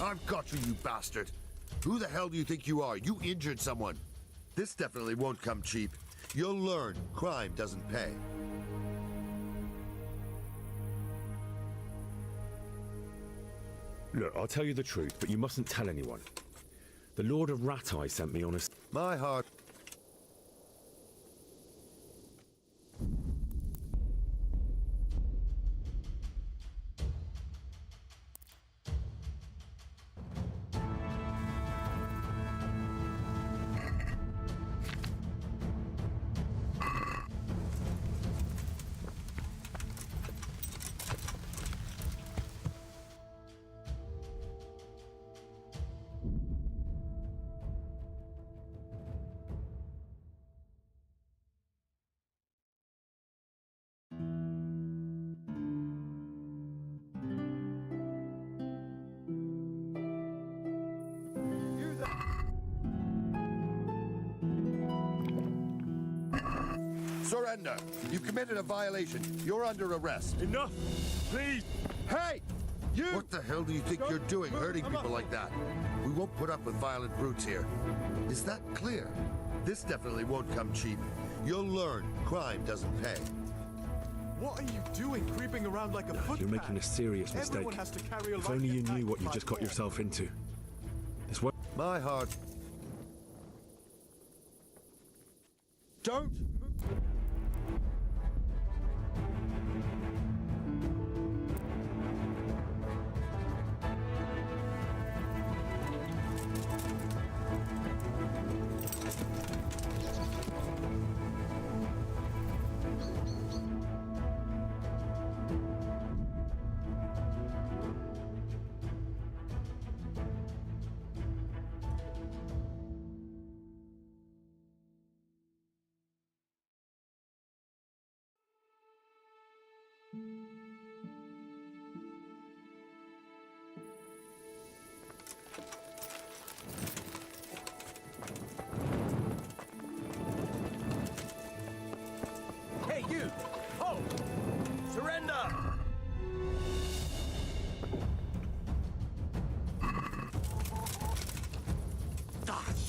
I've got you, you bastard. Who the hell do you think you are? You injured someone. This definitely won't come cheap. You'll learn crime doesn't pay. Look, I'll tell you the truth, but you mustn't tell anyone. The Lord of Rat-Eye sent me on a... My heart... Surrender. You've committed a violation. You're under arrest. Enough! Please! Hey! You! What the hell do you think you're doing, hurting people like that? We won't put up with violent brutes here. Is that clear? This definitely won't come cheap. You'll learn crime doesn't pay. What are you doing, creeping around like a footpad? You're making a serious mistake. Everyone has to carry a If light only you at knew night what you like just got that. yourself into. My heart... Don't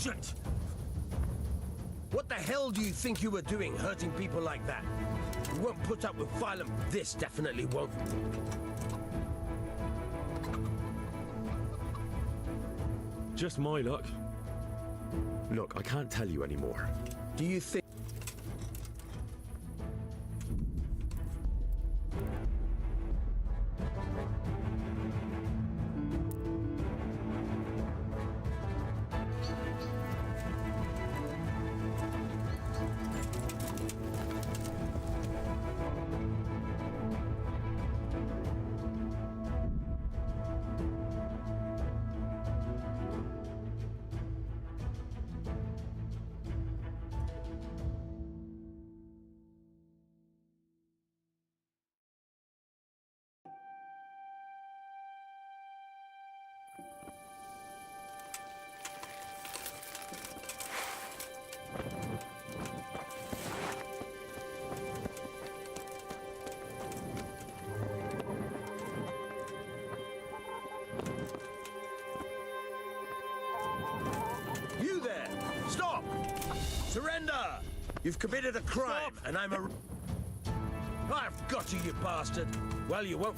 Shit! What the hell do you think you were doing, hurting people like that? We won't put up with violent... This definitely won't. Just my luck. Look, I can't tell you anymore. Do you think... You there! Stop! Surrender! You've committed a crime, and I'm a... I've got you, you bastard! Well, you won't...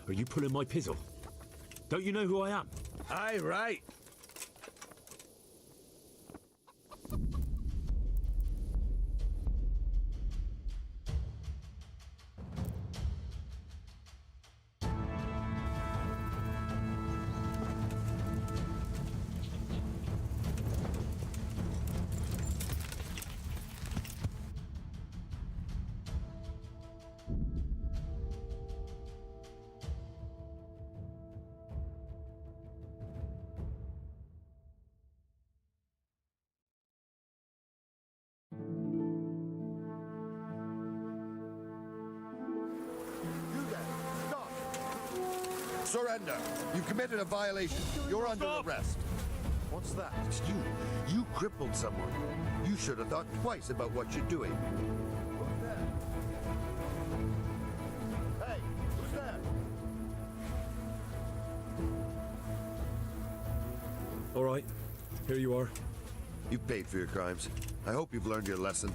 Are you pulling my pizzle? Don't you know who I am? Aye, right. Surrender. You committed a violation. You're under arrest. What's that? It's you. You crippled someone. You should have thought twice about what you're doing. Who's there? Hey, who's there? All right, here you are. You've paid for your crimes. I hope you've learned your lesson.